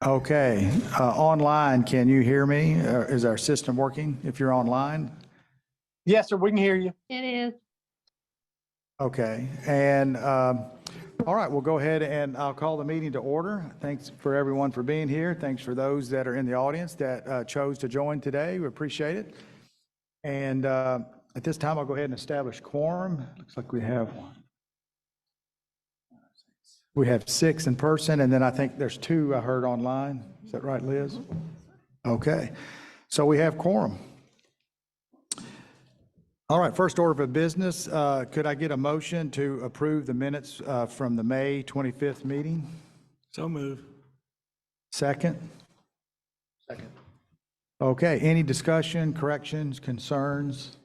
Okay, online, can you hear me? Is our system working if you're online? Yes, sir, we can hear you. It is. Okay, and all right, we'll go ahead and I'll call the meeting to order. Thanks for everyone for being here. Thanks for those that are in the audience that chose to join today. We appreciate it. And at this time, I'll go ahead and establish quorum. Looks like we have one. We have 6 in person, and then I think there's 2 I heard online. Is that right, Liz? Okay, so we have quorum. All right, first order of business, could I get a motion to approve the minutes from the May 25th meeting? So move. Second? Second. Okay, any discussion, corrections, concerns?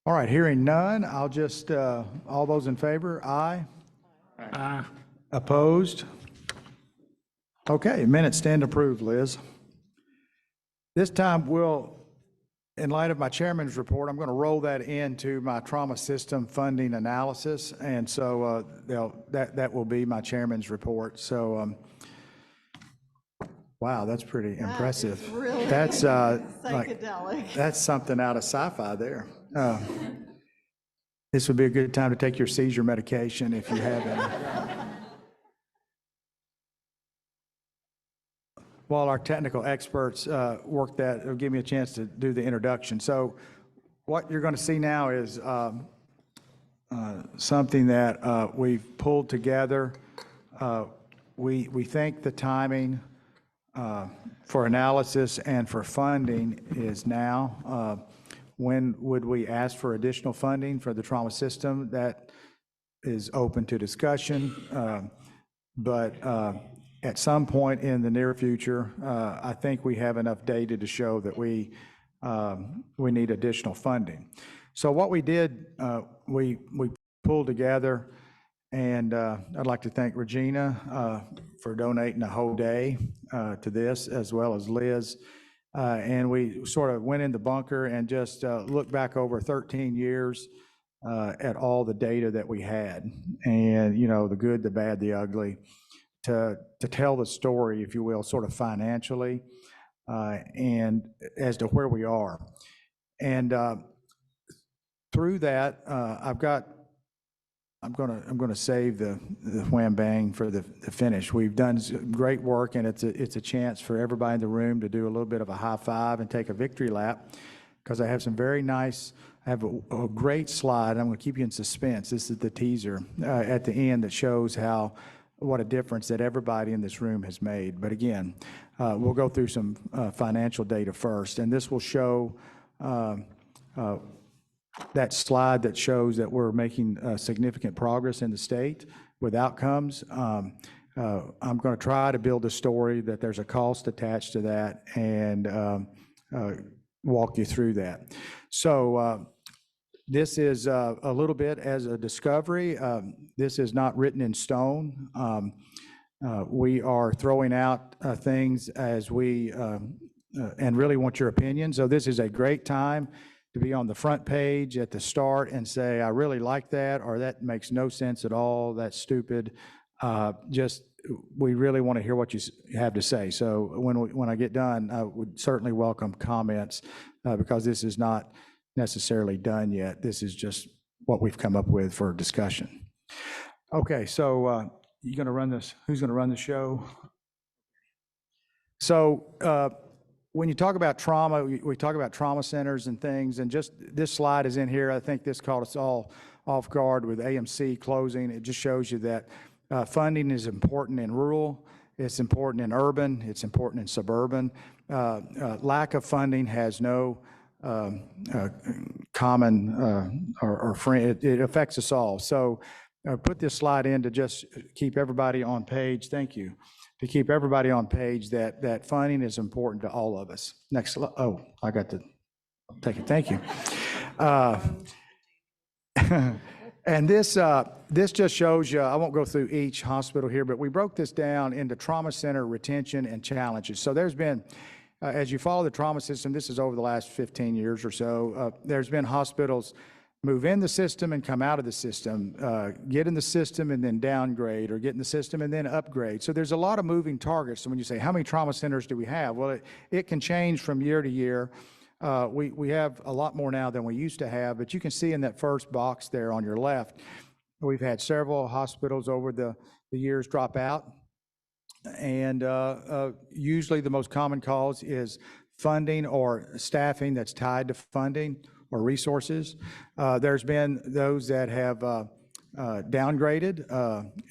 All right, hearing none, I'll just, all those in favor, aye? Aye. Opposed? Okay, minutes stand approved, Liz. This time we'll, in light of my chairman's report, I'm going to roll that into my trauma system funding analysis, and so that will be my chairman's report. So, wow, that's pretty impressive. That is really That's psychedelic. that's something out of sci-fi there. This would be a good time to take your seizure medication if you have any. While our technical experts work that, it'll give me a chance to do the introduction. So what you're going to see now is something that we've pulled together. We think the timing for analysis and for funding is now. When would we ask for additional funding for the trauma system? That is open to discussion, but at some point in the near future, I think we have enough data to show that we need additional funding. So what we did, we pulled together, and I'd like to thank Regina for donating a whole day to this, as well as Liz. And we sort of went in the bunker and just looked back over 13 years at all the data that we had, and the good, the bad, the ugly, to tell the story, if you will, sort of financially, and as to where we are. And through that, I'm gonna save the wham bang for the finish. We've done great work, and it's a chance for everybody in the room to do a little bit of a high five and take a victory lap, because I have some very nice. I have a great slide. I'm going to keep you in suspense. This is the teaser at the end that shows what a difference that everybody in this room has made. But again, we'll go through some financial data first, and this will show that slide that shows that we're making significant progress in the state with outcomes. I'm going to try to build a story that there's a cost attached to that, and walk you through that. So this is a little bit as a discovery. This is not written in stone. We are throwing out things as we, and really want your opinion. So this is a great time to be on the front page at the start and say, I really like that, or that makes no sense at all, that's stupid. We really want to hear what you have to say. So when I get done, I would certainly welcome comments, because this is not necessarily done yet. This is just what we've come up with for discussion. Okay, so you going to run this? Who's going to run the show? So when you talk about trauma, we talk about trauma centers and things, and just this slide is in here. I think this caught us all off guard with AMC closing. It just shows you that funding is important in rural, it's important in urban, it's important in suburban. Lack of funding has no common or friend. It affects us all. So put this slide in to just keep everybody on page. Thank you. To keep everybody on page that funding is important to all of us. Next slide. Oh, I got to take it. Thank you. And this just shows you, I won't go through each hospital here, but we broke this down into trauma center retention and challenges. So there's been, as you follow the trauma system, this is over the last 15 years or so, there's been hospitals move in the system and come out of the system, get in the system and then downgrade, or get in the system and then upgrade. So there's a lot of moving targets. So when you say, how many trauma centers do we have? Well, it can change from year to year. We have a lot more now than we used to have, but you can see in that first box there on your left, we've had several hospitals over the years drop out. And usually the most common cause is funding or staffing that's tied to funding or resources. There's been those that have downgraded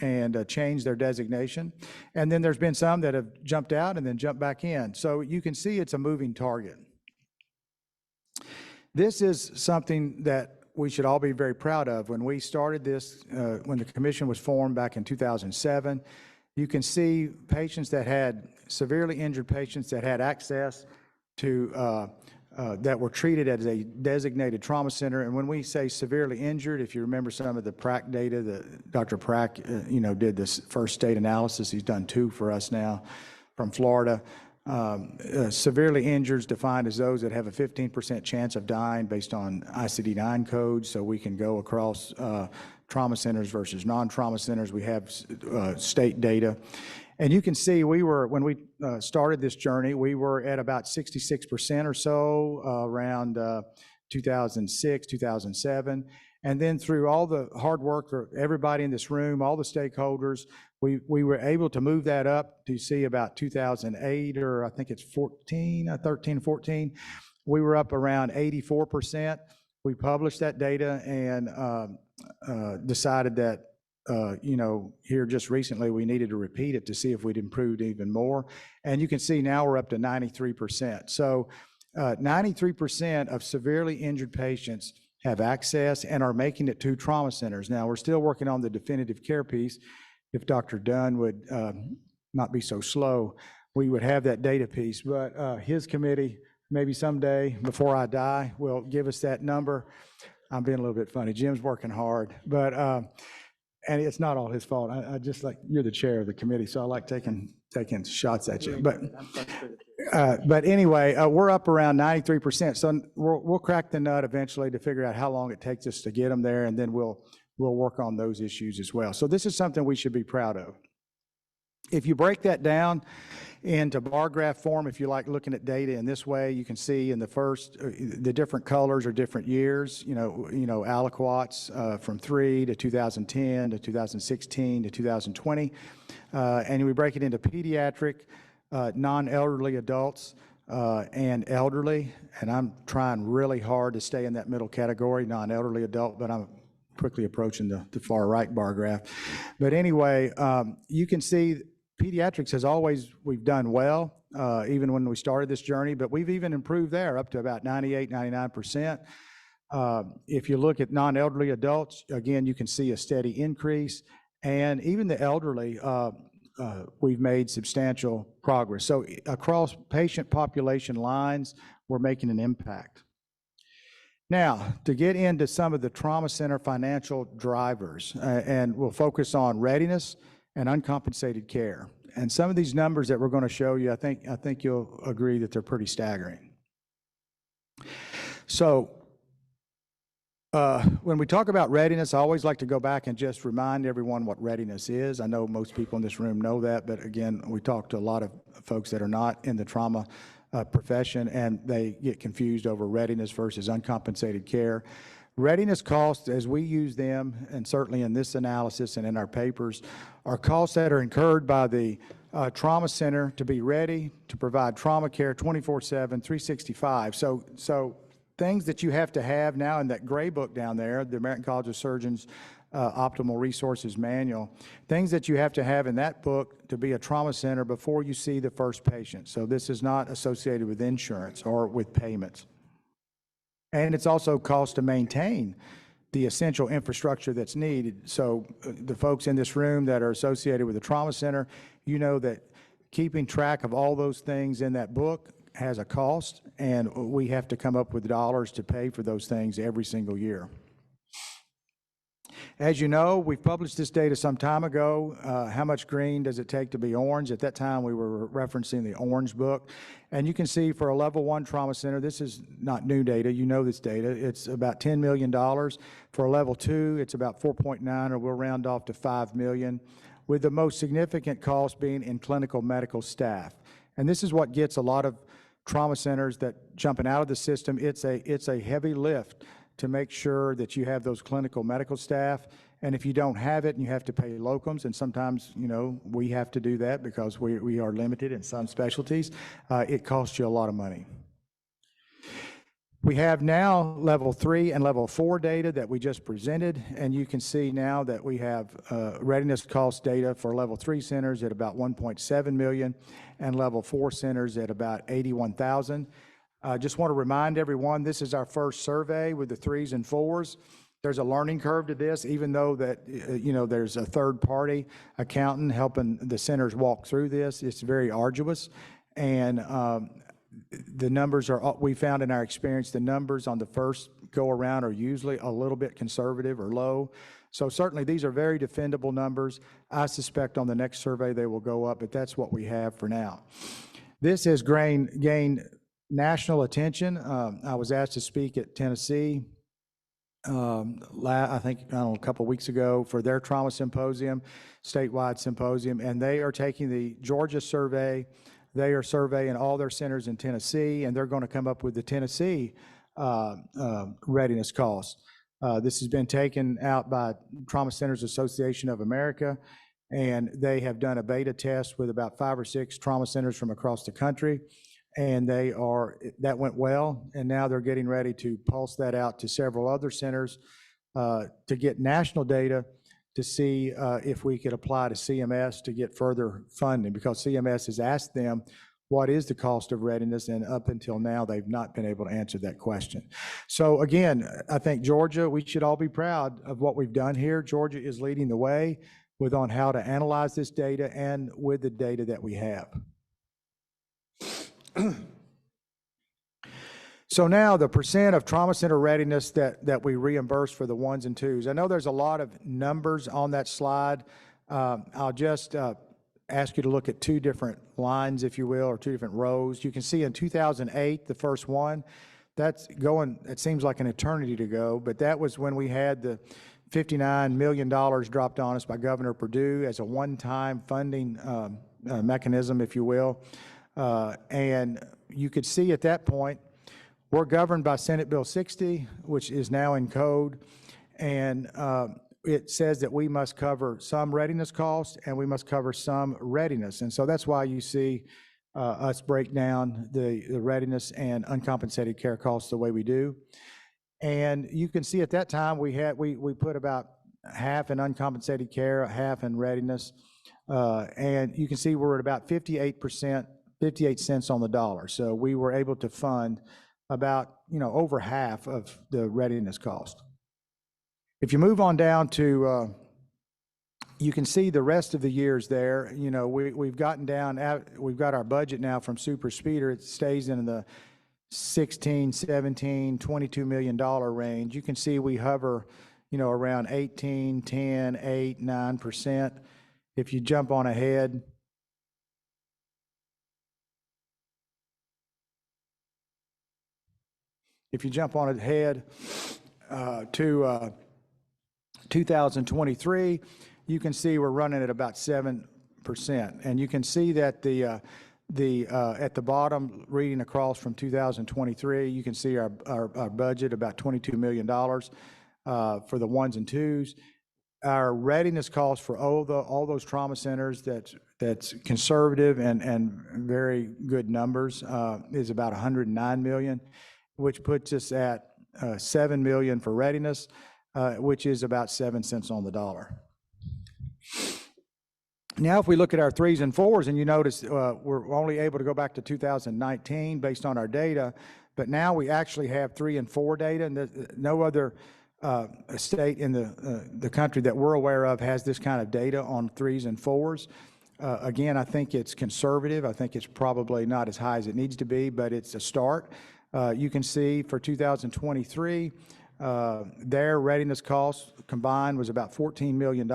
and changed their designation. And then there's been some that have jumped out and then jumped back in. So you can see it's a moving target. This is something that we should all be very proud of. When we started this, when the commission was formed back in 2007, you can see patients that had severely injured patients that had access to that were treated as a designated trauma center. And when we say severely injured, if you remember some of the PRAC data, Dr. PRAC, did this first state analysis. He's done 2 for us now from Florida. Severely injured is defined as those that have a 15% chance of dying based on ICD-9 codes. So we can go across trauma centers versus non-trauma centers. We have state data. And you can see when we started this journey, we were at about 66% or so around 2006, 2007. And then through all the hard work of everybody in this room, all the stakeholders, we were able to move that up to see about 2008, or I think it's 13, 14. We were up around 84%. We published that data and decided that here just recently, we needed to repeat it to see if we'd improved even more. And you can see now we're up to 93%. So 93% of severely injured patients have access and are making it to trauma centers. Now, we're still working on the definitive care piece. If Dr. Dunn would not be so slow, we would have that data piece. But his committee, maybe someday before I die, will give us that number. I'm being a little bit funny. Jim's working hard, but and it's not all his fault. I just like, you're the chair of the committee, so I like taking shots at you. But anyway, we're up around 93%. So we'll crack the nut eventually to figure out how long it takes us to get them there, and then we'll work on those issues as well. So this is something we should be proud of. If you break that down into bar graph form, if you like looking at data in this way, you can see in the first, the different colors are different years, aliquots from 3 to 2010 to 2016 to 2020. And we break it into pediatric, non-elderly adults, and elderly. And I'm trying really hard to stay in that middle category, non-elderly adult, but I'm quickly approaching the far right bar graph. But anyway, you can see pediatrics we've done well, even when we started this journey, but we've even improved there up to about 98, 99%. If you look at non-elderly adults, again, you can see a steady increase, and even the elderly, we've made substantial progress. So across patient population lines, we're making an impact. Now, to get into some of the trauma center financial drivers, and we'll focus on readiness and uncompensated care. And some of these numbers that we're going to show you, I think you'll agree that they're pretty staggering. So when we talk about readiness, I always like to go back and just remind everyone what readiness is. I know most people in this room know that, but again, we talk to a lot of folks that are not in the trauma profession, and they get confused over readiness versus uncompensated care. Readiness costs, as we use them, and certainly in this analysis and in our papers, are costs that are incurred by the trauma center to be ready to provide trauma care 24/7, 365. So things that you have to have now in that gray book down there, the American College of Surgeons Optimal Resources Manual, things that you have to have in that book to be a trauma center before you see the first patient. So this is not associated with insurance or with payments. And it's also cost to maintain the essential infrastructure that's needed. So the folks in this room that are associated with the trauma center, you know that keeping track of all those things in that book has a cost, and we have to come up with dollars to pay for those things every single year. As you know, we published this data some time ago. How much green does it take to be orange? At that time, we were referencing the Orange Book. And you can see for a level 1 trauma center, this is not new data, you know this data, it's about $10 million. For a level 2, it's about 4.9, or we'll round off to 5 million, with the most significant cost being in clinical medical staff. And this is what gets a lot of trauma centers that jumping out of the system. It's a heavy lift to make sure that you have those clinical medical staff. And if you don't have it and you have to pay locums, and sometimes, you know, we have to do that because we are limited in some specialties, it costs you a lot of money. We have now level 3 and level 4 data that we just presented, and you can see now that we have readiness cost data for level 3 centers at about 1.7 million and level 4 centers at about 81,000. I just want to remind everyone, this is our first survey with the 3s and 4s. There's a learning curve to this, even though that, you know, there's a third-party accountant helping the centers walk through this. It's very arduous, and the numbers are, we found in our experience, the numbers on the first go-around are usually a little bit conservative or low. So certainly these are very defendable numbers. I suspect on the next survey they will go up, but that's what we have for now. This has gained national attention. I was asked to speak at Tennessee, I think, I don't know, a couple of weeks ago for their trauma symposium, statewide symposium, and they are taking the Georgia survey. They are surveying all their centers in Tennessee, and they're going to come up with the Tennessee readiness costs. This has been taken out by Trauma Centers Association of America, and they have done a beta test with about 5 or 6 trauma centers from across the country. And that went well, and now they're getting ready to pulse that out to several other centers to get national data to see if we could apply to CMS to get further funding, because CMS has asked them, what is the cost of readiness? And up until now, they've not been able to answer that question. So again, I think Georgia, we should all be proud of what we've done here. Georgia is leading the way on how to analyze this data and with the data that we have. So now the percent of trauma center readiness that we reimburse for the 1s and 2s. I know there's a lot of numbers on that slide. I'll just ask you to look at 2 different lines, if you will, or 2 different rows. You can see in 2008, the first one, that's going, it seems like an eternity to go, but that was when we had the $59 million dropped on us by Governor Perdue as a one-time funding mechanism, if you will. And you could see at that point, we're governed by Senate Bill 60, which is now in code, and it says that we must cover some readiness costs and we must cover some readiness. And so that's why you see us break down the readiness and uncompensated care costs the way we do. And you can see at that time we put about half in uncompensated care, half in readiness, and you can see we're at about 58%. 58 cents on the dollar. So we were able to fund about, you know, over half of the readiness cost. If you move on down to, you can see the rest of the years there. You know, we've gotten down, we've got our budget now from Super Speeder. It stays in the 16, 17, $22 million range. You can see we hover, you know, around 18, 10, 8, 9%. If you jump on ahead, if you jump on ahead to 2023, you can see we're running at about 7%. And you can see that at the bottom, reading across from 2023, you can see our budget about $22 million for the 1s and 2s. Our readiness cost for all those trauma centers that's conservative and very good numbers is about $109 million. Which puts us at $7 million for readiness, which is about 7 cents on the dollar. Now, if we look at our 3s and 4s, and you notice we're only able to go back to 2019 based on our data, but now we actually have 3 and 4 data, and no other state in the country that we're aware of has this kind of data on 3s and 4s. Again, I think it's conservative. I think it's probably not as high as it needs to be, but it's a start. You can see for 2023, Their readiness costs combined was about $14 million.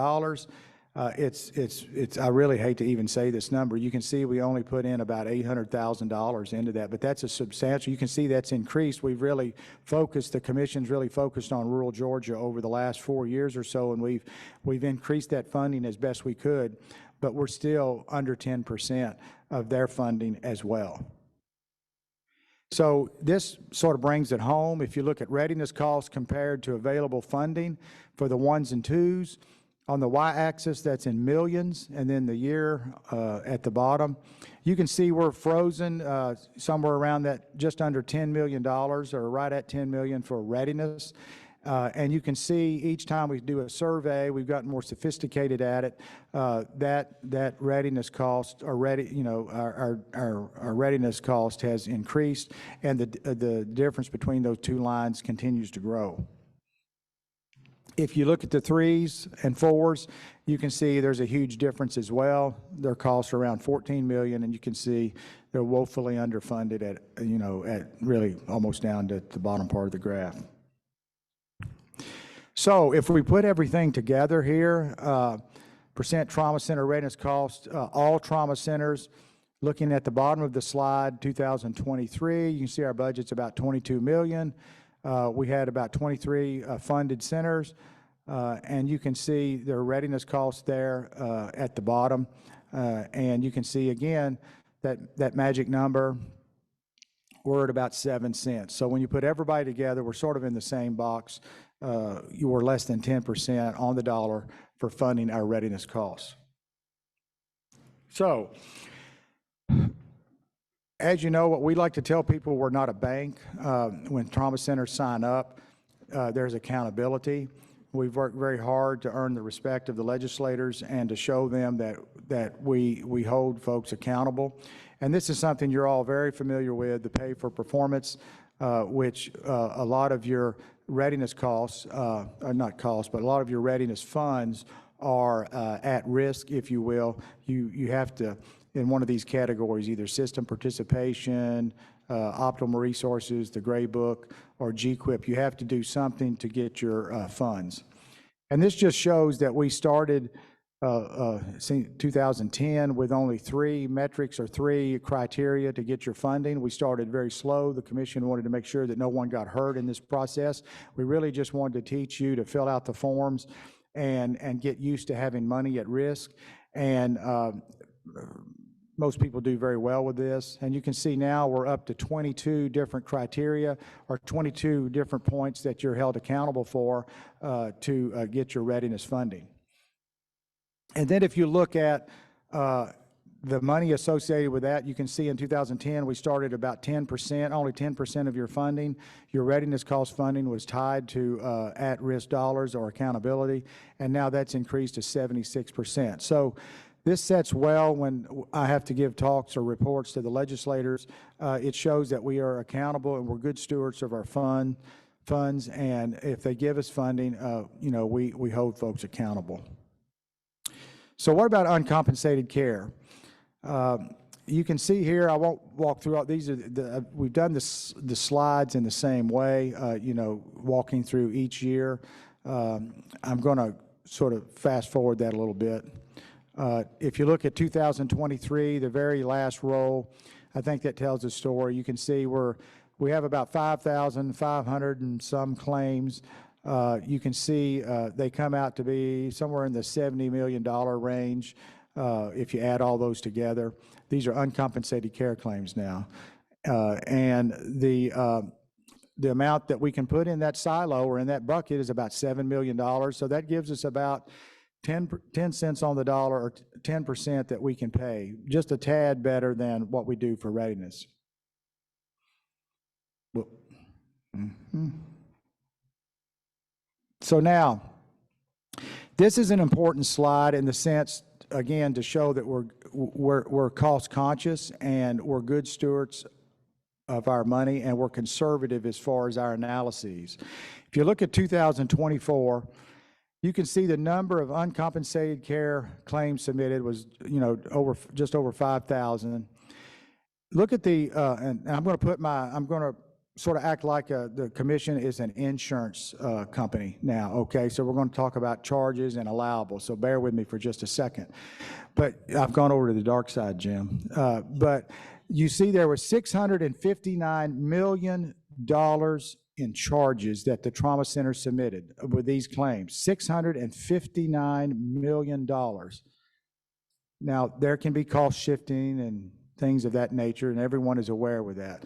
I really hate to even say this number. You can see we only put in about $800,000 into that, but that's a substantial, you can see that's increased. We've really focused, the commission's really focused on rural Georgia over the last 4 years or so, and we've increased that funding as best we could, but we're still under 10% of their funding as well. So this sort of brings it home. If you look at readiness costs compared to available funding for the ones and twos, on the y-axis, that's in millions, and then the year at the bottom. You can see we're frozen somewhere around that, just under $10 million, or right at $10 million for readiness. And you can see each time we do a survey, we've gotten more sophisticated at it. That readiness cost, our readiness cost has increased, and the difference between those two lines continues to grow. If you look at the threes and fours, you can see there's a huge difference as well. Their costs are around $14 million, and you can see they're woefully underfunded at really almost down to the bottom part of the graph. So if we put everything together here, percent trauma center readiness cost, all trauma centers, looking at the bottom of the slide, 2023, you can see our budget's about $22 million. We had about 23 funded centers, and you can see their readiness costs there at the bottom. And you can see again that magic number, we're at about 7 cents. So when you put everybody together, we're sort of in the same box. You were less than 10% on the dollar for funding our readiness costs. So, as you know, what we like to tell people, we're not a bank. When trauma centers sign up, there's accountability. We've worked very hard to earn the respect of the legislators and to show them that we hold folks accountable. And this is something you're all very familiar with, the pay for performance, which a lot of your readiness costs, not costs, but a lot of your readiness funds are at risk, if you will. You have to, in one of these categories, either system participation, optimal resources, the Gray Book, or GQIP. You have to do something to get your funds. And this just shows that we started 2010 with only 3 metrics or 3 criteria to get your funding. We started very slow. The commission wanted to make sure that no one got hurt in this process. We really just wanted to teach you to fill out the forms and get used to having money at risk. And most people do very well with this. And you can see now we're up to 22 different criteria, or 22 different points that you're held accountable for to get your readiness funding. And then if you look at the money associated with that, you can see in 2010 we started about 10%, only 10% of your funding. Your readiness cost funding was tied to at-risk dollars or accountability, and now that's increased to 76%. So this sets well when I have to give talks or reports to the legislators. It shows that we are accountable and we're good stewards of our funds, and if they give us funding, we hold folks accountable. So what about uncompensated care? You can see here, I won't walk through all these. We've done the slides in the same way, walking through each year. I'm going to sort of fast forward that a little bit. If you look at 2023, the very last row, I think that tells the story. You can see we have about 5,500 and some claims. You can see they come out to be somewhere in the $70 million range if you add all those together. These are uncompensated care claims now. And the amount that we can put in that silo or in that bucket is about $7 million. So that gives us about 10 cents on the dollar, or 10% that we can pay, just a tad better than what we do for readiness. Well, So now, this is an important slide in the sense, again, to show that we're cost conscious and we're good stewards of our money, and we're conservative as far as our analyses. If you look at 2024, you can see the number of uncompensated care claims submitted was, just over 5,000. Look at the, and I'm going to sort of act like the commission is an insurance company now, okay? So we're going to talk about charges and allowable, so bear with me for just a second. But I've gone over to the dark side, Jim. But you see there was $659 million in charges that the trauma center submitted with these claims, $659 million. Now, there can be cost shifting and things of that nature, and everyone is aware with that.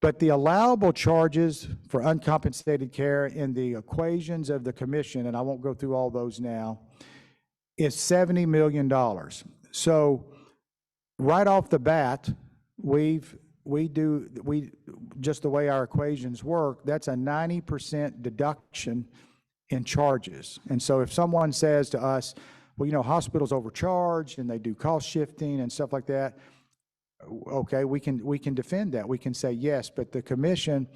But the allowable charges for uncompensated care in the equations of the commission, and I won't go through all those now, is $70 million. So right off the bat, just the way our equations work, that's a 90% deduction in charges. And so if someone says to us, well, you know, hospitals overcharged and they do cost shifting and stuff like that, okay, we can defend that. We can say yes, but the commission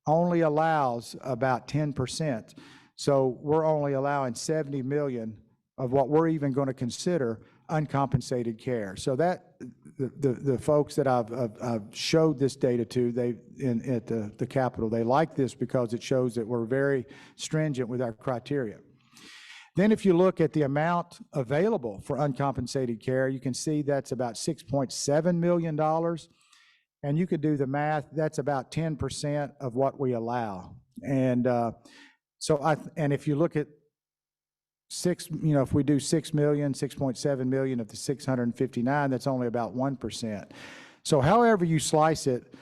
only allows about 10%. So we're only allowing 70 million of what we're even going to consider uncompensated care. So that the folks that I've showed this data to, at the Capitol, they like this because it shows that we're very stringent with our criteria. Then if you look at the amount available for uncompensated care, you can see that's about $6.7 million. And you could do the math, that's about 10% of what we allow. And and if you look at if we do 6 million, 6.7 million of the 659, that's only about 1%. So however you slice it,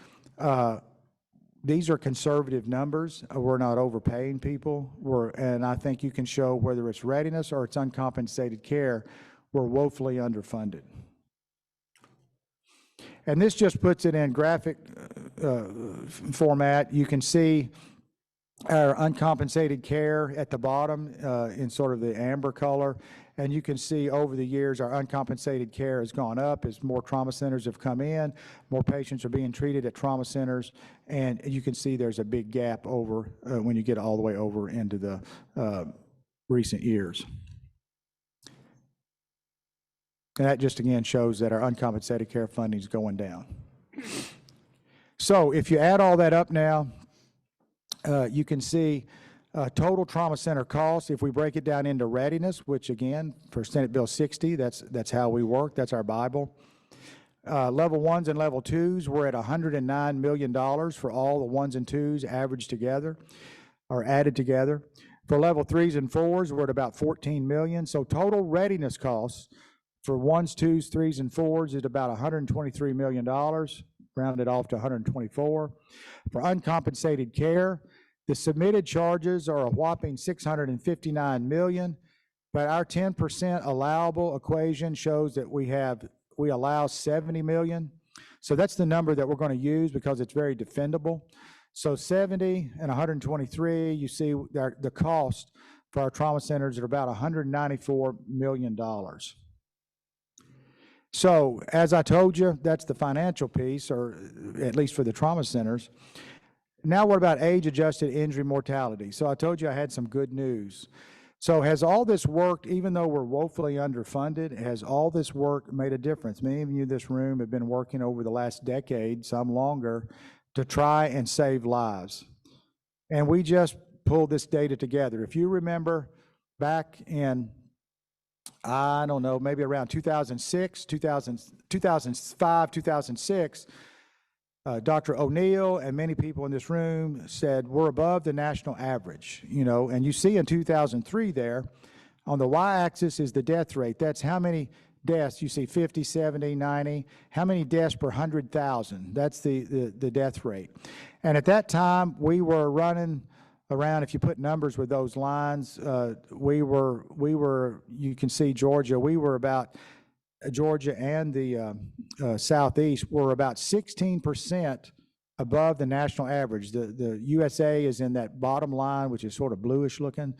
these are conservative numbers. We're not overpaying people. And I think you can show whether it's readiness or it's uncompensated care, we're woefully underfunded. And this just puts it in graphic format. You can see our uncompensated care at the bottom in sort of the amber color. And you can see over the years our uncompensated care has gone up as more trauma centers have come in, more patients are being treated at trauma centers, and you can see there's a big gap over when you get all the way over into the recent years. And that just again shows that our uncompensated care funding is going down. So if you add all that up now, you can see total trauma center costs. If we break it down into readiness, which again, for Senate Bill 60, that's how we work, that's our Bible. Level 1s and level 2s, we're at $109 million for all the 1s and 2s averaged together, or added together. For level 3s and 4s, we're at about $14 million. So total readiness costs for 1s, 2s, 3s, and 4s is about $123 million, rounded off to 124. For uncompensated care, the submitted charges are a whopping $659 million, but our 10% allowable equation shows that we allow $70 million. So that's the number that we're going to use because it's very defendable. So 70 and 123, you see the cost for our trauma centers are about $194 million. So as I told you, that's the financial piece, or at least for the trauma centers. Now what about age-adjusted injury mortality? So I told you I had some good news. So has all this worked, even though we're woefully underfunded, has all this work made a difference? Many of you in this room have been working over the last decade, some longer, to try and save lives. And we just pulled this data together. If you remember back in, I don't know, maybe around 2006, 2005, 2006, Dr. O'Neill and many people in this room said we're above the national average, and you see in 2003 there, on the y-axis is the death rate. That's how many deaths, you see 50, 70, 90, how many deaths per 100,000, that's the death rate. And at that time, we were running around, if you put numbers with those lines, we were, you can see Georgia, we were about, Georgia and the Southeast were about 16% above the national average. The USA is in that bottom line, which is sort of bluish looking.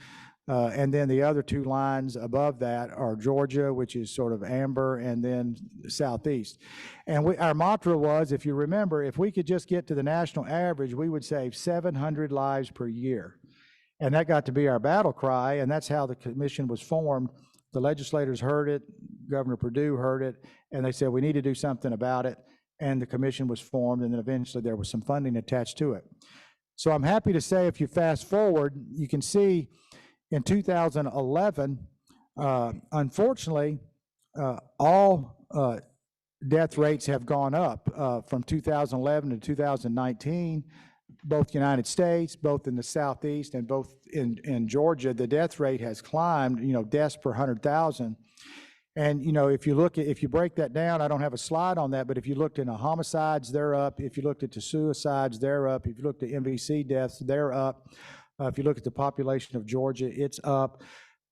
And then the other two lines above that are Georgia, which is sort of amber, and then the Southeast. And our mantra was, if you remember, if we could just get to the national average, we would save 700 lives per year. And that got to be our battle cry, and that's how the commission was formed. The legislators heard it, Governor Perdue heard it, and they said, we need to do something about it. and the commission was formed, and then eventually there was some funding attached to it. So I'm happy to say, if you fast forward, you can see in 2011, unfortunately, all death rates have gone up from 2011 to 2019, both United States, both in the Southeast and both in Georgia. The death rate has climbed, deaths per 100,000. And, if you break that down, I don't have a slide on that, but if you looked into homicides, they're up. If you looked at the suicides, they're up. If you looked at MVC deaths, they're up. If you look at the population of Georgia, it's up.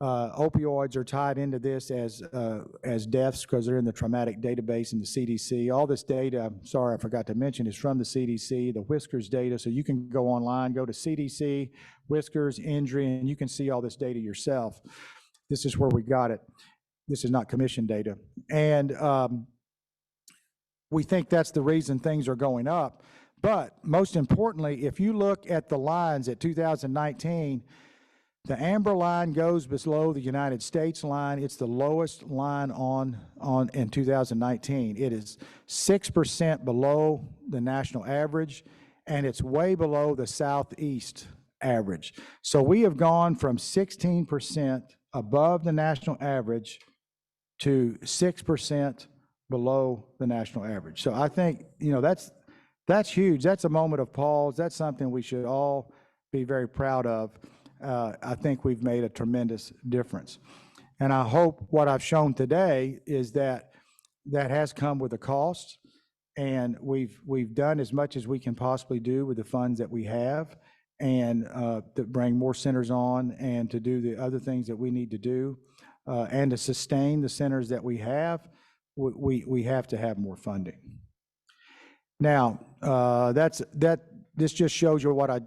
Opioids are tied into this as deaths because they're in the traumatic database in the CDC. All this data, sorry, I forgot to mention, is from the CDC, the Whiskers data. So you can go online, go to CDC, Whiskers, injury, and you can see all this data yourself. This is where we got it. This is not commission data. And we think that's the reason things are going up. But most importantly, if you look at the lines at 2019, the amber line goes below the United States line. It's the lowest line in 2019. It is 6% below the national average, and it's way below the Southeast average. So we have gone from 16% above the national average to 6% below the national average. So I think, that's huge. That's a moment of pause. That's something we should all be very proud of. I think we've made a tremendous difference. And I hope what I've shown today is that has come with a cost, and we've done as much as we can possibly do with the funds that we have, and to bring more centers on and to do the other things that we need to do, and to sustain the centers that we have. We have to have more funding. Now, this just shows you what I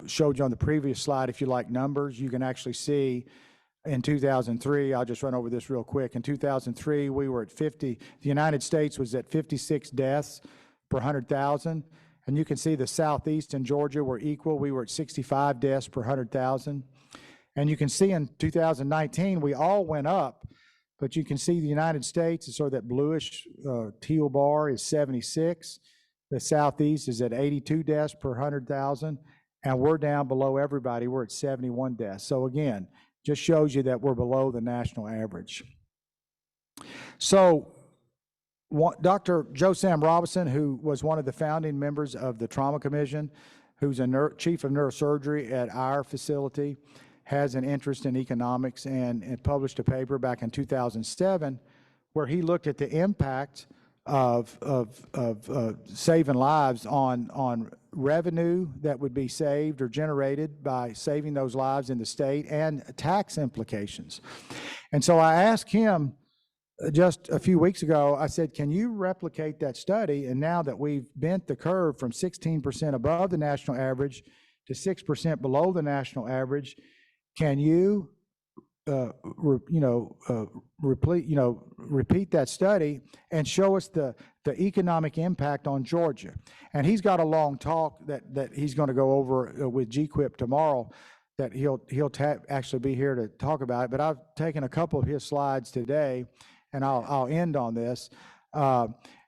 showed you on the previous slide. If you like numbers, you can actually see in 2003, I'll just run over this real quick. In 2003, we were at 50, the United States was at 56 deaths per 100,000. And you can see the Southeast and Georgia were equal. We were at 65 deaths per 100,000. And you can see in 2019, we all went up, but you can see the United States is sort of that bluish teal bar is 76. The Southeast is at 82 deaths per 100,000, and we're down below everybody. We're at 71 deaths. So again, just shows you that we're below the national average. So Dr. Joe Sam Robinson, who was one of the founding members of the Trauma Commission, who's a chief of neurosurgery at our facility, has an interest in economics and published a paper back in 2007 where he looked at the impact of saving lives on revenue that would be saved or generated by saving those lives in the state, and tax implications. And so I asked him just a few weeks ago, I said, can you replicate that study? And now that we've bent the curve from 16% above the national average to 6% below the national average, can you repeat that study and show us the economic impact on Georgia? And he's got a long talk that he's going to go over with GQIP tomorrow that he'll actually be here to talk about it. But I've taken a couple of his slides today, and I'll end on this.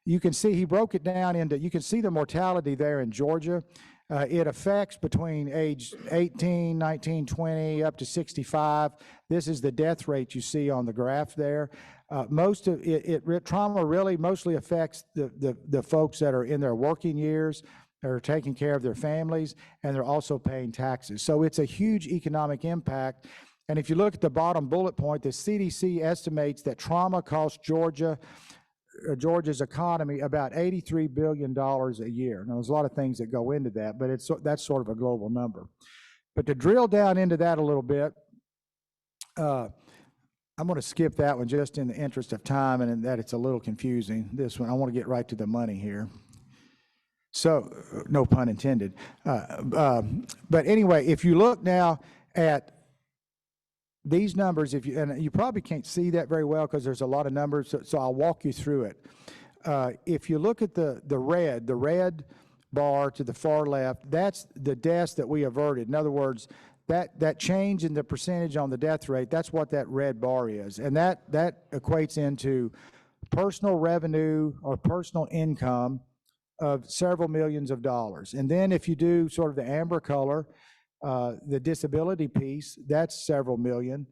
You can see he broke it down into, you can see the mortality there in Georgia. It affects between age 18, 19, 20, up to 65. This is the death rate you see on the graph there. Most of trauma really mostly affects the folks that are in their working years, that are taking care of their families, and they're also paying taxes. So it's a huge economic impact. And if you look at the bottom bullet point, the CDC estimates that trauma costs Georgia's economy about $83 billion a year. Now, there's a lot of things that go into that, but that's sort of a global number. But to drill down into that a little bit, I'm going to skip that one just in the interest of time, and in that it's a little confusing. This one, I want to get right to the money here. So, no pun intended. But anyway, if you look now at these numbers, and you probably can't see that very well because there's a lot of numbers, so I'll walk you through it. If you look at the red bar to the far left, that's the deaths that we averted. In other words, that change in the percentage on the death rate, that's what that red bar is. And that equates into personal revenue or personal income of several millions of dollars. And then if you do sort of the amber color, the disability piece, that's several million.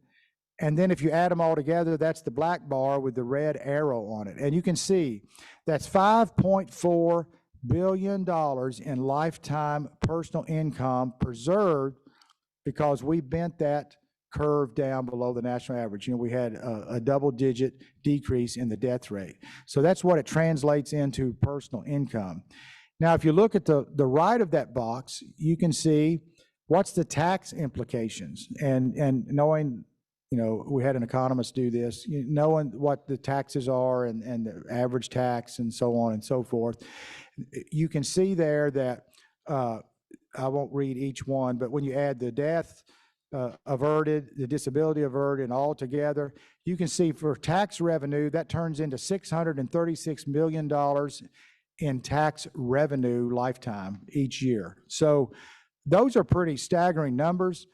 And then if you add them all together, that's the black bar with the red arrow on it. And you can see that's $5.4 billion in lifetime personal income preserved because we bent that curve down below the national average. You know, we had a double-digit decrease in the death rate. So that's what it translates into personal income. Now, if you look at the right of that box, you can see what's the tax implications. And knowing, you know, we had an economist do this, knowing what the taxes are and the average tax and so on and so forth, you can see there that, I won't read each one, but when you add the death averted, the disability averted, and all together, you can see for tax revenue, that turns into $636 million in tax revenue lifetime each year. So those are pretty staggering numbers.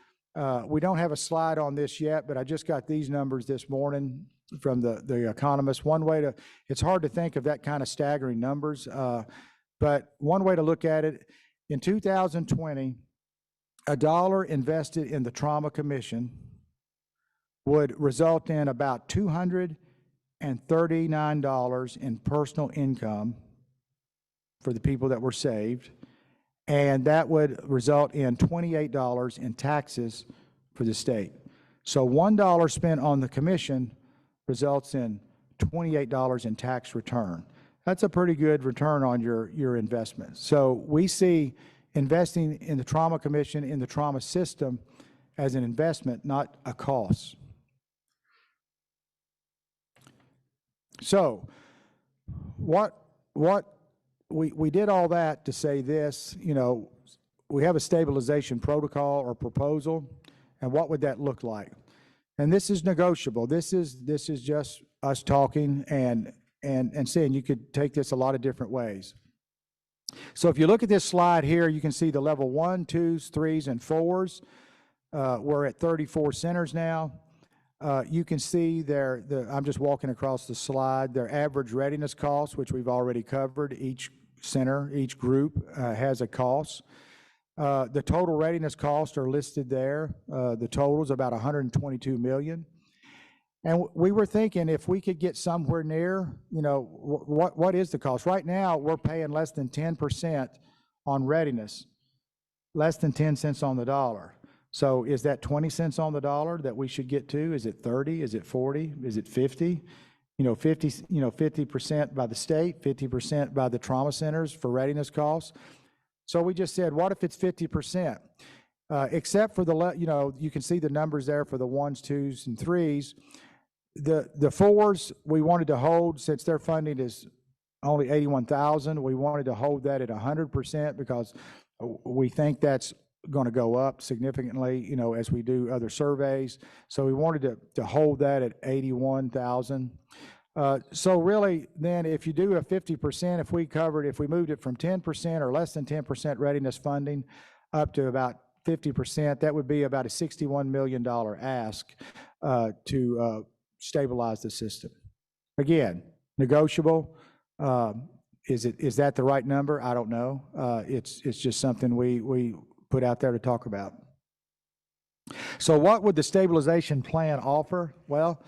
We don't have a slide on this yet, but I just got these numbers this morning from the economist. One way to, it's hard to think of that kind of staggering numbers, but one way to look at it, in 2020, $1 invested in the Trauma Commission would result in about $239 in personal income for the people that were saved, and that would result in $28 in taxes for the state. So $1 spent on the commission results in $28 in tax return. That's a pretty good return on your investment. So we see investing in the Trauma Commission, in the trauma system, as an investment, not a cost. So what we did all that to say this, you know, we have a stabilization protocol or proposal, and what would that look like? And this is negotiable. This is just us talking and saying you could take this a lot of different ways. So if you look at this slide here, you can see the level 1, 2s, 3s, and 4s. We're at 34 centers now. You can see I'm just walking across the slide, their average readiness costs, which we've already covered. Each center, each group has a cost. The total readiness costs are listed there. The total is about $122 million. And we were thinking if we could get somewhere near, you know, what is the cost? Right now, we're paying less than 10% on readiness, less than 10 cents on the dollar. So is that 20 cents on the dollar that we should get to? Is it 30? Is it 40? Is it 50? You know, 50% by the state, 50% by the trauma centers for readiness costs. So we just said, what if it's 50%? Except for you know, you can see the numbers there for the 1s, 2s, and 3s. The 4s, we wanted to hold, since their funding is only $81,000, we wanted to hold that at 100% because we think that's going to go up significantly, you know, as we do other surveys. So we wanted to hold that at 81,000. So really, then if you do a 50%, if we moved it from 10% or less than 10% readiness funding up to about 50%, that would be about a $61 million ask to stabilize the system. Again, negotiable. Is that the right number? I don't know. It's just something we put out there to talk about. So what would the stabilization plan offer? Well,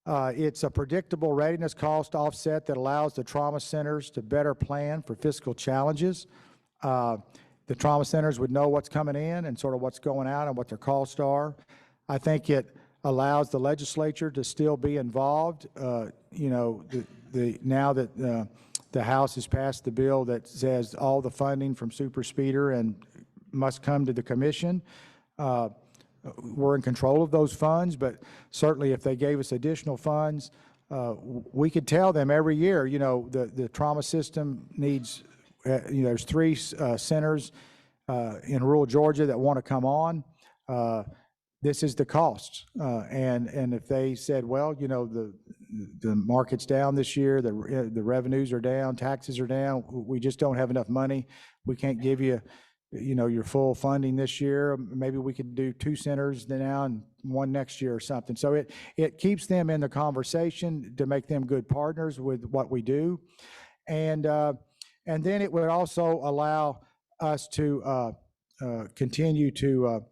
it's a predictable readiness cost offset that allows the trauma centers to better plan for fiscal challenges. The trauma centers would know what's coming in and sort of what's going out and what their costs are. I think it allows the legislature to still be involved. You know, now that the House has passed the bill that says all the funding from super speeder and must come to the commission. We're in control of those funds, but certainly if they gave us additional funds, we could tell them every year, you know, the trauma system needs, you know, there's 3 centers in rural Georgia that want to come on. This is the cost. And if they said, well, you know, the market's down this year, the revenues are down, taxes are down, we just don't have enough money, we can't give you, you know, your full funding this year. Maybe we could do 2 centers now and one next year or something. So it keeps them in the conversation to make them good partners with what we do. And then it would also allow us to continue to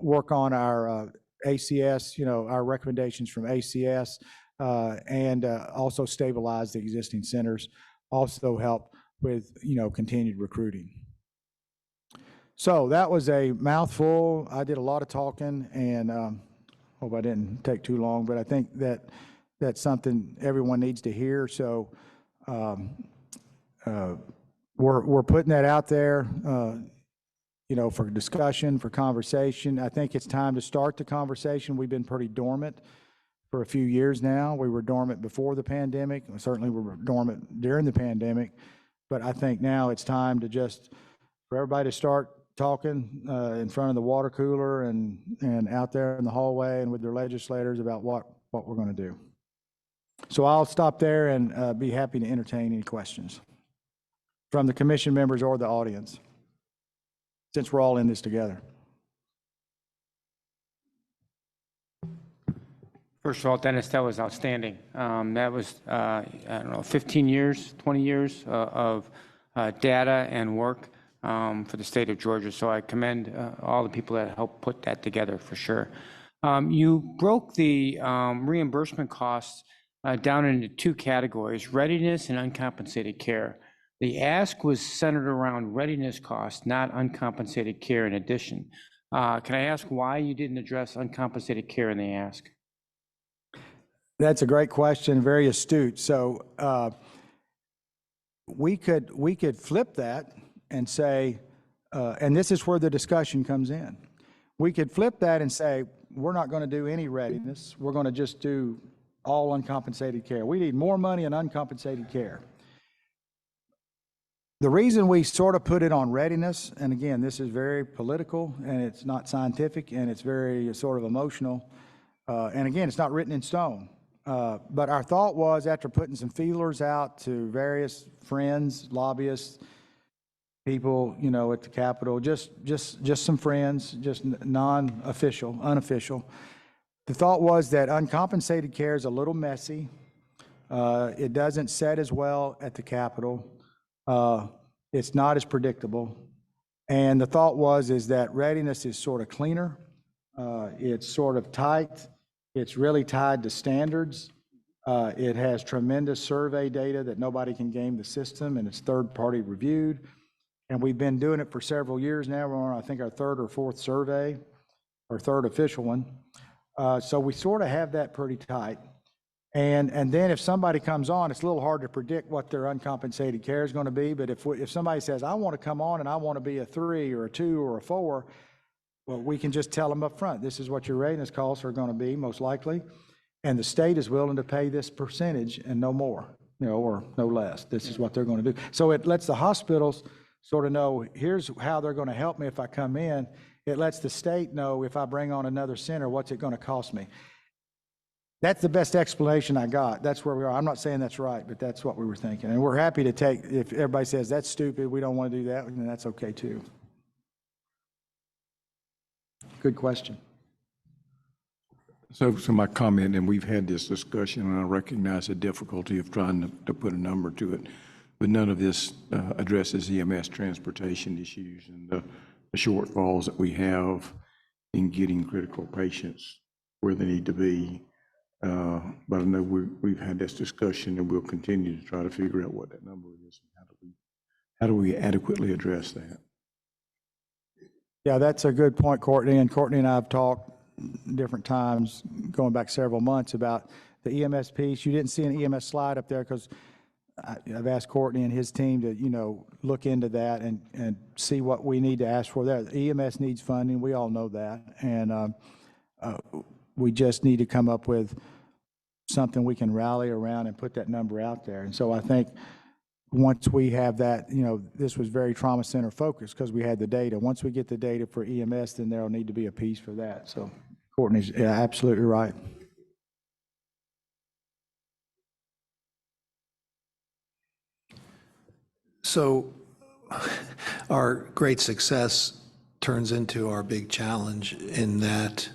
work on our ACS, our recommendations from ACS, and also stabilize the existing centers, also help with, continued recruiting. So that was a mouthful. I did a lot of talking, and hope I didn't take too long, but I think that's something everyone needs to hear. So we're putting that out there, for discussion, for conversation. I think it's time to start the conversation. We've been pretty dormant for a few years now. We were dormant before the pandemic. Certainly we were dormant during the pandemic. But I think now it's time to for everybody to start talking in front of the water cooler and out there in the hallway and with their legislators about what we're going to do. So I'll stop there and be happy to entertain any questions from the commission members or the audience, since we're all in this together. First of all, Dennis, that was outstanding. That was, 15 years, 20 years of data and work for the state of Georgia. So I commend all the people that helped put that together for sure. You broke the reimbursement costs down into two categories: readiness and uncompensated care. The ask was centered around readiness costs, not uncompensated care in addition. Can I ask why you didn't address uncompensated care in the ask? That's a great question, very astute. So we could flip that and say, and this is where the discussion comes in. We could flip that and say, we're not going to do any readiness. We're going to just do all uncompensated care. We need more money in uncompensated care. The reason we sort of put it on readiness, and again, this is very political and it's not scientific and it's very sort of emotional, and again, it's not written in stone. But our thought was, after putting some feelers out to various friends, lobbyists, people, at the Capitol, just some friends, just non-official, unofficial. The thought was that uncompensated care is a little messy. It doesn't set as well at the Capitol. It's not as predictable. And the thought is that readiness is sort of cleaner. It's sort of tight. It's really tied to standards. It has tremendous survey data that nobody can game the system, and it's third-party reviewed. And we've been doing it for several years now. We're on, I think, our third or fourth survey, or third official one. So we sort of have that pretty tight. And then if somebody comes on, it's a little hard to predict what their uncompensated care is going to be. But if somebody says, I want to come on and I want to be a 3 or a 2 or a 4, well, we can just tell them up front, this is what your readiness costs are going to be, most likely. And the state is willing to pay this percentage and no more, or no less. This is what they're going to do. So it lets the hospitals sort of know, here's how they're going to help me if I come in. It lets the state know, if I bring on another center, what's it going to cost me. That's the best explanation I got. That's where we are. I'm not saying that's right, but that's what we were thinking. And we're happy to take, if everybody says that's stupid, we don't want to do that, then that's okay too. Good question. So my comment, and we've had this discussion, and I recognize the difficulty of trying to put a number to it, but none of this addresses EMS transportation issues and the shortfalls that we have in getting critical patients where they need to be. But I know we've had this discussion, and we'll continue to try to figure out what that number is. How do we adequately address that? Yeah, that's a good point, Courtney. And Courtney and I have talked different times, going back several months, about the EMS piece. You didn't see an EMS slide up there because I've asked Courtney and his team to, look into that and see what we need to ask for there. The EMS needs funding. We all know that. And we just need to come up with something we can rally around and put that number out there. And so I think once we have that, this was very trauma center focused because we had the data. Once we get the data for EMS, then there'll need to be a piece for that. So Courtney's absolutely right. So our great success turns into our big challenge in that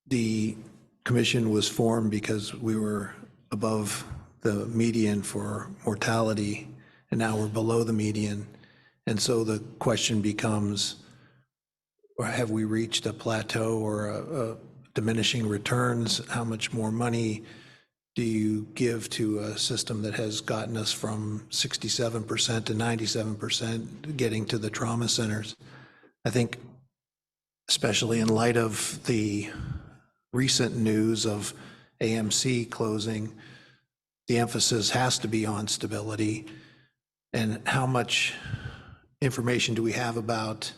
the commission was formed because we were above the median for mortality, and now we're below the median. And so the question becomes, or have we reached a plateau or a diminishing returns? How much more money do you give to a system that has gotten us from 67% to 97% getting to the trauma centers? I think, especially in light of the recent news of AMC closing, the emphasis has to be on stability. And how much information do we have about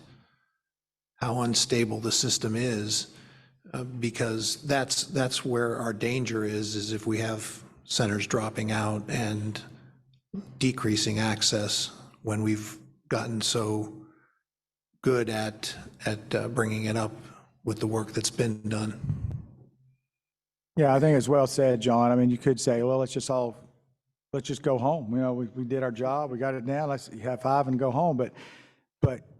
how unstable the system is? Because that's where our danger is if we have centers dropping out and decreasing access when we've gotten so good at bringing it up with the work that's been done. Yeah, I think it's well said, John. I mean, you could say, well, let's just go home. You know, we did our job, we got it now, let's have five and go home. But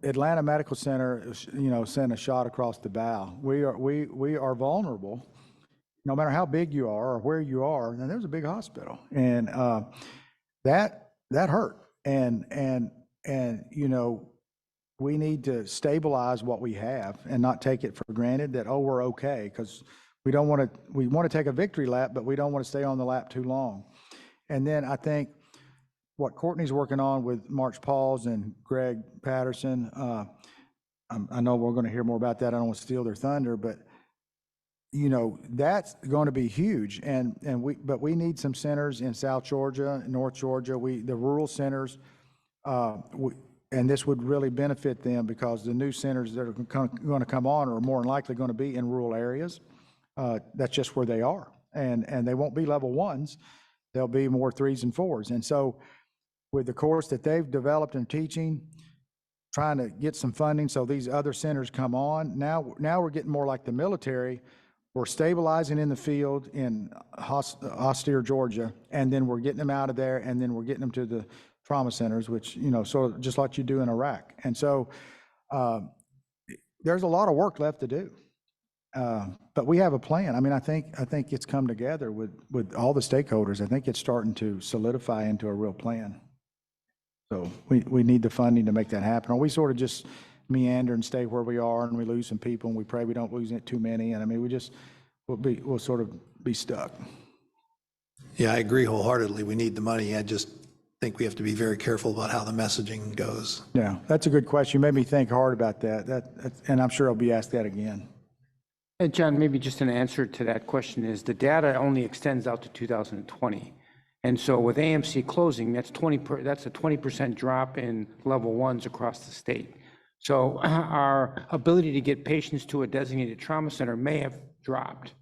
Atlanta Medical Center, you know, sent a shot across the bow. We are vulnerable, no matter how big you are or where you are. And there's a big hospital, and that hurt. And you know, we need to stabilize what we have and not take it for granted that, oh, we're okay, because we want to take a victory lap, but we don't want to stay on the lap too long. And then I think what Courtney's working on with March Pauls and Greg Patterson, I know we're going to hear more about that. I don't want to steal their thunder, but you know, that's going to be huge. But we need some centers in South Georgia, North Georgia, the rural centers, and this would really benefit them because the new centers that are going to come on are more than likely going to be in rural areas. That's just where they are. And they won't be level ones. They'll be more 3s and 4s. And so with the course that they've developed in teaching, trying to get some funding so these other centers come on, now we're getting more like the military. We're stabilizing in the field in austere Georgia, and then we're getting them out of there, and then we're getting them to the trauma centers, which, you know, sort of just like you do in Iraq. And so there's a lot of work left to do. But we have a plan. I mean, I think it's come together with all the stakeholders. I think it's starting to solidify into a real plan. So we need the funding to make that happen. Or we sort of just meander and stay where we are, and we lose some people, and we pray we don't lose too many. And I mean, we'll sort of be stuck. Yeah, I agree wholeheartedly. We need the money. I just think we have to be very careful about how the messaging goes. Yeah, that's a good question. You made me think hard about that. And I'm sure I'll be asked that again. And John, maybe just an answer to that question is the data only extends out to 2020. And so with AMC closing, that's a 20% drop in level ones across the state. So our ability to get patients to a designated trauma center may have dropped.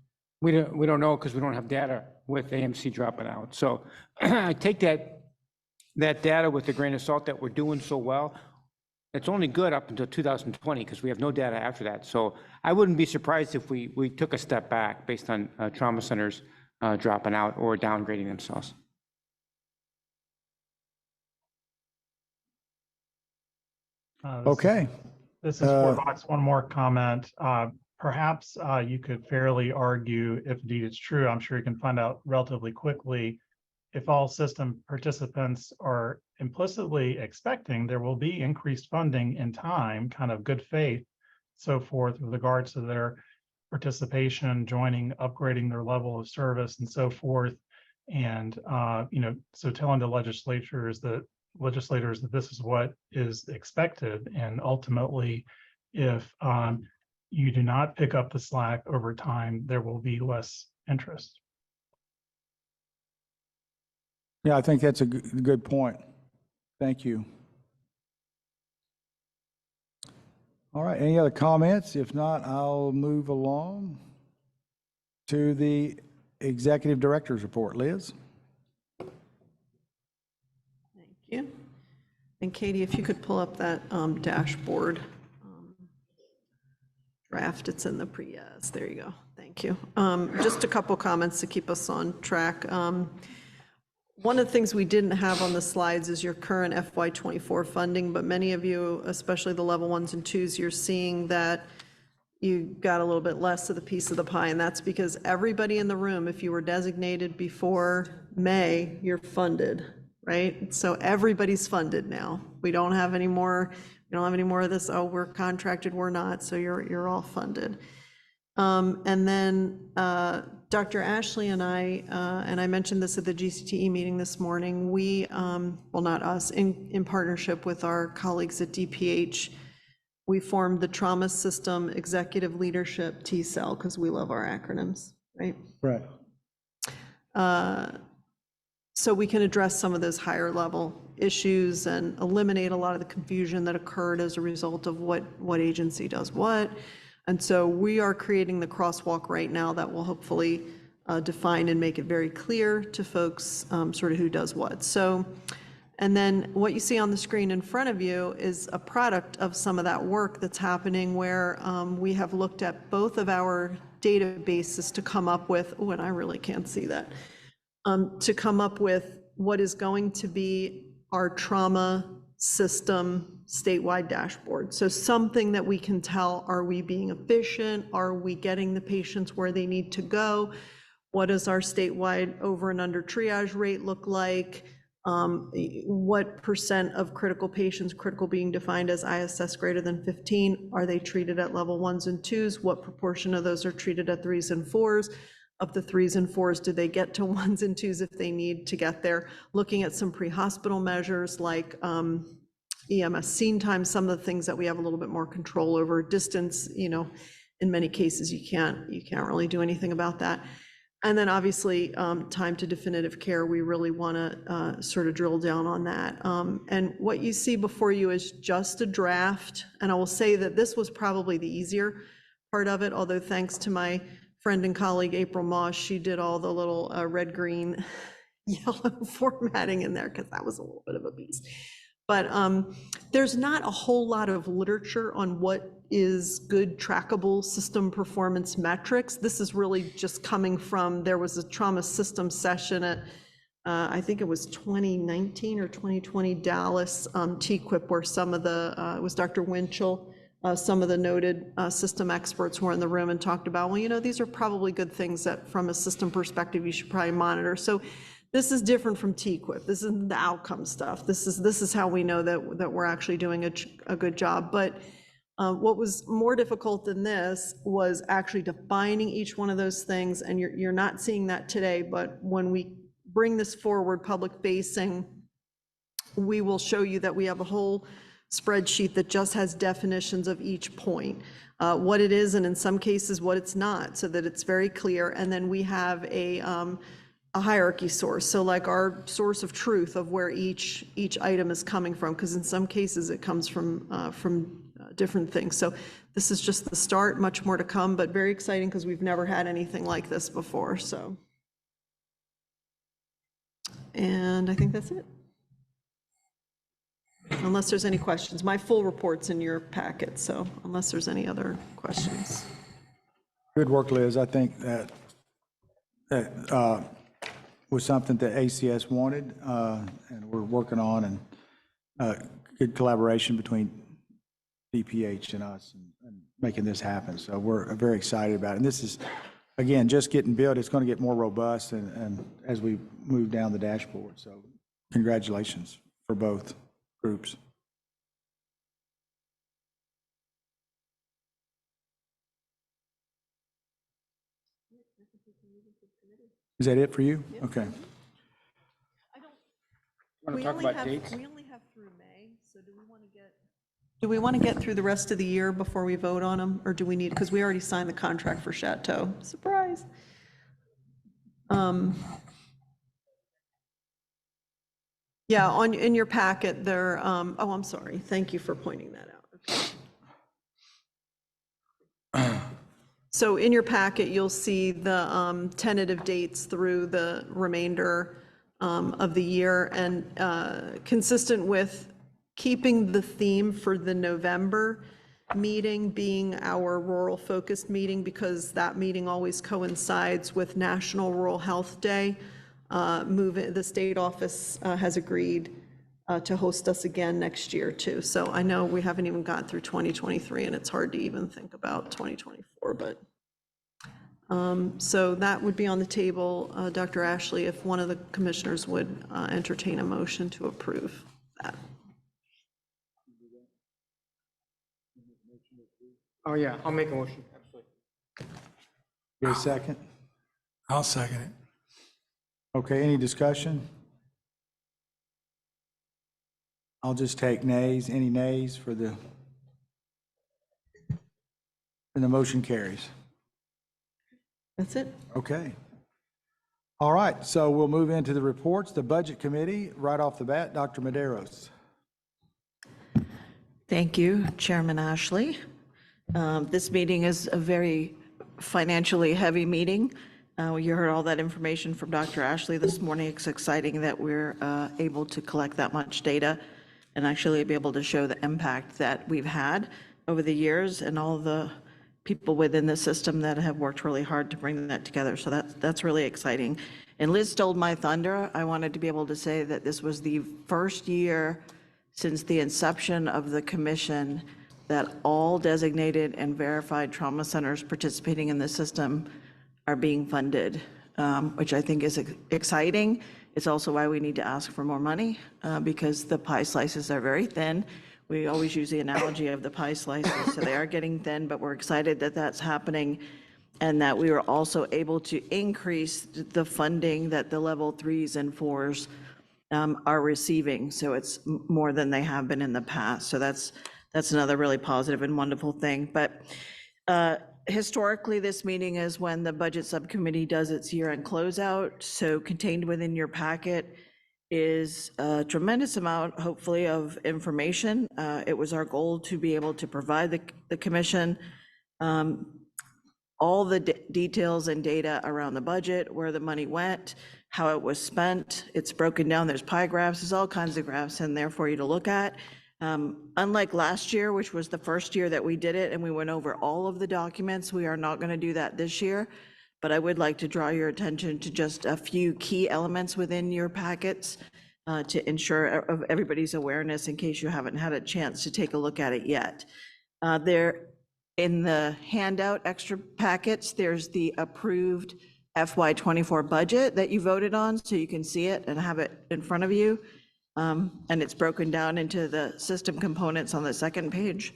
We don't know because we don't have data with AMC dropping out. So I take that data with a grain of salt that we're doing so well. It's only good up until 2020 because we have no data after that. So I wouldn't be surprised if we took a step back based on trauma centers dropping out or downgrading themselves. Okay. This is Fort Knox. One more comment. Perhaps you could fairly argue, if indeed it's true, I'm sure you can find out relatively quickly, if all system participants are implicitly expecting there will be increased funding in time, kind of good faith, so forth, with regards to their participation, joining, upgrading their level of service, and so forth. And you know, so telling the legislators that this is what is expected, and ultimately, if you do not pick up the slack over time, there will be less interest. Yeah, I think that's a good point. Thank you. All right, any other comments? If not, I'll move along to the Executive Director's report. Liz? Thank you. And Katie, if you could pull up that dashboard draft, it's in the yes, there you go. Thank you. Just a couple comments to keep us on track. One of the things we didn't have on the slides is your current FY24 funding, but many of you, especially the level 1s and 2s, you're seeing that you got a little bit less of the piece of the pie, and that's because everybody in the room, if you were designated before May, you're funded, right? So everybody's funded now. We don't have any more of this, oh, we're contracted, we're not, so you're all funded. And then Dr. Ashley and I mentioned this at the GCTE meeting this morning, we, well, not us, in partnership with our colleagues at DPH, we formed the Trauma System Executive Leadership T-Cell, because we love our acronyms, right? Right. So we can address some of those higher level issues and eliminate a lot of the confusion that occurred as a result of what agency does what. And so we are creating the crosswalk right now that will hopefully define and make it very clear to folks sort of who does what. So, and then what you see on the screen in front of you is a product of some of that work that's happening where we have looked at both of our databases to come up with, oh, and I really can't see that, to come up with what is going to be our trauma system statewide dashboard. So something that we can tell, are we being efficient? Are we getting the patients where they need to go? What does our statewide over and under triage rate look like? What percent of critical patients, critical being defined as ISS greater than 15, are they treated at level 1s and 2s? What proportion of those are treated at 3s and 4s? Of the 3s and 4s, do they get to 1s and 2s if they need to get there? Looking at some pre-hospital measures like EMS scene time, some of the things that we have a little bit more control over. Distance, you know, in many cases you can't really do anything about that. And then obviously time to definitive care, we really want to sort of drill down on that. And what you see before you is just a draft. And I will say that this was probably the easier part of it, although thanks to my friend and colleague April Moss, she did all the little red, green, yellow formatting in there because that was a little bit of a beast. But there's not a whole lot of literature on what is good trackable system performance metrics. This is really just coming from, there was a trauma system session at, I think it was 2019 or 2020 Dallas TQIP, where some of the, it was Dr. Winchell, some of the noted system experts were in the room and talked about, well, you know, these are probably good things that from a system perspective, you should probably monitor. So this is different from TQIP. This isn't the outcome stuff. This is how we know that we're actually doing a good job. But what was more difficult than this was actually defining each one of those things. And you're not seeing that today, but when we bring this forward public facing, we will show you that we have a whole spreadsheet that just has definitions of each point, what it is, and in some cases what it's not, so that it's very clear. And then we have a hierarchy source, so like our source of truth of where each item is coming from, because in some cases it comes from different things. So this is just the start, much more to come, but very exciting because we've never had anything like this before. So, and I think that's it. Unless there's any questions. My full report's in your packet, so unless there's any other questions. Good work, Liz. I think that was something that ACS wanted, and we're working on, and good collaboration between DPH and us and making this happen. So we're very excited about it. And this is, again, just getting built. It's going to get more robust and as we move down the dashboard. So congratulations for both groups. Is that it for you? Okay. Want to talk about dates? We only have through May, so do we want to get through the rest of the year before we vote on them, or do we need, because we already signed the contract for Chateau. Surprise. Yeah, in your packet there, oh, I'm sorry. Thank you for pointing that out. Okay. So in your packet, you'll see the tentative dates through the remainder of the year, and consistent with keeping the theme for the November meeting being our rural focused meeting, because that meeting always coincides with National Rural Health Day. The state office has agreed to host us again next year too. So I know we haven't even gotten through 2023 and it's hard to even think about 2024, but so that would be on the table. Dr. Ashley, if one of the commissioners would entertain a motion to approve that. Oh, yeah, I'll make a motion, absolutely. Your second? I'll second it. Okay, any discussion? I'll just take nays. Any nays for the, and the motion carries. That's it. Okay. All right, so we'll move into the reports. The Budget Committee, right off the bat, Dr. Maderos. Thank you, Chairman Ashley. This meeting is a very financially heavy meeting. You heard all that information from Dr. Ashley this morning. It's exciting that we're able to collect that much data and actually be able to show the impact that we've had over the years and all the people within the system that have worked really hard to bring that together. So that's really exciting. And Liz stole my thunder. I wanted to be able to say that this was the first year since the inception of the commission that all designated and verified trauma centers participating in the system are being funded, which I think is exciting. It's also why we need to ask for more money because the pie slices are very thin. We always use the analogy of the pie slices, so they are getting thin, but we're excited that that's happening and that we were also able to increase the funding that the level 3s and 4s are receiving. So it's more than they have been in the past. So that's another really positive and wonderful thing. But historically, this meeting is when the Budget Subcommittee does its year-end closeout. So contained within your packet is a tremendous amount, hopefully, of information. It was our goal to be able to provide the commission all the details and data around the budget, where the money went, how it was spent. It's broken down. There's pie graphs. There's all kinds of graphs in there for you to look at. Unlike last year, which was the first year that we did it and we went over all of the documents, we are not going to do that this year. But I would like to draw your attention to just a few key elements within your packets to ensure of everybody's awareness in case you haven't had a chance to take a look at it yet. There in the handout extra packets, there's the approved FY24 budget that you voted on, so you can see it and have it in front of you. And it's broken down into the system components on the second page.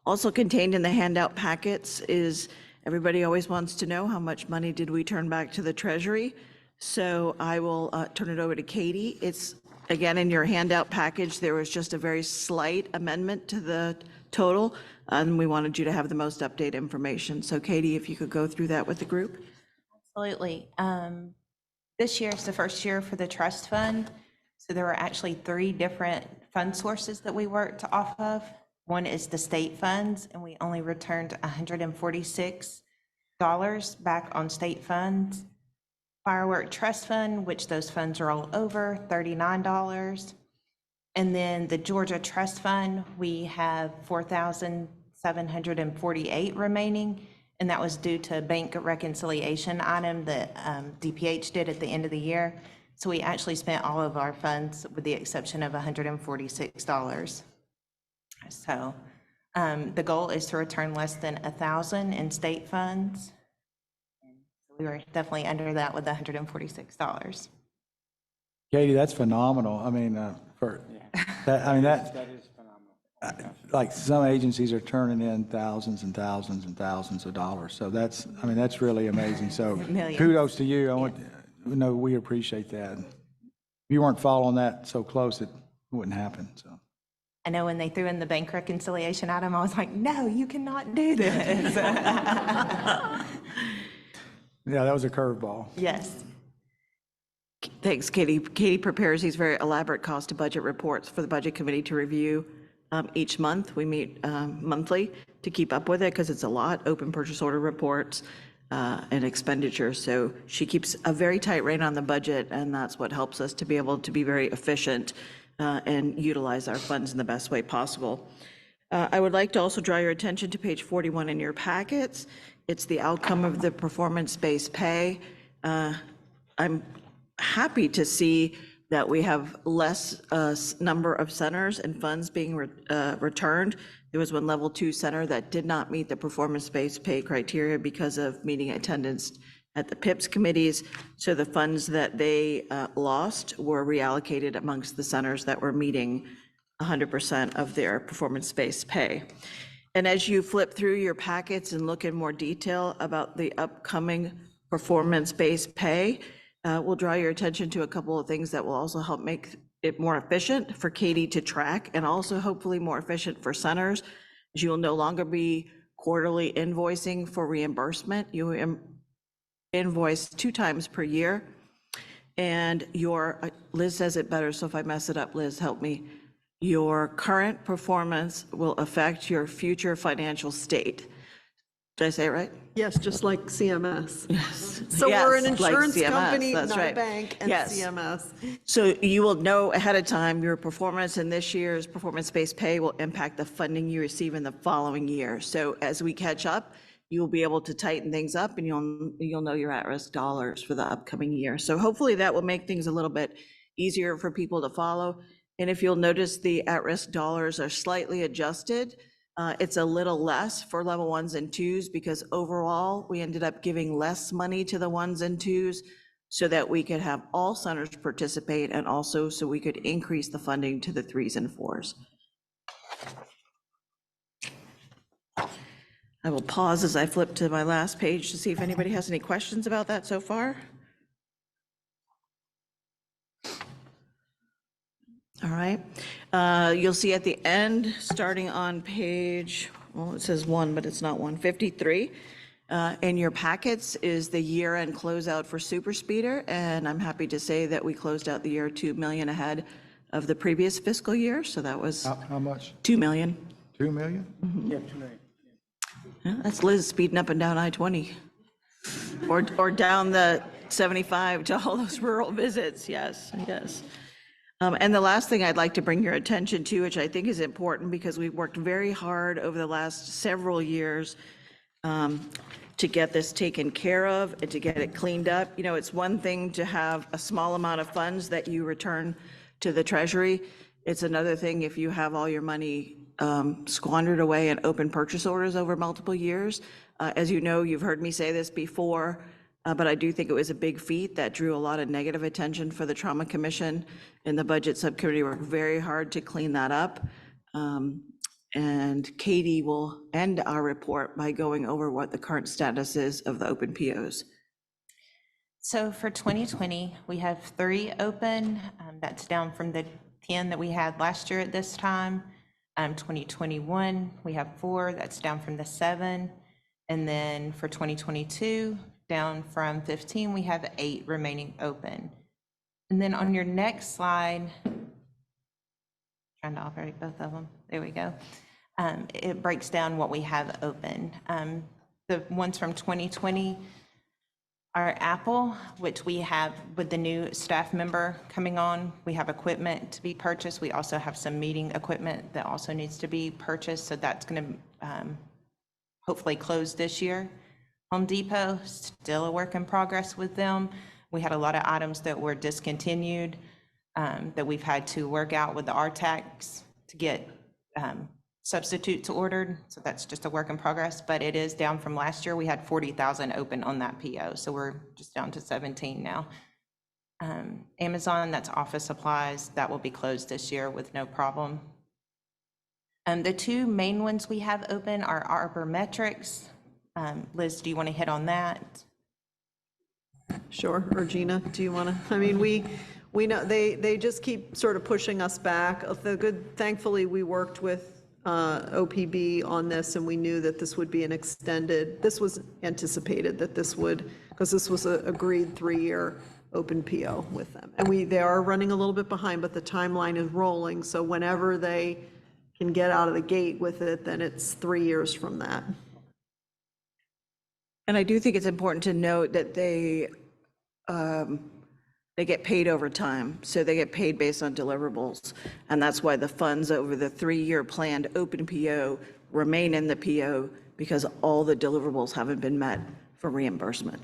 Also contained in the handout packets is, everybody always wants to know how much money did we turn back to the Treasury. So I will turn it over to Katie. It's, again, in your handout package, there was just a very slight amendment to the total, and we wanted you to have the most updated information. So Katie, if you could go through that with the group. Absolutely. This year is the first year for the trust fund. So there were actually 3 different fund sources that we worked off of. One is the state funds, and we only returned $146 back on state funds. Firework Trust Fund, which those funds are all over, $39. And then the Georgia Trust Fund, we have $4,748 remaining. And that was due to a bank reconciliation item that DPH did at the end of the year. So we actually spent all of our funds with the exception of $146. So the goal is to return less than $1,000 in state funds. We were definitely under that with $146. Katie, that's phenomenal. I mean, for that, I mean, that is phenomenal. like some agencies are turning in thousands and thousands and thousands of dollars. So that's, I mean, that's really amazing. So Millions. kudos to you. I want, you know, we appreciate that. If you weren't following that so close, it wouldn't happen, so. I know when they threw in the bank reconciliation item, I was like, no, you cannot do this. Yeah, that was a curveball. Yes. Thanks, Katie. Katie prepares these very elaborate cost to budget reports for the Budget Committee to review each month. We meet monthly to keep up with it because it's a lot, open purchase order reports and expenditures. So she keeps a very tight rein on the budget, and that's what helps us to be able to be very efficient and utilize our funds in the best way possible. I would like to also draw your attention to page 41 in your packets. It's the outcome of the performance-based pay. I'm happy to see that we have less number of centers and funds being returned. There was one level 2 center that did not meet the performance-based pay criteria because of meeting attendance at the PIPS committees. So the funds that they lost were reallocated amongst the centers that were meeting 100% of their performance-based pay. And as you flip through your packets and look in more detail about the upcoming performance-based pay, we'll draw your attention to a couple of things that will also help make it more efficient for Katie to track, and also hopefully more efficient for centers. You will no longer be quarterly invoicing for reimbursement. You invoice 2 times per year. And your, Liz says it better, so if I mess it up, Liz, help me. Your current performance will affect your future financial state. Did I say it right? Yes, just like CMS. Yes. So we're an Yes, like insurance CMS, company, that's not a right. bank, and Yes. CMS. So you will know ahead of time your performance in this year's performance-based pay will impact the funding you receive in the following year. So as we catch up, you will be able to tighten things up, and you'll know your at-risk dollars for the upcoming year. So hopefully that will make things a little bit easier for people to follow. And if you'll notice, the at-risk dollars are slightly adjusted. It's a little less for level 1s and 2s because overall we ended up giving less money to the 1s and 2s so that we could have all centers participate, and also so we could increase the funding to the 3s and 4s. I will pause as I flip to my last page to see if anybody has any questions about that so far. All right. You'll see at the end, starting on page, well, it says 1, but it's not 153. In your packets is the year-end closeout for Super Speeder, and I'm happy to say that we closed out the year $2 million ahead of the previous fiscal year, so that was How much? $2 million. 2 million? Yeah, 2 million. Yeah, that's Liz speeding up and down I-20. Or down the 75 to all those rural visits, yes, yes. And the last thing I'd like to bring your attention to, which I think is important because we've worked very hard over the last several years to get this taken care of and to get it cleaned up. You know, it's one thing to have a small amount of funds that you return to the Treasury. It's another thing if you have all your money squandered away in open purchase orders over multiple years. As you know, you've heard me say this before, but I do think it was a big feat that drew a lot of negative attention for the Trauma Commission, and the Budget Subcommittee worked very hard to clean that up. And Katie will end our report by going over what the current status is of the open POs. So for 2020, we have 3 open. That's down from the 10 that we had last year at this time. 2021, we have 4. That's down from the 7. And then for 2022, down from 15, we have 8 remaining open. And then on your next slide, trying to operate both of them. There we go. It breaks down what we have open. The ones from 2020 are Apple, which we have with the new staff member coming on. We have equipment to be purchased. We also have some meeting equipment that also needs to be purchased. So that's going to hopefully close this year. Home Depot, still a work in progress with them. We had a lot of items that were discontinued that we've had to work out with the RTACs to get substitutes ordered. So that's just a work in progress, but it is down from last year. We had 40,000 open on that PO. So we're just down to 17 now. Amazon, that's office supplies. That will be closed this year with no problem. The 2 main ones we have open are Arbor-Metrics. Liz, do you want to hit on that? Sure, or Gina, do you want to? I mean, we know, they just keep sort of pushing us back. Thankfully, we worked with OPB on this, and we knew that this would be this was anticipated that this would, because this was an agreed 3-year open PO with them. And they are running a little bit behind, but the timeline is rolling, so whenever they can get out of the gate with it, then it's 3 years from that. And I do think it's important to note that they get paid over time. So they get paid based on deliverables. And that's why the funds over the 3-year planned open PO remain in the PO, because all the deliverables haven't been met for reimbursement.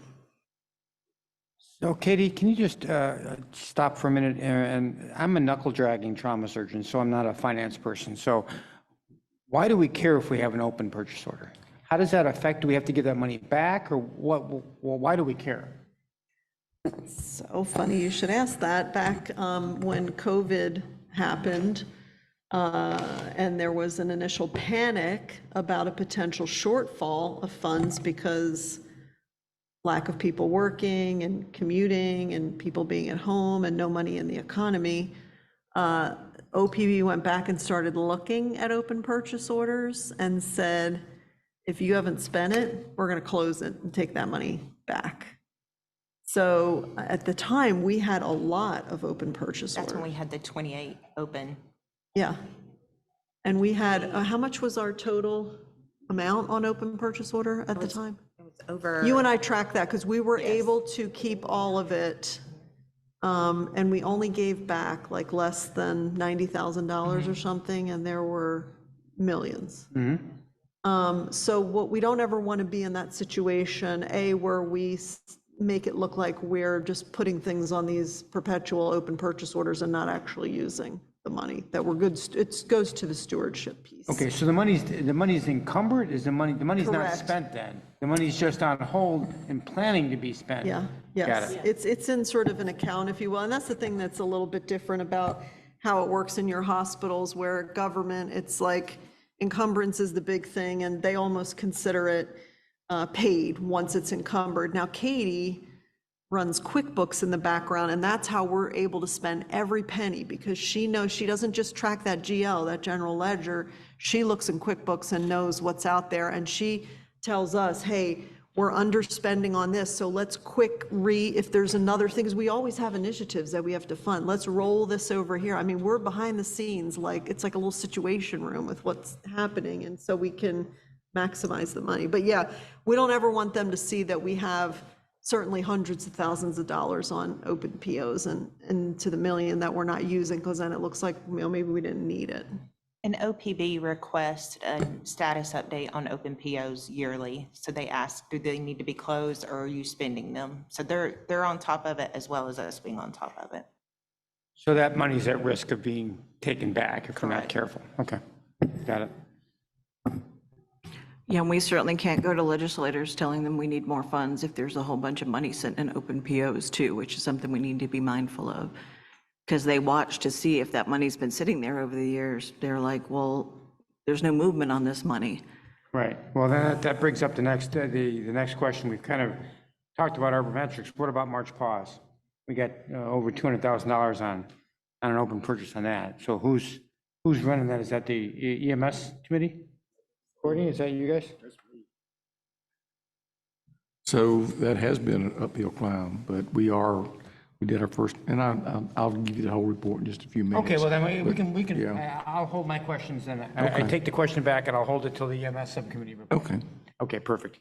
So Katie, can you just stop for a minute? And I'm a knuckle dragging trauma surgeon, so I'm not a finance person. So why do we care if we have an open purchase order? How does that affect, do we have to give that money back or what? Well, why do we care? So funny you should ask that. Back when COVID happened, and there was an initial panic about a potential shortfall of funds because lack of people working and commuting and people being at home and no money in the economy, OPB went back and started looking at open purchase orders and said, if you haven't spent it, we're going to close it and take that money back. So at the time, we had a lot of open purchase That's when orders. we had the 28 open. Yeah. And we had, how much was our total amount on open purchase order at the time? It was over. You and I tracked that because we were able to keep all of it. And we only gave back like less than $90,000 or something, and there were millions. So what we don't ever want to be in that situation, where we make it look like we're just putting things on these perpetual open purchase orders and not actually using the money, that we're good, it goes to the stewardship piece. Okay, so the money's encumbered, the money's not Correct. spent then? The money's just on hold and planning to be spent? Yeah, Got yes. it. It's in sort of an account, if you will, and that's the thing that's a little bit different about how it works in your hospitals, where government, it's like encumbrance is the big thing, and they almost consider it paid once it's encumbered. Now, Katie runs QuickBooks in the background, and that's how we're able to spend every penny, because she knows she doesn't just track that GL, that general ledger. She looks in QuickBooks and knows what's out there, and she tells us, hey, we're underspending on this, so let's if there's another thing, because we always have initiatives that we have to fund, let's roll this over here. I mean, we're behind the scenes, like, it's like a little situation room with what's happening, and so we can maximize the money. But yeah, we don't ever want them to see that we have certainly hundreds of thousands of dollars on open POs and to the million that we're not using, because then it looks like, you know, maybe we didn't need it. And OPB requests a status update on open POs yearly. So they ask, do they need to be closed or are you spending them? So they're on top of it as well as us being on top of it. So that money's at risk of being taken back if we're not Correct. careful? Okay, got it. Yeah, and we certainly can't go to legislators telling them we need more funds if there's a whole bunch of money sitting in open POs too, which is something we need to be mindful of. Because they watch to see if that money's been sitting there over the years. They're like, well, there's no movement on this money. Right, well, that brings up the next question. We've kind of talked about arborimetrics. What about March pause? We got over $200,000 on an open purchase on that. So who's running that? Is that the EMS committee? Courtney, is that you guys? So that has been an uphill climb, but we did our first, and I'll give you the whole report in just a few minutes. Okay, well, then we can, Yeah. I'll hold my questions then. I Okay. take the question back and I'll hold it till the EMS subcommittee report. Okay. Okay, perfect.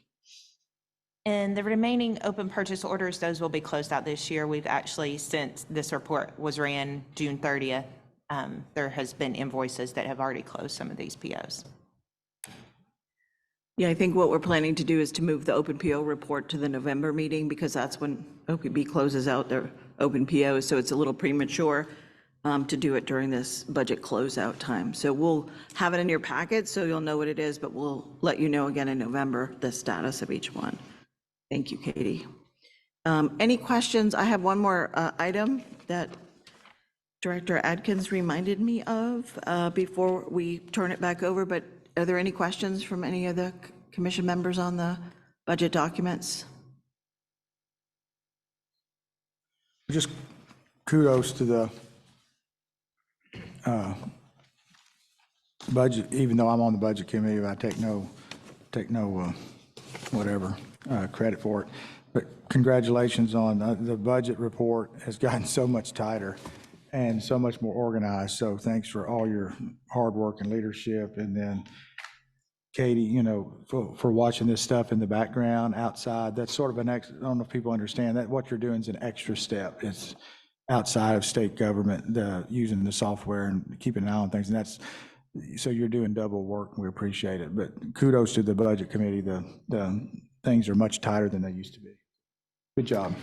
And the remaining open purchase orders, those will be closed out this year. We've actually, since this report was ran June 30th, there has been invoices that have already closed some of these POs. Yeah, I think what we're planning to do is to move the open PO report to the November meeting, because that's when OPB closes out their open POs. So it's a little premature to do it during this budget closeout time. So we'll have it in your packet so you'll know what it is, but we'll let you know again in November the status of each one. Thank you, Katie. Any questions? I have one more item that Director Adkins reminded me of before we turn it back over, but are there any questions from any of the commission members on the budget documents? Just kudos to the budget, even though I'm on the budget committee, I take no credit for it. But congratulations on the budget report has gotten so much tighter and so much more organized. So thanks for all your hard work and leadership. And then Katie, you know, for watching this stuff in the background outside, that's sort of I don't know if people understand that what you're doing is an extra step. It's outside of state government, using the software and keeping an eye on things. And so you're doing double work, and we appreciate it. But kudos to the budget committee. The things are much tighter than they used to be. Good job.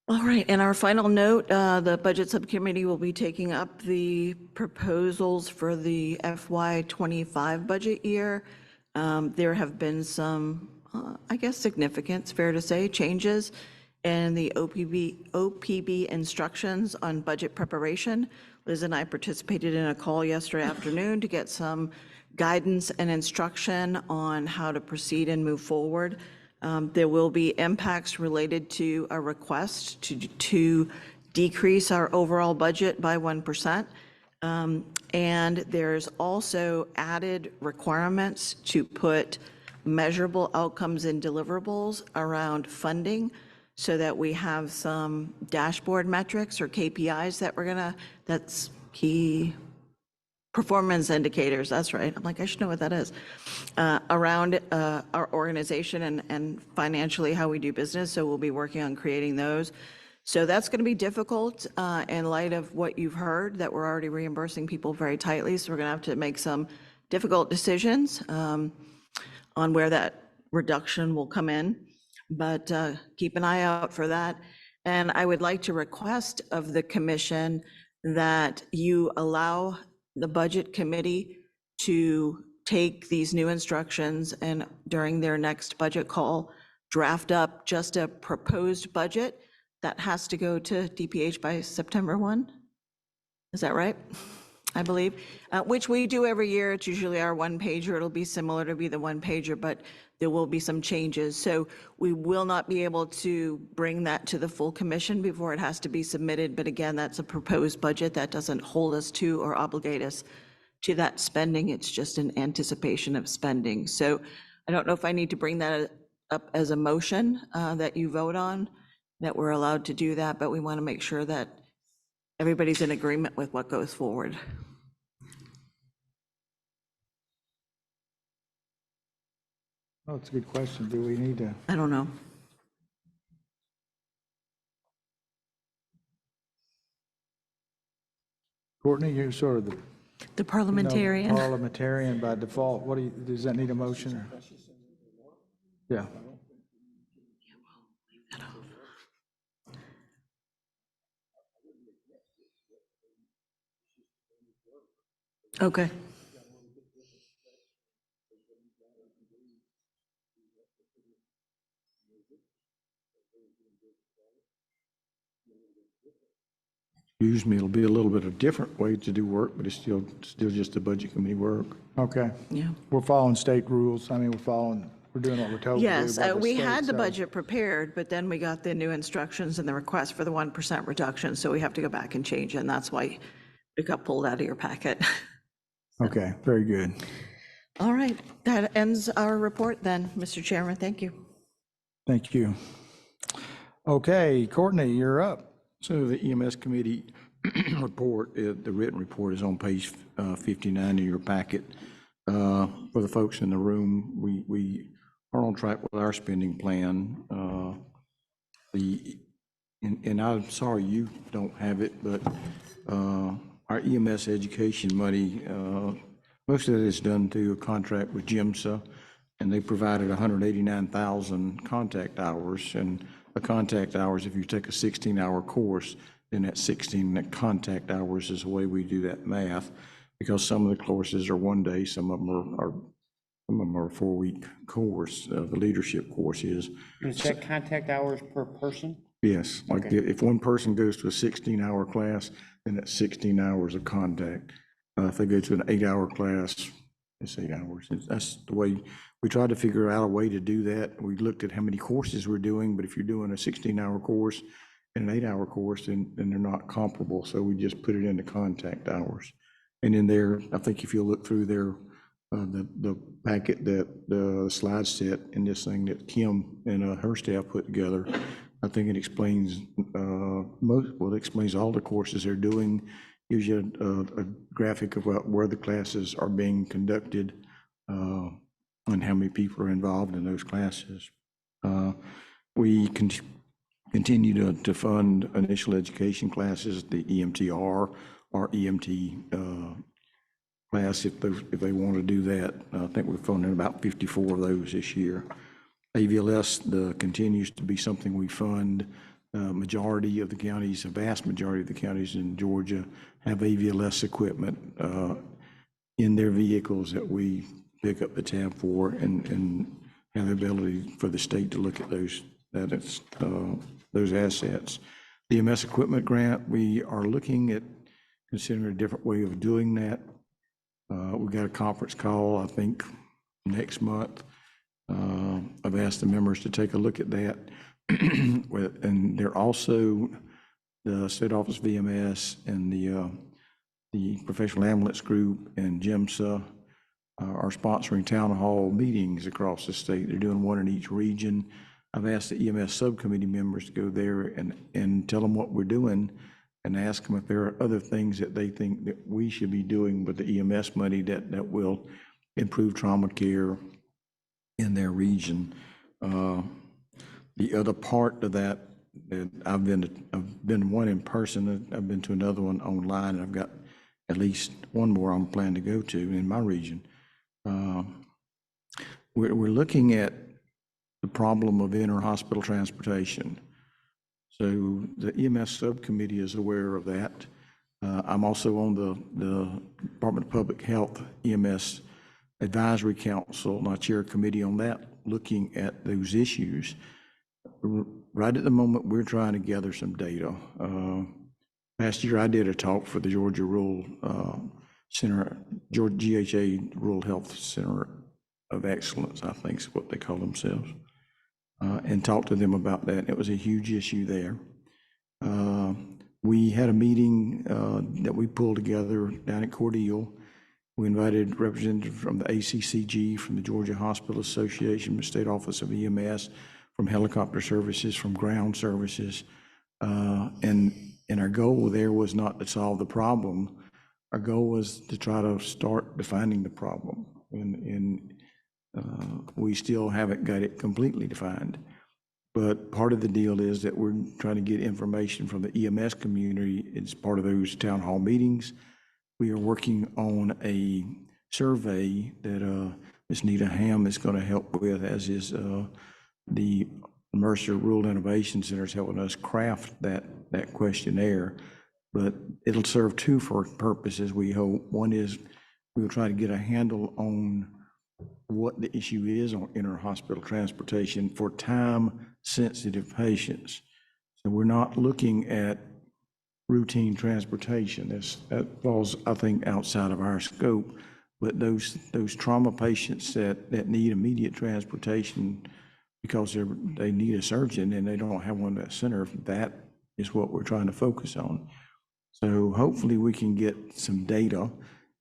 All right, and our final note, the Budget Subcommittee will be taking up the proposals for the FY25 budget year. There have been some, I guess significant, it's fair to say, changes in the OPB instructions on budget preparation. Liz and I participated in a call yesterday afternoon to get some guidance and instruction on how to proceed and move forward. There will be impacts related to a request to decrease our overall budget by 1%. And there's also added requirements to put measurable outcomes and deliverables around funding so that we have some dashboard metrics or KPIs that's key performance indicators, that's right. I'm like, I should know what that is. Around our organization and financially how we do business. So we'll be working on creating those. So that's going to be difficult in light of what you've heard, that we're already reimbursing people very tightly. So we're going to have to make some difficult decisions on where that reduction will come in. But keep an eye out for that. And I would like to request of the commission that you allow the Budget Committee to take these new instructions and during their next budget call, draft up just a proposed budget that has to go to DPH by September 1. Is that right? I believe, which we do every year. It's usually our one pager. It'll be similar to be the one pager, but there will be some changes. So we will not be able to bring that to the full commission before it has to be submitted. But again, that's a proposed budget that doesn't hold us to or obligate us to that spending. It's just an anticipation of spending. So I don't know if I need to bring that up as a motion that you vote on, that we're allowed to do that, but we want to make sure that everybody's in agreement with what goes forward. Oh, it's a good question. Do we need to? I don't know. Courtney, you're sort of the The parliamentarian. parliamentarian by default. What do you, does that need a motion? Or? Yeah. Okay. Excuse me, it'll be a little bit of a different way to do work, but it's still just the Budget Committee work. Okay. Yeah. We're following state rules. I mean, we're doing what we're told to do. Yes, by the we state, had the so- budget prepared, but then we got the new instructions and the request for the 1% reduction. So we have to go back and change it. And that's why it got pulled out of your packet. Okay, very good. All right, that ends our report then, Mr. Chairman. Thank you. Thank you. Okay, Courtney, you're up. So the EMS Committee report, the written report is on page 59 of your packet. For the folks in the room, we are on track with our spending plan. And I'm sorry you don't have it, but our EMS education money, most of it is done through a contract with GIMSA, and they provided 189,000 contact hours. And a contact hours, if you take a 16-hour course, then that 16 contact hours is the way we do that math, because some of the courses are one day, some of them are a 4-week course. The leadership course is. Is that contact hours per person? Yes, like Okay. if one person goes to a 16-hour class, then that's 16 hours of contact. If they go to an 8-hour class, it's 8 hours. That's the way we tried to figure out a way to do that. We looked at how many courses we're doing, but if you're doing a 16-hour course and an 8-hour course, then they're not comparable. So we just put it into contact hours. And in there, I think if you look through there, the packet that the slide set and this thing that Kim and her staff put together, I think it explains it explains all the courses they're doing, gives you a graphic of where the classes are being conducted and how many people are involved in those classes. We continue to fund initial education classes, the EMTR or EMT class if they want to do that. I think we're funding about 54 of those this year. AVLS continues to be something we fund. majority of the counties, a vast majority of the counties in Georgia have AVLS equipment in their vehicles that we pick up the tab for, and have the ability for the state to look at those assets. The EMS equipment grant, we are looking at considering a different way of doing that. We've got a conference call, I think, next month. I've asked the members to take a look at that. And they're also, the State Office of VMS and the Professional Ambulance Group and GEMSA are sponsoring town hall meetings across the state. They're doing one in each region. I've asked the EMS subcommittee members to go there and tell them what we're doing and ask them if there are other things that they think that we should be doing with the EMS money that will improve trauma care in their region. The other part of that I've been one in person, I've been to another one online, and I've got at least one more I'm planning to go to in my region. We're looking at the problem of inter-hospital transportation. So the EMS subcommittee is aware of that. I'm also on the Department of Public Health EMS Advisory Council, and I chair a committee on that, looking at those issues. Right at the moment, we're trying to gather some data. Last year, I did a talk for the Georgia Rural Center, Georgia GHA Rural Health Center of Excellence, I think is what they call themselves, and talked to them about that. It was a huge issue there. We had a meeting that we pulled together down at Cordele. We invited representatives from the ACCG, from the Georgia Hospital Association, the State Office of EMS, from helicopter services, from ground services. And our goal there was not to solve the problem. Our goal was to try to start defining the problem. And we still haven't got it completely defined. But part of the deal is that we're trying to get information from the EMS community. It's part of those town hall meetings. We are working on a survey that Ms. Nita Ham is going to help with, as is the Mercer Rural Innovation Center is helping us craft that questionnaire. But it'll serve two purposes, we hope. One is we will try to get a handle on what the issue is on inter-hospital transportation for time-sensitive patients. So we're not looking at routine transportation. That falls, I think, outside of our scope. But those trauma patients that need immediate transportation because they need a surgeon and they don't have one at that center, that is what we're trying to focus on. So hopefully we can get some data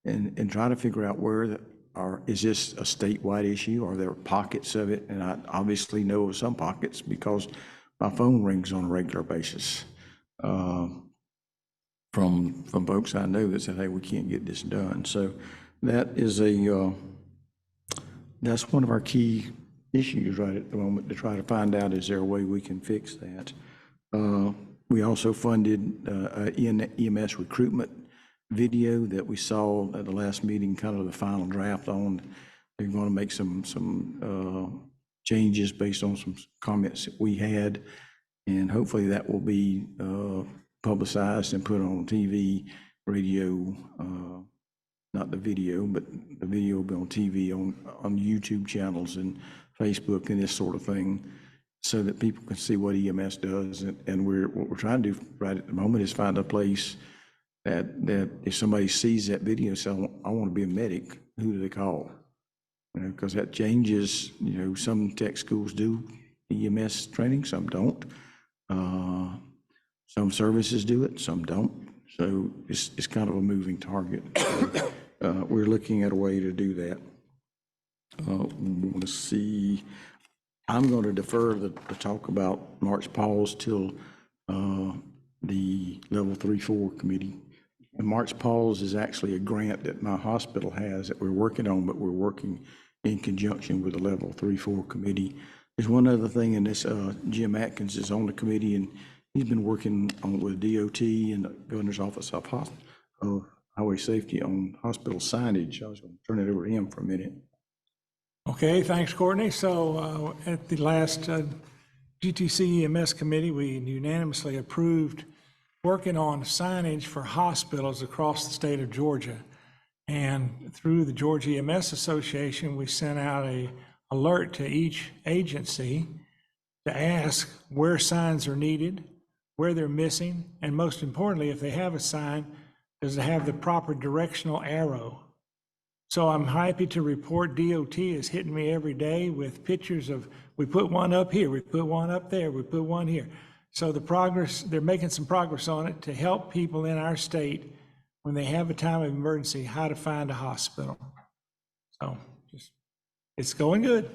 and try to figure out is this a statewide issue? Are there pockets of it? And I obviously know of some pockets because my phone rings on a regular basis from folks I know that said, hey, we can't get this done. So that is that's one of our key issues right at the moment, to try to find out, is there a way we can fix that? We also funded an EMS recruitment video that we saw at the last meeting, kind of the final draft on. They're going to make some changes based on some comments that we had, and hopefully that will be publicized and put on TV, radio, not the video, but the video will be on TV, on YouTube channels and Facebook and this sort of thing, so that people can see what EMS does. And what we're trying to do right at the moment is find a place that if somebody sees that video and says, I want to be a medic, who do they call? Because that changes. Some tech schools do EMS training, some don't. Some services do it, some don't. So it's kind of a moving target. We're looking at a way to do that. Let's see. I'm going to defer the talk about March pause till the level 3-4 committee. And March pause is actually a grant that my hospital has that we're working on, but we're working in conjunction with the level 3-4 committee. There's one other thing, and this Jim Atkins is on the committee, and he's been working with DOT and the Governor's Office of Highway Safety on hospital signage. I was going to turn it over to him for a minute. Okay, thanks, Courtney. So at the last GTC EMS committee, we unanimously approved working on signage for hospitals across the state of Georgia. And through the Georgia EMS Association, we sent out a alert to each agency to ask where signs are needed, where they're missing, and most importantly, if they have a sign, does it have the proper directional arrow? So I'm happy to report DOT is hitting me every day with pictures of, we put one up here, we put one up there, we put one here. So the progress, they're making some progress on it to help people in our state when they have a time of emergency, how to find a hospital. So just, it's going good.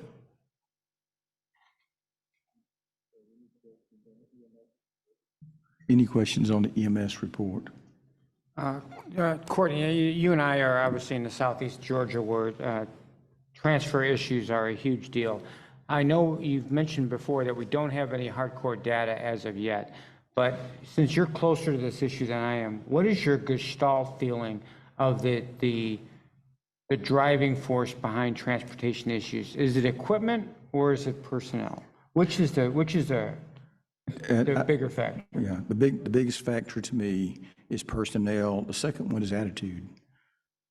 Any questions on the EMS report? Courtney, you and I are obviously in the southeast Georgia where transfer issues are a huge deal. I know you've mentioned before that we don't have any hardcore data as of yet, but since you're closer to this issue than I am, what is your gestalt feeling of the driving force behind transportation issues? Is it equipment or is it personnel? Which is the bigger factor? Yeah, the biggest factor to me is personnel. The second one is attitude.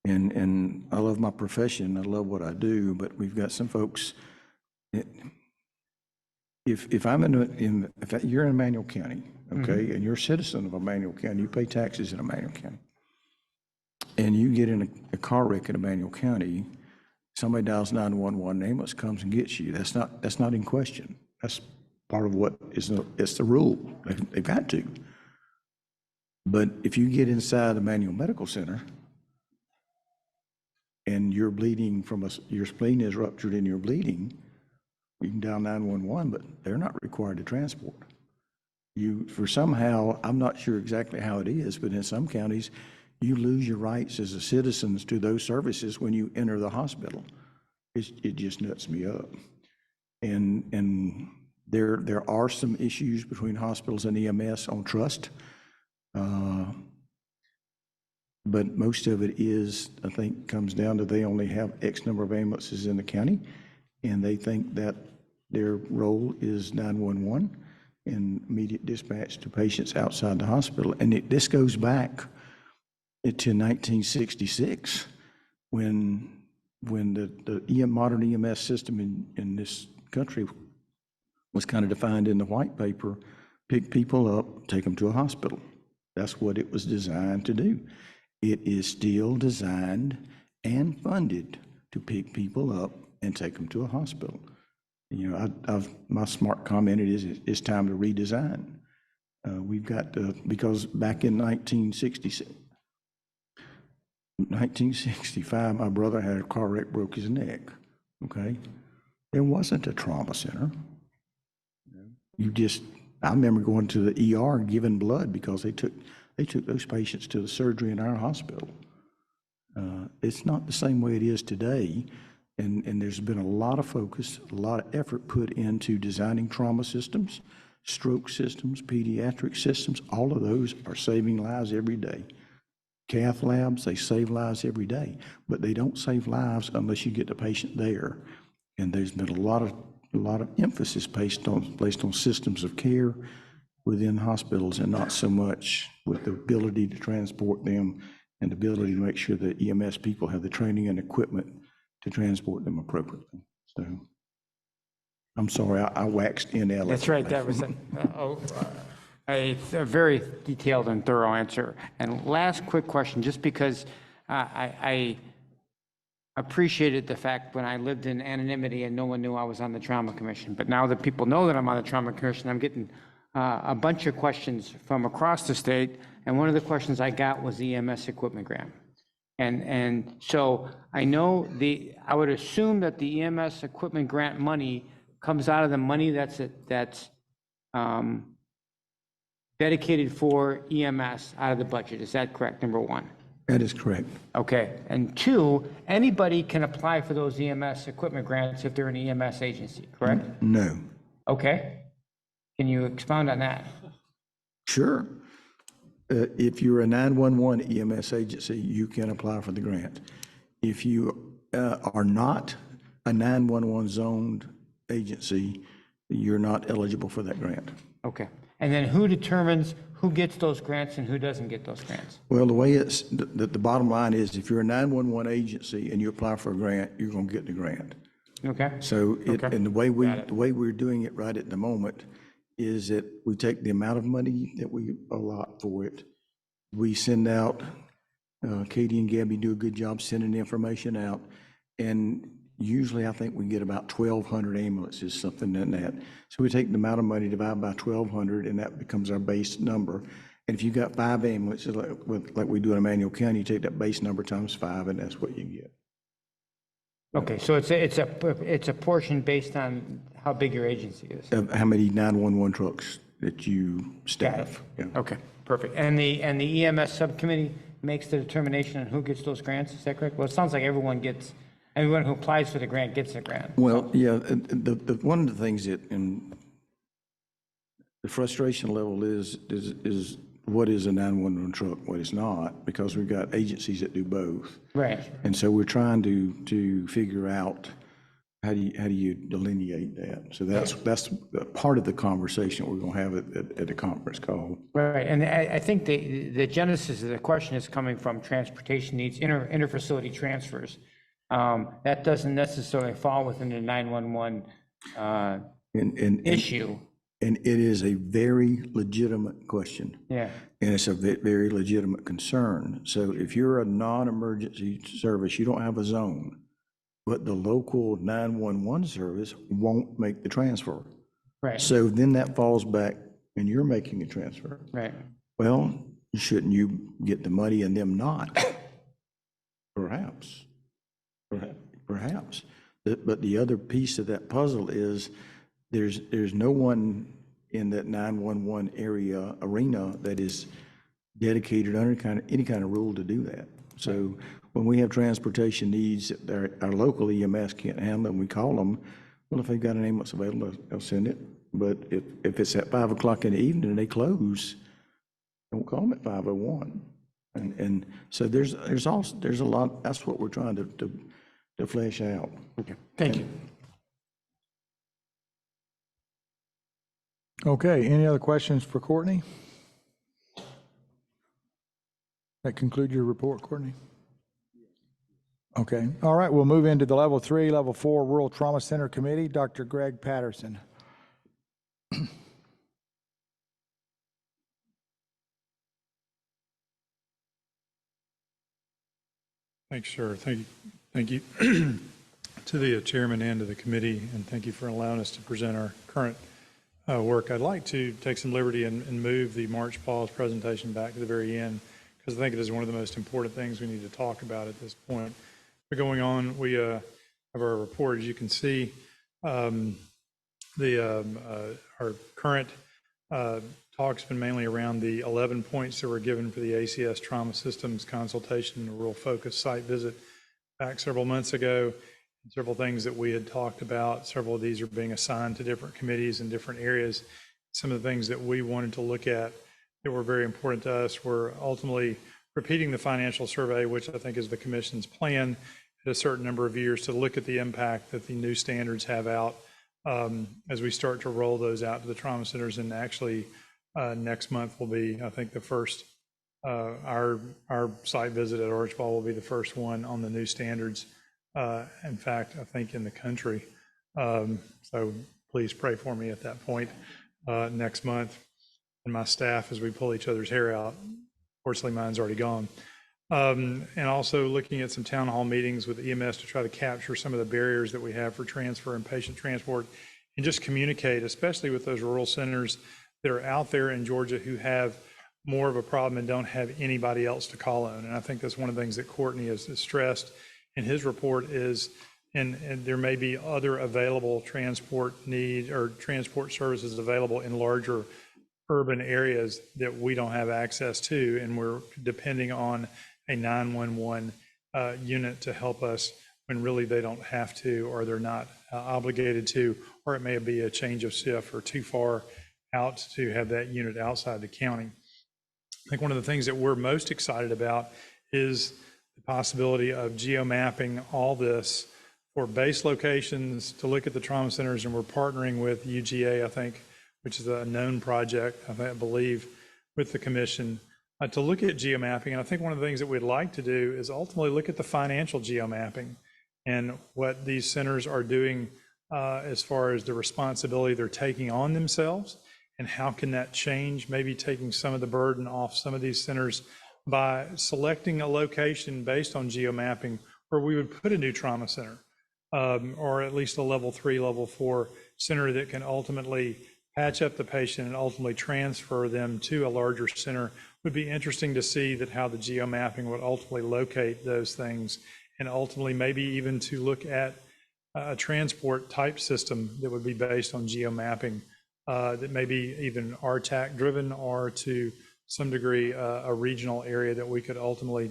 And I love my profession. I love what I do, but we've got some folks. If I'm if you're in Emanuel County, okay, and you're a citizen of Emanuel County, you pay taxes in Emanuel County, and you get in a car wreck in Emanuel County, somebody dials 911, ambulance comes and gets you. That's not in question. That's part of what it's the rule. They've got to. But if you get inside Emanuel Medical Center and you're bleeding your spleen is ruptured and you're bleeding, you can dial 911, but they're not required to transport you. For somehow, I'm not sure exactly how it is, but in some counties, you lose your rights as a citizen to those services when you enter the hospital. It just nuts me up. And there are some issues between hospitals and EMS on trust. But most of it is, I think, comes down to they only have X number of ambulances in the county, and they think that their role is 911 and immediate dispatch to patients outside the hospital. And this goes back to 1966 when the modern EMS system in this country was kind of defined in the white paper: pick people up, take them to a hospital. That's what it was designed to do. It is still designed and funded to pick people up and take them to a hospital. You know, my smart comment is it's time to redesign. We've got to, because back in 1965, my brother had a car wreck, broke his neck. Okay, there wasn't a trauma center. I remember going to the ER and giving blood because they took those patients to the surgery in our hospital. It's not the same way it is today, and there's been a lot of focus, a lot of effort put into designing trauma systems, stroke systems, pediatric systems. All of those are saving lives every day. Cath labs, they save lives every day, but they don't save lives unless you get the patient there. And there's been a lot of emphasis placed on systems of care within hospitals, and not so much with the ability to transport them and the ability to make sure that EMS people have the training and equipment to transport them appropriately. So I'm sorry, I waxed inelegant. That's right. That was a very detailed and thorough answer. And last quick question, just because I appreciated the fact when I lived in anonymity and no one knew I was on the Trauma Commission. But now that people know that I'm on the Trauma Commission, I'm getting a bunch of questions from across the state. And one of the questions I got was the EMS equipment grant. And so I know I would assume that the EMS equipment grant money comes out of the money that's dedicated for EMS out of the budget. Is that correct, number one? That is correct. Okay. And two, anybody can apply for those EMS equipment grants if they're an EMS agency, correct? No. Okay. Can you expound on that? Sure. If you're a 911 EMS agency, you can apply for the grant. If you are not a 911 zoned agency, you're not eligible for that grant. Okay. And then who determines who gets those grants and who doesn't get those grants? Well, the way it's, the bottom line is if you're a 911 agency and you apply for a grant, you're going to get the grant. Okay? So, Okay. and the way we're doing it right at the moment is that we take the amount of money that we allot for it. We send out, Katie and Gabby do a good job sending the information out. And usually I think we get about 1,200 ambulances, something like that. So we take the amount of money divided by 1,200 and that becomes our base number. And if you got 5 ambulances like we do in Emmanuel County, you take that base number times 5 and that's what you get. Okay, so it's a portion based on how big your agency is. Of how many 911 trucks that you staff. Yeah. Okay, perfect. And the EMS subcommittee makes the determination on who gets those grants, is that correct? Well, it sounds like everyone who applies for the grant gets a grant. Well, yeah, one of the things that, and the frustration level is what is a 911 truck, what is not, because we've got agencies that do both. Right. And so we're trying to figure out how do you delineate that? So that's part of the conversation we're going to have at the conference call. Right, and I think the genesis of the question is coming from transportation needs, interfacility transfers. That doesn't necessarily fall within the 911 issue. And it is a very legitimate question. Yeah. And it's a very legitimate concern. So if you're a non-emergency service, you don't have a zone, but the local 911 service won't make the transfer. Right. So then that falls back and you're making a transfer. Right. Well, shouldn't you get the money and them not? Perhaps. Perhaps. But the other piece of that puzzle is there's no one in that 911 arena that is dedicated under any kind of rule to do that. So when we have transportation needs that our local EMS can't handle, and we call them, well, if they've got an ambulance available, they'll send it. But if it's at 5 o'clock in the evening and they close, don't call them at 5:01. And so there's a lot. That's what we're trying to flesh out. Okay. Thank you. Okay, any other questions for Courtney? That conclude your report, Courtney? Okay, all right, we'll move into the Level 3, Level 4 Rural Trauma Center Committee. Dr. Greg Patterson. Thanks, sir. Thank you to the chairman and to the committee, and thank you for allowing us to present our current work. I'd like to take some liberty and move the March pause presentation back to the very end, because I think it is one of the most important things we need to talk about at this point. But going on, we have our report. As you can see, our current talk's been mainly around the 11 points that were given for the ACS Trauma Systems Consultation and a Rural Focus site visit back several months ago. Several things that we had talked about. Several of these are being assigned to different committees in different areas. Some of the things that we wanted to look at that were very important to us were ultimately repeating the financial survey, which I think is the commission's plan at a certain number of years, to look at the impact that the new standards have out as we start to roll those out to the trauma centers. And actually next month will be, I think, the first, our site visit at Archbald will be the first one on the new standards. In fact, I think in the country. So please pray for me at that point next month, and my staff as we pull each other's hair out. Fortunately, mine's already gone. And also looking at some town hall meetings with EMS to try to capture some of the barriers that we have for transfer and patient transport, and just communicate, especially with those rural centers that are out there in Georgia who have more of a problem and don't have anybody else to call on. And I think that's one of the things that Courtney has stressed in his report is, and there may be other available transport need or transport services available in larger urban areas that we don't have access to, and we're depending on a 911 unit to help us when really they don't have to, or they're not obligated to, or it may be a change of shift or too far out to have that unit outside the county. I think one of the things that we're most excited about is the possibility of geomapping all this for base locations to look at the trauma centers, and we're partnering with UGA, I think, which is a known project, I believe, with the commission to look at geomapping. And I think one of the things that we'd like to do is ultimately look at the financial geomapping and what these centers are doing as far as the responsibility they're taking on themselves, and how can that change, maybe taking some of the burden off some of these centers by selecting a location based on geomapping where we would put a new trauma center, or at least a level 3, level 4 center that can ultimately patch up the patient and ultimately transfer them to a larger center. Would be interesting to see that how the geomapping would ultimately locate those things, and ultimately maybe even to look at a transport type system that would be based on geomapping, that maybe even RTAC driven, or to some degree a regional area that we could ultimately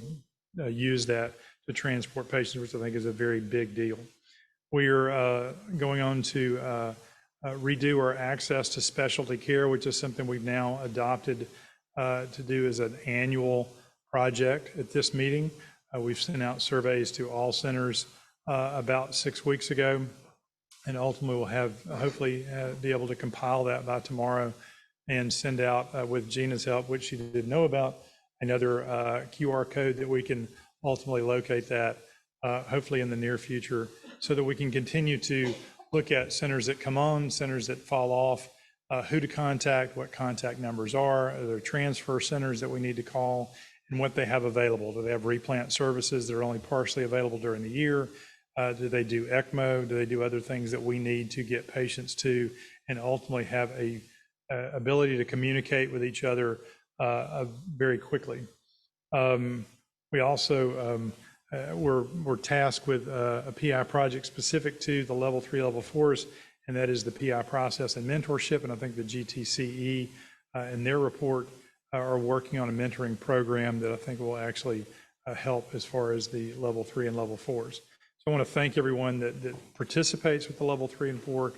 use that to transport patients, which I think is a very big deal. We are going on to redo our access to specialty care, which is something we've now adopted to do as an annual project at this meeting. We've sent out surveys to all centers about 6 weeks ago, and ultimately we'll have hopefully be able to compile that by tomorrow and send out with Gina's help, which she didn't know about, another QR code that we can ultimately locate that hopefully in the near future, so that we can continue to look at centers that come on, centers that fall off, who to contact, what contact numbers are there transfer centers that we need to call, and what they have available. Do they have replant services that are only partially available during the year? Do they do ECMO? Do they do other things that we need to get patients to, and ultimately have a ability to communicate with each other very quickly? We also we're tasked with a PI project specific to the level 3, level 4s, and that is the PI process and mentorship. And I think the GTCE in their report are working on a mentoring program that I think will actually help as far as the level 3 and level 4s. So I want to thank everyone that participates with the level 3 and 4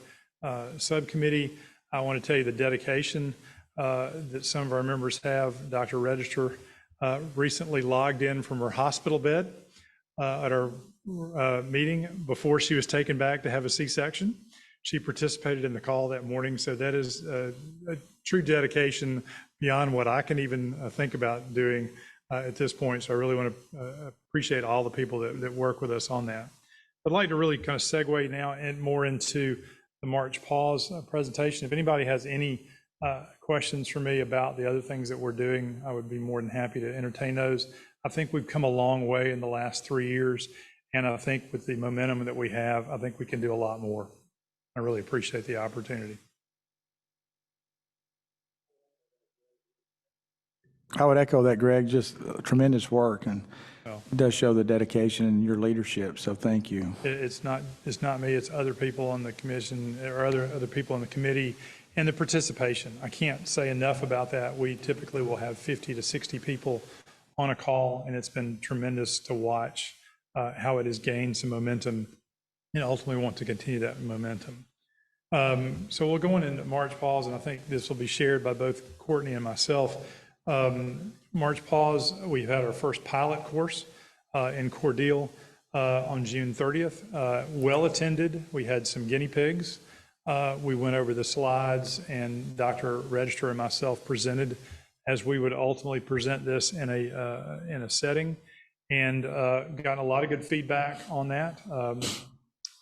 subcommittee. I want to tell you the dedication that some of our members have. Dr. Register recently logged in from her hospital bed at our meeting before she was taken back to have a C-section. She participated in the call that morning, so that is a true dedication beyond what I can even think about doing at this point. So I really want to appreciate all the people that work with us on that. I'd like to really kind of segue now and more into the March pause presentation. If anybody has any questions for me about the other things that we're doing, I would be more than happy to entertain those. I think we've come a long way in the last 3 years, and I think with the momentum that we have, I think we can do a lot more. I really appreciate the opportunity. I would echo that, Greg. Just tremendous work, and it does show the dedication and your leadership. So thank you. It's not me. It's other people on the commission or other people on the committee, and the participation. I can't say enough about that. We typically will have 50 to 60 people on a call, and it's been tremendous to watch how it has gained some momentum, and ultimately want to continue that momentum. So we'll go into March pause, and I think this will be shared by both Courtney and myself. March pause, we've had our first pilot course in Cordeal on June 30th. Well attended. We had some guinea pigs. We went over the slides, and Dr. Register and myself presented as we would ultimately present this in a setting, and gotten a lot of good feedback on that.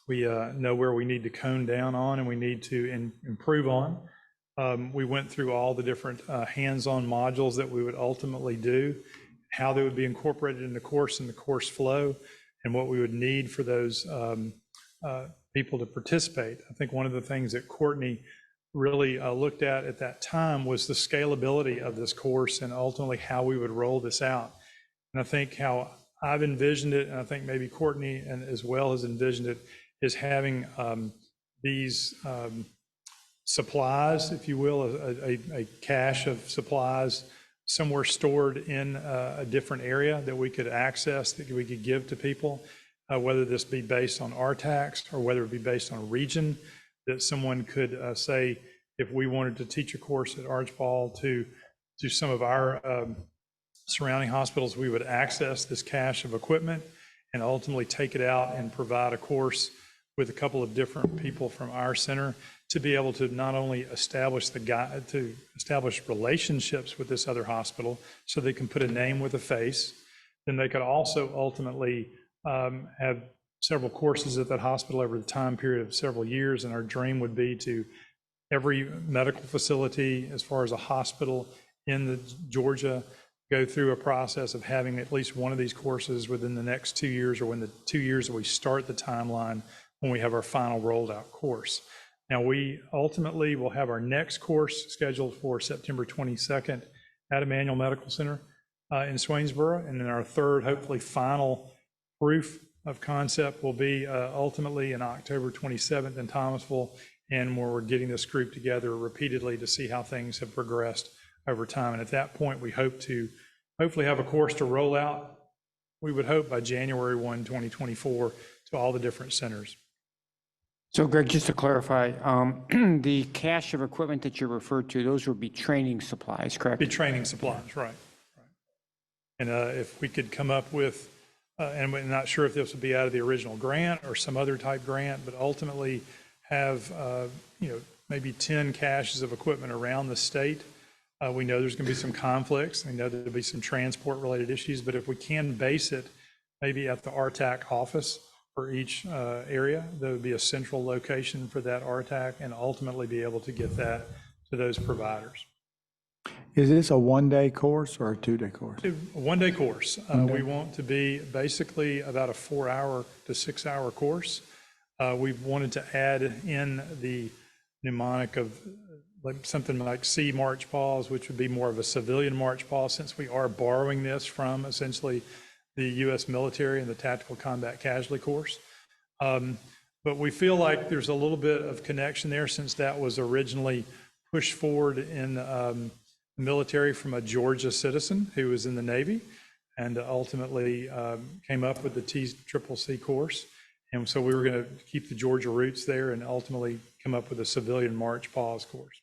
We know where we need to cone down on and we need to improve on. We went through all the different hands-on modules that we would ultimately do, how they would be incorporated in the course and the course flow, and what we would need for those people to participate. I think one of the things that Courtney really looked at that time was the scalability of this course and ultimately how we would roll this out. And I think how I've envisioned it, and I think maybe Courtney and as well has envisioned it, is having these supplies, if you will, a cache of supplies somewhere stored in a different area that we could access, that we could give to people, whether this be based on RTACs or whether it be based on region, that someone could say, if we wanted to teach a course at Archbald to some of our surrounding hospitals, we would access this cache of equipment and ultimately take it out and provide a course with a couple of different people from our center to be able to not only establish establish relationships with this other hospital so they can put a name with a face, then they could also ultimately have several courses at that hospital over the time period of several years. And our dream would be to every medical facility, as far as a hospital in Georgia, go through a process of having at least one of these courses within the next 2 years, or when the 2 years that we start the timeline when we have our final rolled out course. Now, we ultimately will have our next course scheduled for September 22nd at Emmanuel Medical Center in Swainsboro. And then our third, hopefully final proof of concept will be ultimately in October 27th in Thomasville, and where we're getting this group together repeatedly to see how things have progressed over time. And at that point, we hope to hopefully have a course to roll out, we would hope by January 1, 2024, to all the different centers. So Greg, just to clarify, the cache of equipment that you referred to, those would be training supplies, correct? Be training supplies, right. And if we could come up with, and we're not sure if this would be out of the original grant or some other type grant, but ultimately have, maybe 10 caches of equipment around the state. We know there's going to be some conflicts. We know there'll be some transport related issues, but if we can base it maybe at the RTAC office for each area, there would be a central location for that RTAC, and ultimately be able to get that to those providers. Is this a one-day course or a two-day course? A one-day course. We want to be basically about a 4-hour to 6-hour course. We've wanted to add in the mnemonic of something like C March Pause, which would be more of a civilian March Pause, since we are borrowing this from essentially the U.S. military and the Tactical Combat Casualty course. But we feel like there's a little bit of connection there, since that was originally pushed forward in the military from a Georgia citizen who was in the Navy, and ultimately came up with the TCCC course. And so we were going to keep the Georgia roots there and ultimately come up with a civilian March Pause course.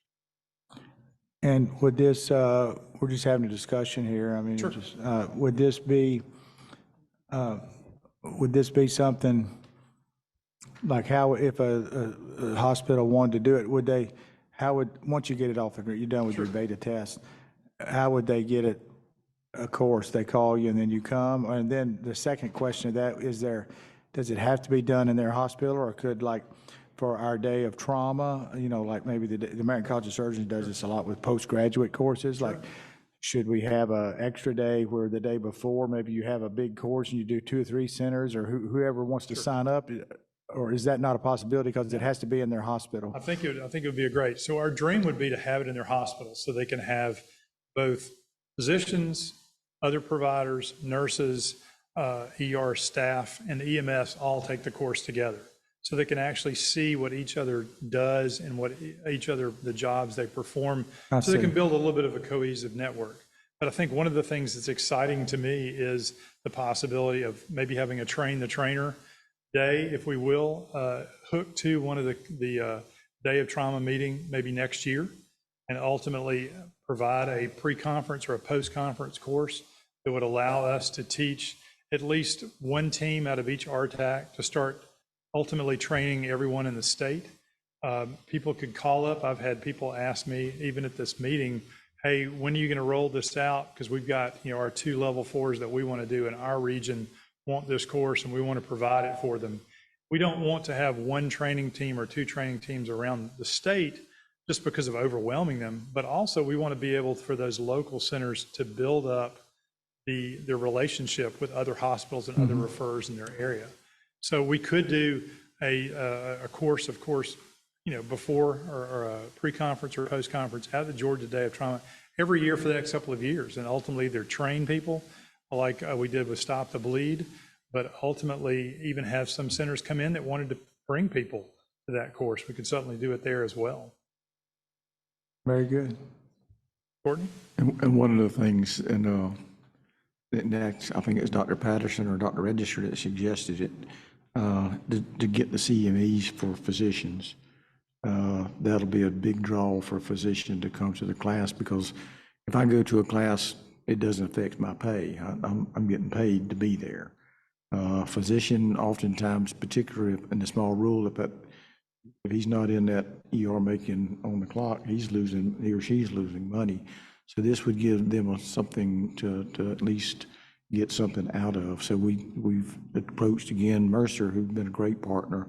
And would this, we're just having a discussion here, I mean, Sure. just, would this be something, like how, if a hospital wanted to do it, would they, how would, once you get it off the grid, you're done with your beta test, how would they get it, a course? They call you and then you come? And then the second question of that, does it have to be done in their hospital, or could, like, for our day of trauma, like maybe the American College of Surgeons does this a lot with postgraduate courses, like, should we have an extra day where the day before, maybe you have a big course and you do 2 or 3 centers, or whoever wants to sign up, or is that not a possibility because it has to be in their hospital? I think it would be a great. So our dream would be to have it in their hospital, so they can have both physicians, other providers, nurses, ER staff, and EMS all take the course together, so they can actually see what each other does and what each other, the jobs they perform, so they can build a little bit of a cohesive network. But I think one of the things that's exciting to me is the possibility of maybe having a train the trainer day, if we will, hooked to one of the day of trauma meeting maybe next year, and ultimately provide a pre-conference or a post-conference course that would allow us to teach at least one team out of each RTAC to start ultimately training everyone in the state. People could call up. I've had people ask me, even at this meeting, hey, when are you going to roll this out? Because we've got, our 2 level 4s that we want to do in our region want this course, and we want to provide it for them. We don't want to have 1 training team or 2 training teams around the state just because of overwhelming them, but also we want to be able for those local centers to build up their relationship with other hospitals and other referrers in their area. So we could do a course, of course, before or a pre-conference or post-conference at the Georgia Day of Trauma every year for the next couple of years, and ultimately either train people like we did with Stop the Bleed, but ultimately even have some centers come in that wanted to bring people to that course. We could certainly do it there as well. Very good. Courtney? And one of the things, and next, I think it's Dr. Patterson or Dr. Register that suggested it, to get the CMEs for physicians. That'll be a big draw for a physician to come to the class, because if I go to a class, it doesn't affect my pay. I'm getting paid to be there. Physician oftentimes, particularly in the small rural, if he's not in that ER making on the clock, he or she's losing money. So this would give them something to at least get something out of. So we've approached again Mercer, who's been a great partner,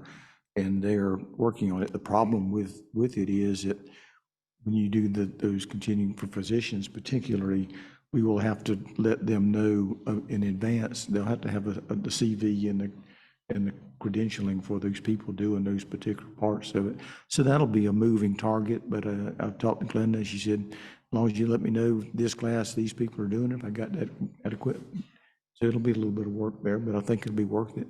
and they're working on it. The problem with it is that when you do those continuing for physicians particularly, we will have to let them know in advance. They'll have to have the CV and the credentialing for those people doing those particular parts of it. So that'll be a moving target, but I've talked to Glenda, she said, as long as you let me know this class, these people are doing it, if I got that adequate. So it'll be a little bit of work there, but I think it'll be worth it.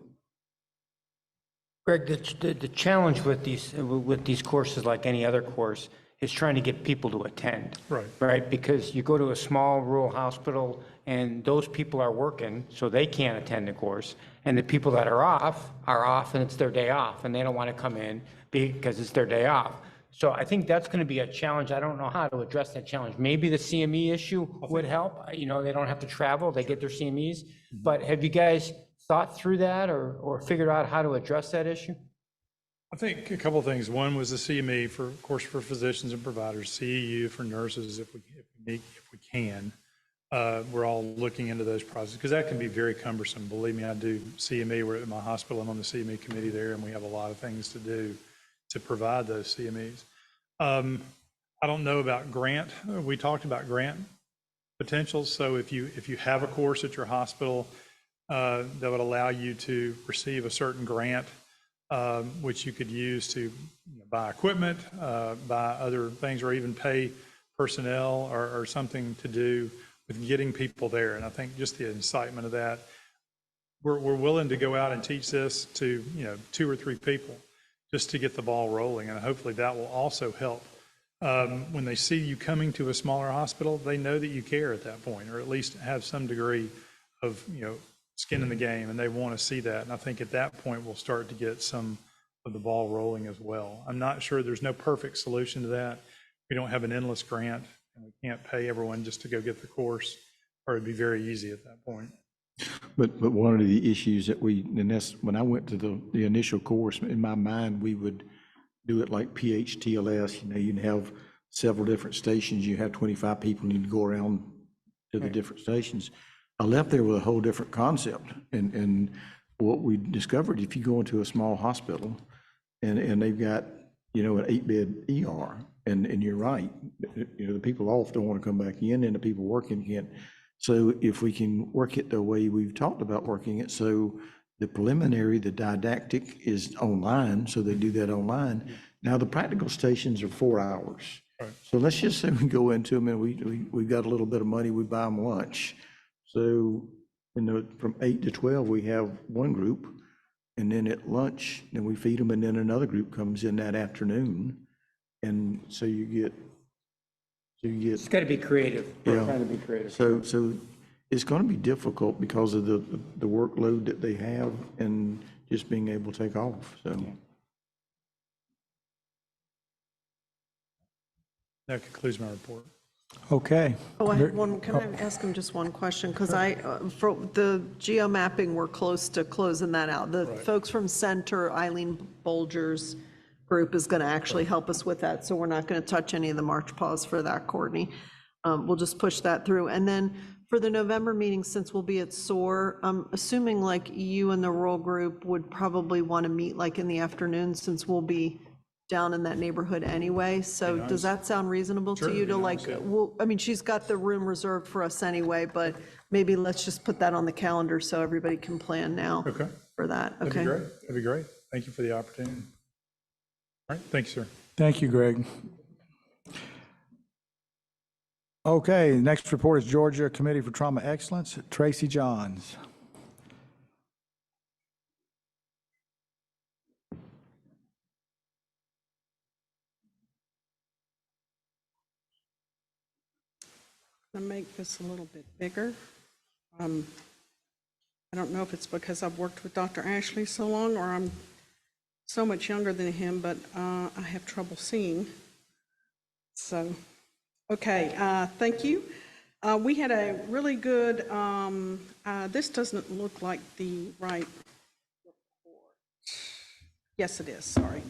Greg, the challenge with these courses, like any other course, is trying to get people to attend. Right. Right, because you go to a small rural hospital and those people are working, so they can't attend the course. And the people that are off and it's their day off and they don't want to come in because it's their day off. So I think that's going to be a challenge. I don't know how to address that challenge. Maybe the CME issue would help. You know, they don't have to travel, they get their CMEs. But have you guys thought through that or figured out how to address that issue? I think a couple of things. One was the CME for, of course, for physicians and providers, CEU for nurses if we can. We're all looking into those processes because that can be very cumbersome. Believe me, I do CME. We're at my hospital. I'm on the CME committee there, and we have a lot of things to do to provide those CMEs. I don't know about grant. We talked about grant potentials. So if you have a course at your hospital that would allow you to receive a certain grant, which you could use to buy equipment, buy other things, or even pay personnel or something to do with getting people there. And I think just the incitement of that, we're willing to go out and teach this to 2 or 3 people just to get the ball rolling. And hopefully that will also help. When they see you coming to a smaller hospital, they know that you care at that point, or at least have some degree of skin in the game, and they want to see that. And I think at that point, we'll start to get some of the ball rolling as well. I'm not sure, there's no perfect solution to that. We don't have an endless grant, and we can't pay everyone just to go get the course, or it'd be very easy at that point. But one of the issues that and that's when I went to the initial course, in my mind, we would do it like PHTLS. You can have several different stations. You have 25 people, and you go around to the different stations. I left there with a whole different concept. And what we discovered, if you go into a small hospital and they've got, an 8-bed ER, and you're right, the people off don't want to come back in, and the people working can't. So if we can work it the way we've talked about working it, so the preliminary, the didactic is online, so they do that online. Now the practical stations are 4 hours. Right. So let's just say we go into them and we got a little bit of money, we buy them lunch. So from 8 to 12, we have one group, and then at lunch, then we feed them, and then another group comes in that afternoon. And so you get. It's got to be creative. We're Yeah. trying to be creative. So it's going to be difficult because of the workload that they have and just being able to take off, so. That concludes my report. Okay. Oh, I have one, can I ask him just one question? Because for the geo mapping, we're close to closing that out. The folks from Center, Eileen Bolger's group is going to actually help us with that, so we're not going to touch any of the March pause for that, Courtney. We'll just push that through. And then for the November meeting, since we'll be at SOAR, I'm assuming like you and the rural group would probably want to meet like in the afternoon, since we'll be down in that neighborhood anyway. So does that sound reasonable to you to like, I mean, she's got the room reserved for us anyway, but maybe let's just put that on the calendar so everybody can plan now for that. That'd Okay. be great. That'd be great. Thank you for the opportunity. All right, thank you, sir. Thank you, Greg. Okay, next report is Georgia Committee for Trauma Excellence, Tracy Johns. I'm gonna make this a little bit bigger. I don't know if it's because I've worked with Dr. Ashley so long or I'm so much younger than him, but I have trouble seeing. So, okay, thank you. We had a really good, this doesn't look like the right report. Yes, it is, sorry.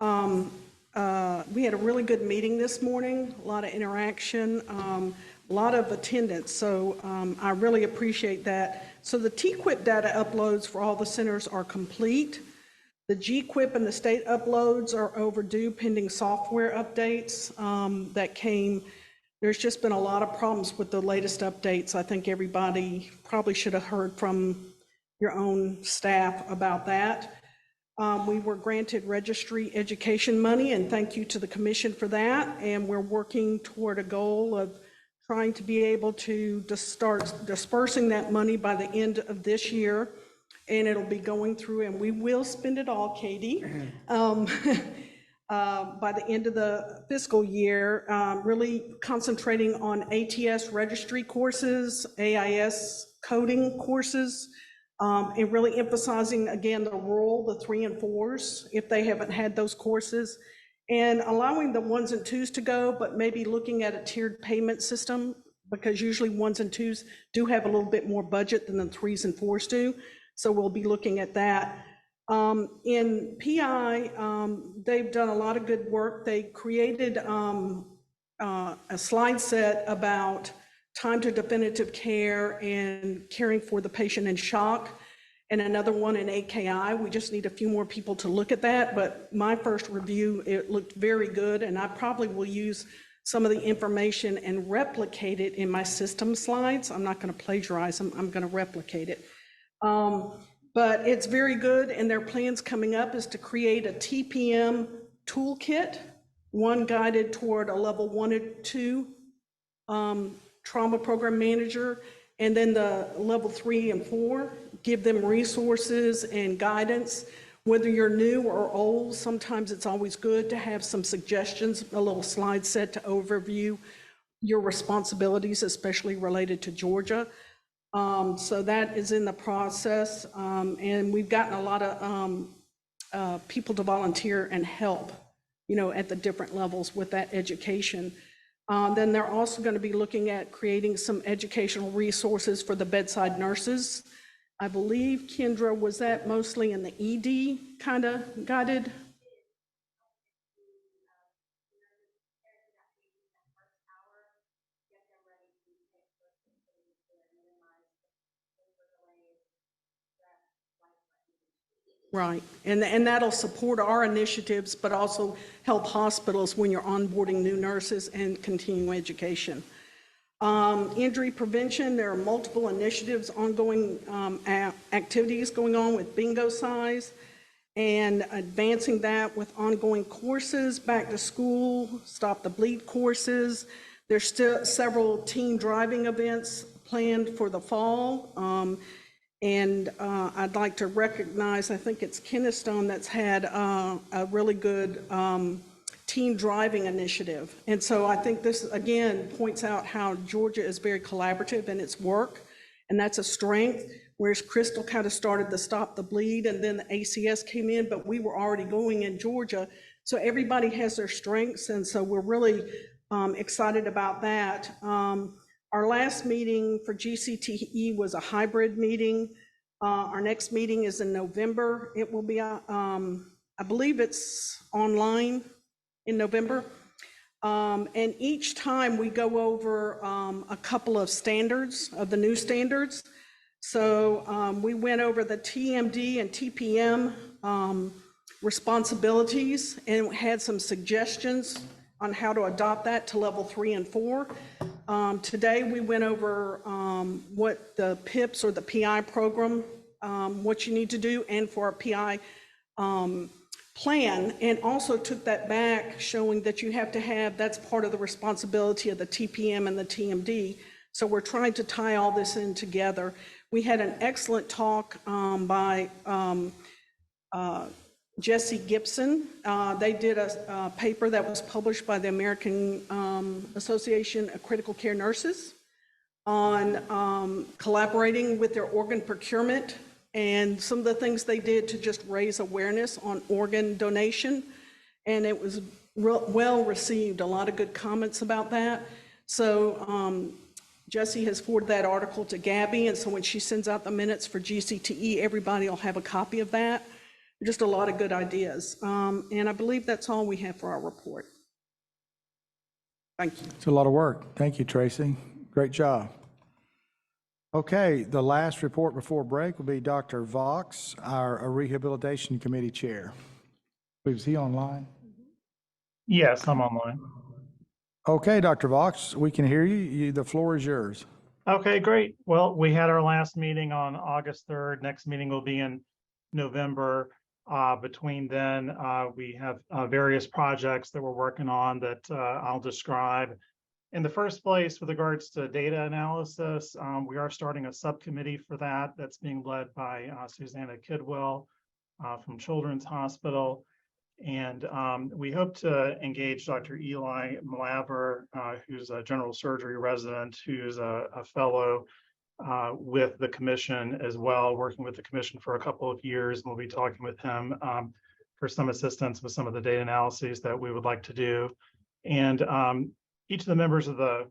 We had a really good meeting this morning, a lot of interaction, a lot of attendance, so I really appreciate that. So the TQIP data uploads for all the centers are complete. The GQIP and the state uploads are overdue pending software updates that came. There's just been a lot of problems with the latest updates. I think everybody probably should have heard from your own staff about that. We were granted registry education money, and thank you to the commission for that. And we're working toward a goal of trying to be able to start dispersing that money by the end of this year. And it'll be going through, and we will spend it all, Katie, by the end of the fiscal year, really concentrating on ATS registry courses, AIS coding courses, and really emphasizing, again, the rural, the 3 and 4s, if they haven't had those courses, and allowing the 1s and 2s to go, but maybe looking at a tiered payment system, because usually 1s and 2s do have a little bit more budget than the 3s and 4s do. So we'll be looking at that. In PI, they've done a lot of good work. They created a slide set about time to definitive care and caring for the patient in shock, and another one in AKI. We just need a few more people to look at that, but my first review, it looked very good, and I probably will use some of the information and replicate it in my system slides. I'm not going to plagiarize them, I'm going to replicate it. But it's very good, and their plans coming up is to create a TPM toolkit, one guided toward a level 1 and 2 trauma program manager, and then the level 3 and 4, give them resources and guidance. Whether you're new or old, sometimes it's always good to have some suggestions, a little slide set to overview your responsibilities, especially related to Georgia. So that is in the process, and we've gotten a lot of people to volunteer and help, at the different levels with that education. Then they're also going to be looking at creating some educational resources for the bedside nurses. I believe, Kendra, was that mostly in the ED kind of guided? Right, and that'll support our initiatives, but also help hospitals when you're onboarding new nurses and continuing education. Injury prevention, there are multiple initiatives, ongoing activities going on with bingo size, and advancing that with ongoing courses, back to school, stop the bleed courses. There's still several teen driving events planned for the fall. And I'd like to recognize, I think it's Kennestone that's had a really good teen driving initiative. And so I think this, again, points out how Georgia is very collaborative in its work, and that's a strength, whereas Crystal kind of started the Stop the Bleed, and then the ACS came in, but we were already going in Georgia. So everybody has their strengths, and so we're really excited about that. Our last meeting for GCTE was a hybrid meeting. Our next meeting is in November. It will be, I believe it's online in November. And each time we go over a couple of standards, of the new standards. So we went over the TMD and TPM responsibilities and had some suggestions on how to adopt that to level 3 and 4. Today we went over what the PIPS or the PI program, what you need to do, and for a PI plan, and also took that back, showing that you have to have, that's part of the responsibility of the TPM and the TMD. So we're trying to tie all this in together. We had an excellent talk by Jesse Gibson. They did a paper that was published by the American Association of Critical Care Nurses on collaborating with their organ procurement and some of the things they did to just raise awareness on organ donation. And it was well received, a lot of good comments about that. So Jesse has forwarded that article to Gabby, and so when she sends out the minutes for GCTE, everybody will have a copy of that. Just a lot of good ideas. And I believe that's all we have for our report. Thank you. It's a lot of work. Thank you, Tracy. Great job. Okay, the last report before break will be Dr. Vox, our Rehabilitation Committee Chair. Is he online? Yes, I'm online. Okay, Dr. Vox, we can hear you. The floor is yours. Okay, great. Well, we had our last meeting on August 3rd. Next meeting will be in November. Between then, we have various projects that we're working on that I'll describe. In the first place, with regards to data analysis, we are starting a subcommittee for that. That's being led by Susanna Kidwell from Children's Hospital. And we hope to engage Dr. Eli Malaver, who's a general surgery resident, who's a fellow with the commission as well, working with the commission for a couple of years. And we'll be talking with him for some assistance with some of the data analyses that we would like to do. And each of the members of the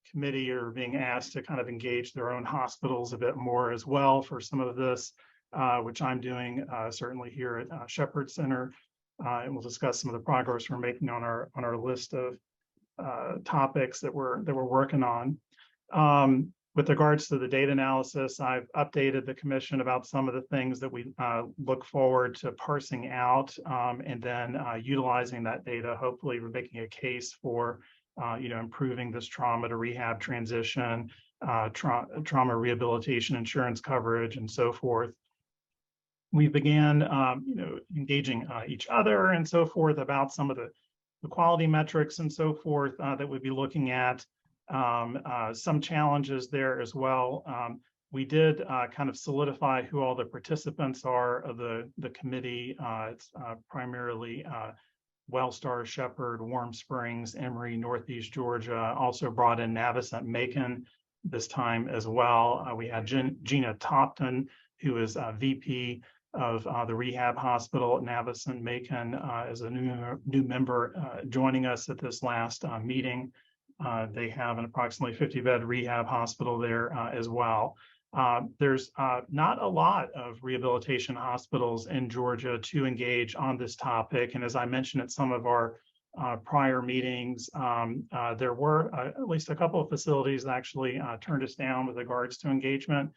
committee are being asked to kind of engage their own hospitals a bit more as well for some of this, which I'm doing certainly here at Shepherd Center. And we'll discuss some of the progress we're making on our list of topics that we're working on. With regards to the data analysis, I've updated the commission about some of the things that we look forward to parsing out and then utilizing that data. Hopefully, we're making a case for improving this trauma to rehab transition, trauma rehabilitation insurance coverage, and so forth. We began, engaging each other and so forth about some of the quality metrics and so forth that we'd be looking at. Some challenges there as well. We did kind of solidify who all the participants are of the committee. It's primarily Wellstar, Shepherd, Warm Springs, Emory, Northeast Georgia. Also brought in Navicent-Macon this time as well. We had Gina Topton, who is VP of the rehab hospital at Navicent-Macon as a new member joining us at this last meeting. They have an approximately 50-bed rehab hospital there as well. There's not a lot of rehabilitation hospitals in Georgia to engage on this topic. And as I mentioned at some of our prior meetings, there were at least a couple of facilities that actually turned us down with regards to engagement.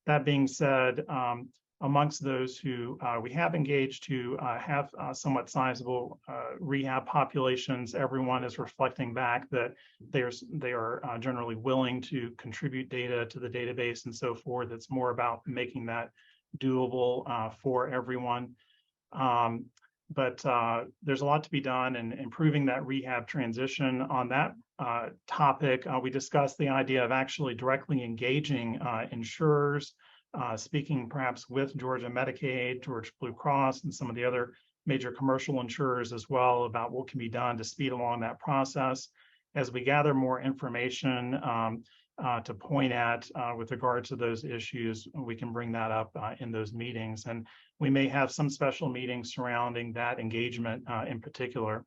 That being said, amongst those who we have engaged to have somewhat sizable rehab populations, everyone is reflecting back that they are generally willing to contribute data to the database and so forth. It's more about making that doable for everyone. But there's a lot to be done in improving that rehab transition. On that topic, we discussed the idea of actually directly engaging insurers, speaking perhaps with Georgia Medicaid, Georgia Blue Cross, and some of the other major commercial insurers as well about what can be done to speed along that process. As we gather more information to point at with regard to those issues, we can bring that up in those meetings. And we may have some special meetings surrounding that engagement in particular.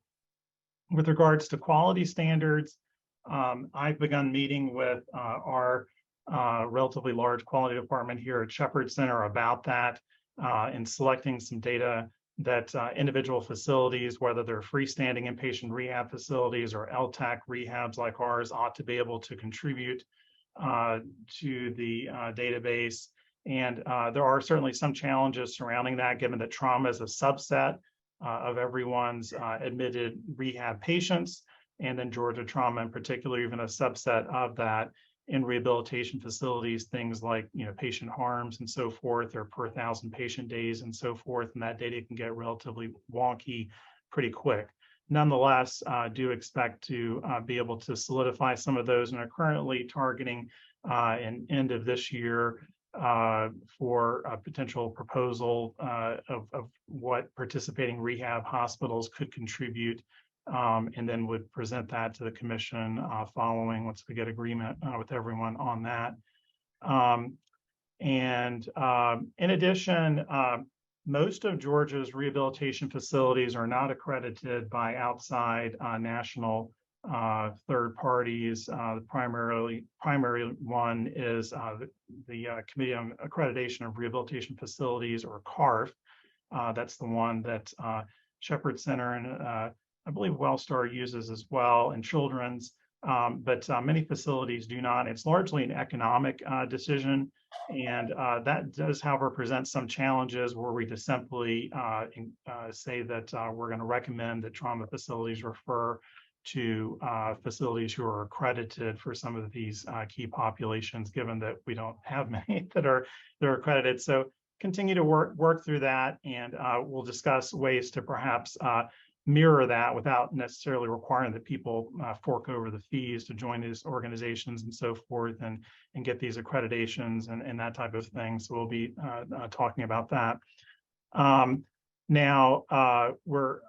With regards to quality standards, I've begun meeting with our relatively large quality department here at Shepherd Center about that and selecting some data that individual facilities, whether they're freestanding inpatient rehab facilities or LTAC rehabs like ours, ought to be able to contribute to the database. And there are certainly some challenges surrounding that, given that trauma is a subset of everyone's admitted rehab patients, and then Georgia trauma in particular, even a subset of that. In rehabilitation facilities, things like patient harms and so forth, or per 1,000 patient days and so forth, and that data can get relatively wonky pretty quick. Nonetheless, do expect to be able to solidify some of those and are currently targeting an end of this year for a potential proposal of what participating rehab hospitals could contribute. And then would present that to the commission following once we get agreement with everyone on that. In addition, most of Georgia's rehabilitation facilities are not accredited by outside national third parties. The primary one is the Committee on Accreditation of Rehabilitation Facilities, or CARF. That's the one that Shepherd Center and I believe Wellstar uses as well, and Children's. But many facilities do not. It's largely an economic decision, and that does, however, present some challenges where we just simply say that we're going to recommend that trauma facilities refer to facilities who are accredited for some of these key populations, given that we don't have many that are accredited. So continue to work through that, and we'll discuss ways to perhaps mirror that without necessarily requiring that people fork over the fees to join these organizations and so forth, and get these accreditations and that type of thing. So we'll be talking about that. Now we're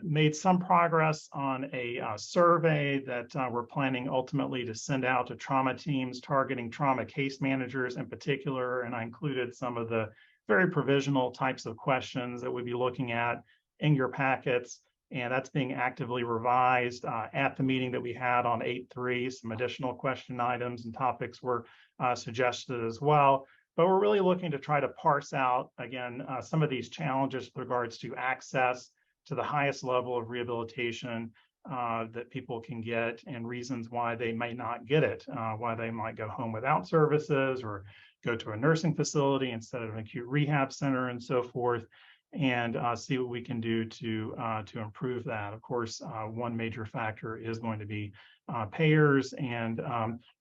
made some progress on a survey that we're planning ultimately to send out to trauma teams targeting trauma case managers in particular. And I included some of the very provisional types of questions that we'd be looking at in your packets, and that's being actively revised. At the meeting that we had on 8/3, some additional question items and topics were suggested as well. But we're really looking to try to parse out, again, some of these challenges with regards to access to the highest level of rehabilitation that people can get, and reasons why they may not get it, why they might go home without services or go to a nursing facility instead of an acute rehab center and so forth, and see what we can do to improve that. Of course, one major factor is going to be payers and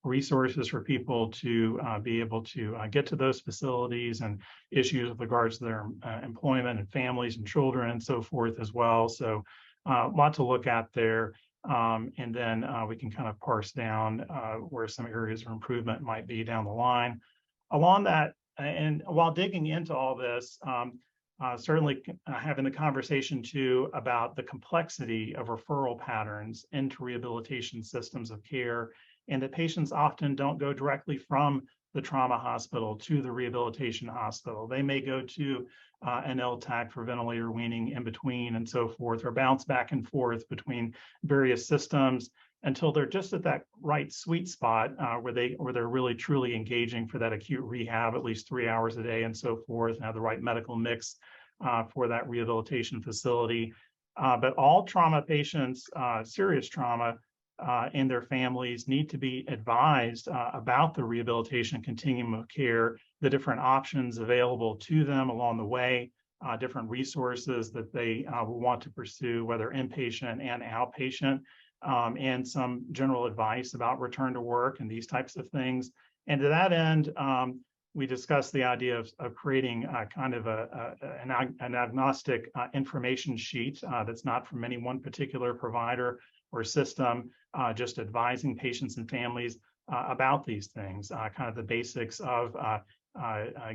resources for people to be able to get to those facilities, and issues with regards to their employment and families and children and so forth as well. So a lot to look at there. And then we can kind of parse down where some areas of improvement might be down the line. Along that, and while digging into all this, certainly having the conversation too about the complexity of referral patterns into rehabilitation systems of care, and that patients often don't go directly from the trauma hospital to the rehabilitation hospital. They may go to an LTAC for ventilator weaning in between and so forth, or bounce back and forth between various systems until they're just at that right sweet spot where they're really truly engaging for that acute rehab at least 3 hours a day and so forth, and have the right medical mix for that rehabilitation facility. But all trauma patients, serious trauma, and their families need to be advised about the rehabilitation continuum of care, the different options available to them along the way, different resources that they will want to pursue, whether inpatient and outpatient, and some general advice about return to work and these types of things. And to that end, we discussed the idea of creating kind of an agnostic information sheet that's not from any one particular provider or system, just advising patients and families about these things, kind of the basics of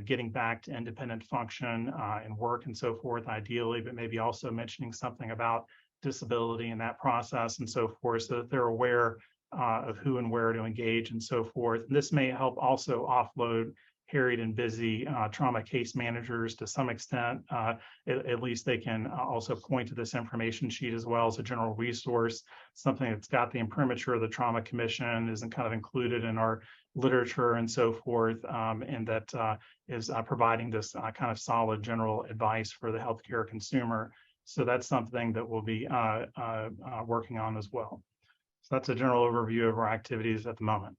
getting back to independent function and work and so forth, ideally, but maybe also mentioning something about disability in that process and so forth, so that they're aware of who and where to engage and so forth. And this may help also offload harried and busy trauma case managers to some extent. At least they can also point to this information sheet as well as a general resource, something that's got the imprimatur of the Trauma Commission, isn't kind of included in our literature and so forth, and that is providing this kind of solid general advice for the healthcare consumer. So that's something that we'll be working on as well. So that's a general overview of our activities at the moment.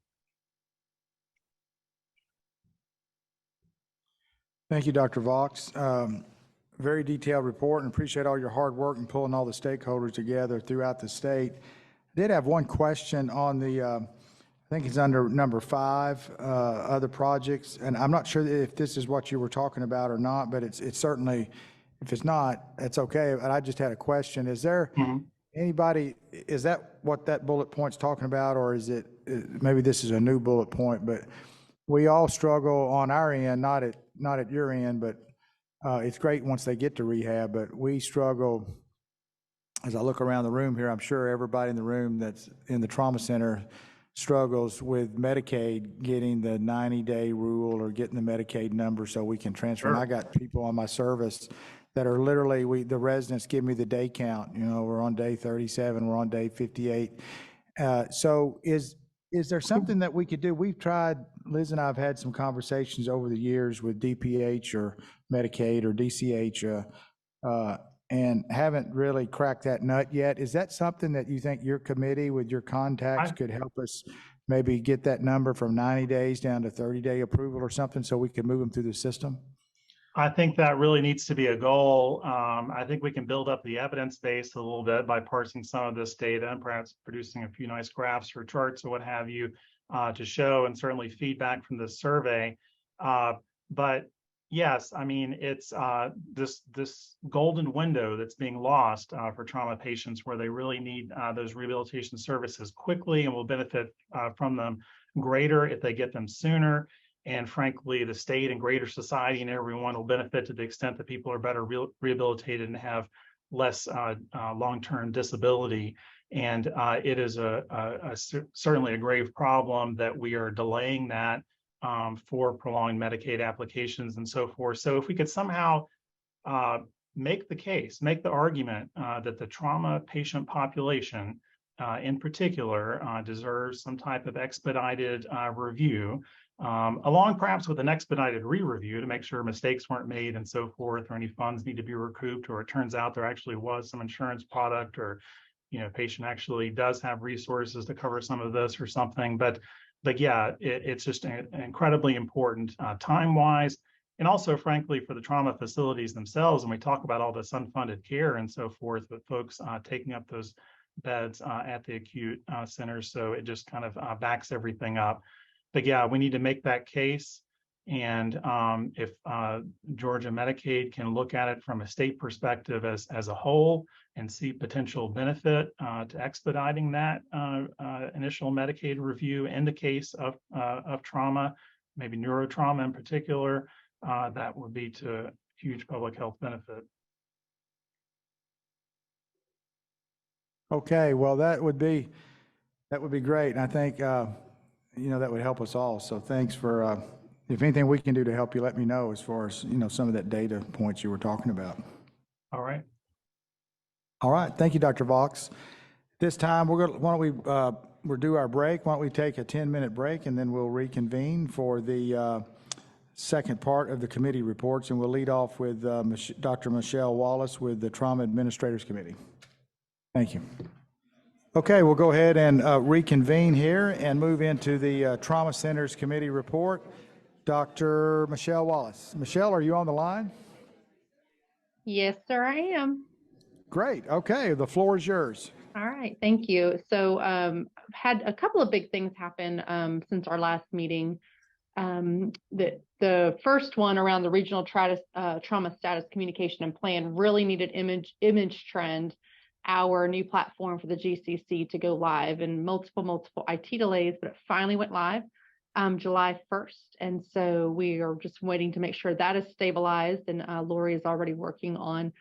Thank you, Dr. Vaux. Very detailed report, and appreciate all your hard work in pulling all the stakeholders together throughout the state. I did have one question on the, I think it's under number 5, other projects, and I'm not sure if this is what you were talking about or not, but it's certainly, if it's not, that's okay. But I just had a question. Is there anybody, is that what that bullet point's talking about, or is it, maybe this is a new bullet point, but we all struggle on our end, not at your end, but it's great once they get to rehab, but we struggle, as I look around the room here, I'm sure everybody in the room that's in the trauma center struggles with Medicaid, getting the 90-day rule or getting the Medicaid number so we can transfer. And I got people on my service that are literally, the residents give me the day count, we're on day 37, we're on day 58. So is there something that we could do? We've tried, Liz and I have had some conversations over the years with DPH or Medicaid or DCH, and haven't really cracked that nut yet. Is that something that you think your committee with your contacts could help us maybe get that number from 90 days down to 30-day approval or something so we can move them through the system? I think that really needs to be a goal. I think we can build up the evidence base a little bit by parsing some of this data and perhaps producing a few nice graphs or charts or what have you to show, and certainly feedback from this survey. But yes, I mean, it's this golden window that's being lost for trauma patients where they really need those rehabilitation services quickly and will benefit from them greater if they get them sooner. And frankly, the state and greater society and everyone will benefit to the extent that people are better rehabilitated and have less long-term disability. And it is certainly a grave problem that we are delaying that for prolonged Medicaid applications and so forth. So if we could somehow make the case, make the argument that the trauma patient population in particular deserves some type of expedited review, along perhaps with an expedited re-review to make sure mistakes weren't made and so forth, or any funds need to be recouped, or it turns out there actually was some insurance product, or patient actually does have resources to cover some of this or something. But yeah, it's just incredibly important time-wise, and also frankly for the trauma facilities themselves. And we talk about all this unfunded care and so forth, but folks taking up those beds at the acute centers, so it just kind of backs everything up. But yeah, we need to make that case. And if Georgia Medicaid can look at it from a state perspective as a whole and see potential benefit to expediting that initial Medicaid review in the case of trauma, maybe neurotrauma in particular, that would be to huge public health benefit. Okay, well, that would be great. And I think, that would help us all. So thanks for, if anything we can do to help you, let me know as far as, some of that data points you were talking about. All right. All right. Thank you, Dr. Vaux. This time, why don't we'll do our break. Why don't we take a 10-minute break, and then we'll reconvene for the second part of the committee reports, and we'll lead off with Dr. Michelle Wallace with the Trauma Administrators Committee. Thank you. Okay, we'll go ahead and reconvene here and move into the Trauma Centers Committee report. Dr. Michelle Wallace. Michelle, are you on the line? Yes, sir, I am. Great. Okay, the floor is yours. All right, thank you. So I've had a couple of big things happen since our last meeting. The first one around the regional trauma status communication and plan really needed image trend, our new platform for the GCC, to go live, and multiple IT delays, but it finally went live July 1st. And so we are just waiting to make sure that is stabilized, and Lori is already working on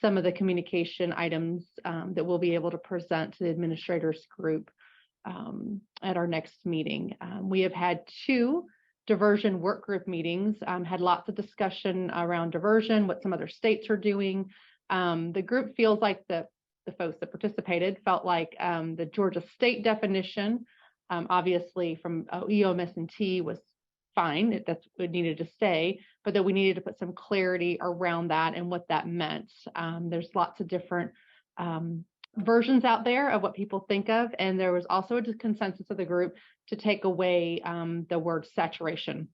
some of the communication items that we'll be able to present to the administrators group at our next meeting. We have had 2 diversion work group meetings, had lots of discussion around diversion, what some other states are doing. The group feels like the folks that participated felt like the Georgia state definition, obviously from EOMS&T, was fine. That's what needed to stay, but that we needed to put some clarity around that and what that meant. There's lots of different versions out there of what people think of, and there was also a consensus of the group to take away the word saturation.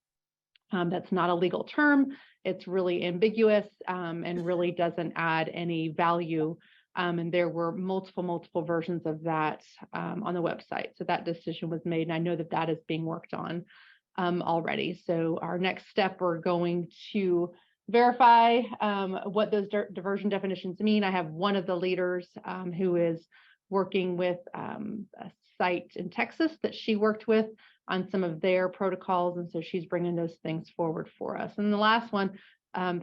That's not a legal term. It's really ambiguous and really doesn't add any value. And there were multiple versions of that on the website. So that decision was made, and I know that that is being worked on already. So our next step, we're going to verify what those diversion definitions mean. I have one of the leaders who is working with a site in Texas that she worked with on some of their protocols, and so she's bringing those things forward for us. And the last one,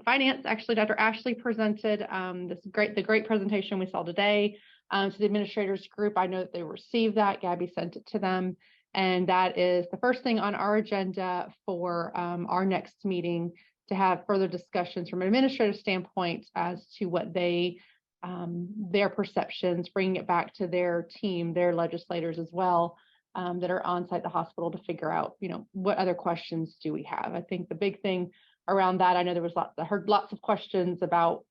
finance, actually, Dr. Ashley presented the great presentation we saw today to the administrators group. I know that they received that. Gabby sent it to them. And that is the first thing on our agenda for our next meeting, to have further discussions from an administrative standpoint as to what they, their perceptions, bringing it back to their team, their legislators as well, that are on site at the hospital to figure out, what other questions do we have? I think the big thing around that, I know there was I heard lots of questions about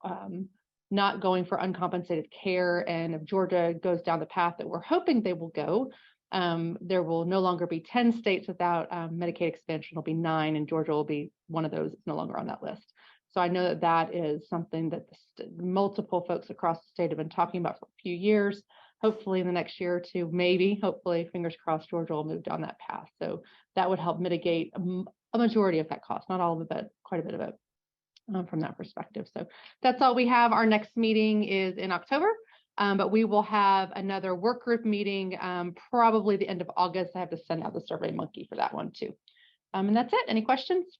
not going for uncompensated care. And if Georgia goes down the path that we're hoping they will go, there will no longer be 10 states without Medicaid expansion. It'll be 9, and Georgia will be one of those that's no longer on that list. So I know that that is something that multiple folks across the state have been talking about for a few years. Hopefully in the next year or two, maybe, hopefully, fingers crossed, Georgia will move down that path. So that would help mitigate a majority of that cost, not all of it, but quite a bit of it from that perspective. So that's all we have. Our next meeting is in October. But we will have another work group meeting probably the end of August. I have to send out the Survey Monkey for that one too. And that's it. Any questions?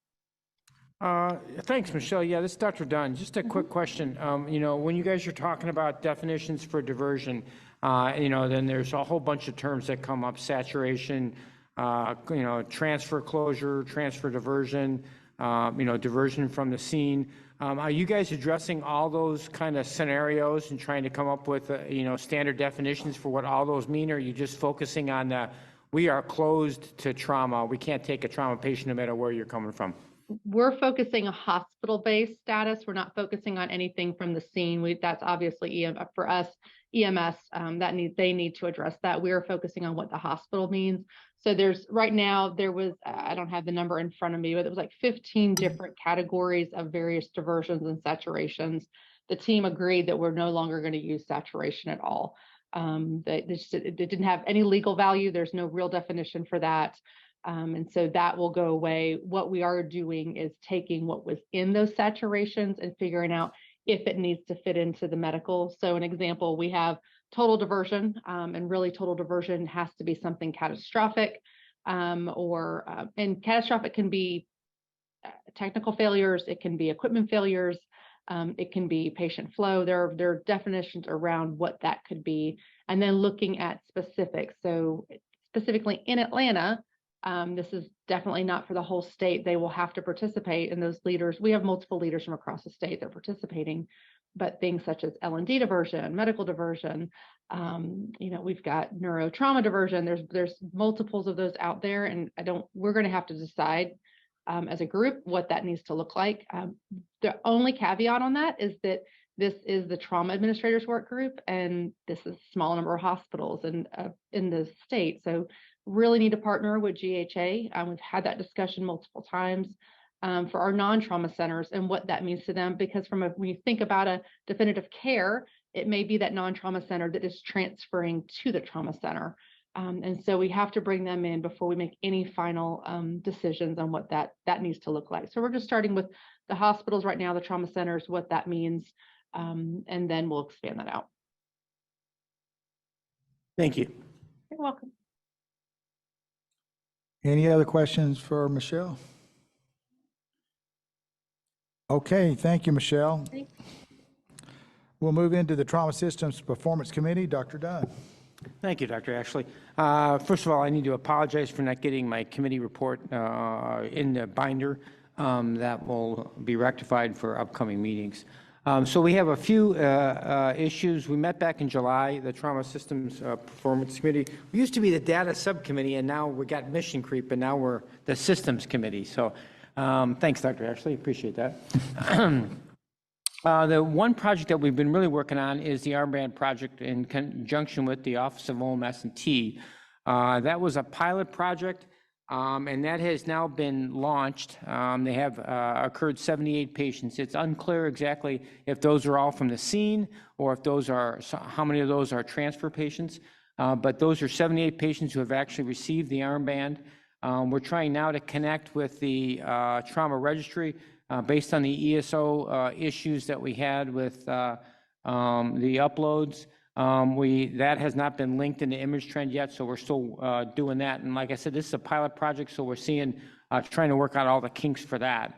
Thanks, Michelle. Yeah, this is Dr. Dunn. Just a quick question. When you guys are talking about definitions for diversion, then there's a whole bunch of terms that come up: saturation, transfer closure, transfer diversion, diversion from the scene. Are you guys addressing all those kind of scenarios and trying to come up with, standard definitions for what all those mean? Or are you just focusing on we are closed to trauma, we can't take a trauma patient no matter where you're coming from? We're focusing a hospital-based status. We're not focusing on anything from the scene. That's obviously for us, EMS, they need to address that. We're focusing on what the hospital means. So right now there was, I don't have the number in front of me, but it was like 15 different categories of various diversions and saturations. The team agreed that we're no longer going to use saturation at all. It didn't have any legal value. There's no real definition for that. And so that will go away. What we are doing is taking what was in those saturations and figuring out if it needs to fit into the medical. So an example, we have total diversion, and really total diversion has to be something catastrophic, and catastrophic can be technical failures, it can be equipment failures, it can be patient flow. There are definitions around what that could be, and then looking at specifics. So specifically in Atlanta, this is definitely not for the whole state. They will have to participate, and those leaders, we have multiple leaders from across the state that are participating, but things such as L&D diversion, medical diversion, we've got neurotrauma diversion. There's multiples of those out there, and we're going to have to decide as a group what that needs to look like. The only caveat on that is that this is the trauma administrators work group, and this is a small number of hospitals in the state. So really need to partner with GHA. We've had that discussion multiple times for our non-trauma centers and what that means to them, because when you think about a definitive care, it may be that non-trauma center that is transferring to the trauma center. And so we have to bring them in before we make any final decisions on what that needs to look like. So we're just starting with the hospitals right now, the trauma centers, what that means, and then we'll expand that out. Thank you. You're welcome. Any other questions for Michelle? Okay, thank you, Michelle. Thanks. We'll move into the Trauma Systems Performance Committee. Dr. Dunn. Thank you, Dr. Ashley. First of all, I need to apologize for not getting my committee report in the binder. That will be rectified for upcoming meetings. So we have a few issues. We met back in July, the Trauma Systems Performance Committee. We used to be the Data Subcommittee, and now we got mission creep, and now we're the Systems Committee. So thanks, Dr. Ashley. Appreciate that. The one project that we've been really working on is the Armband project in conjunction with the Office of OMS&T. That was a pilot project, and that has now been launched. They have occurred 78 patients. It's unclear exactly if those are all from the scene or if how many of those are transfer patients. But those are 78 patients who have actually received the Armband. We're trying now to connect with the trauma registry based on the ESO issues that we had with the uploads. That has not been linked into ImageTrend yet, so we're still doing that. And like I said, this is a pilot project, so we're trying to work out all the kinks for that.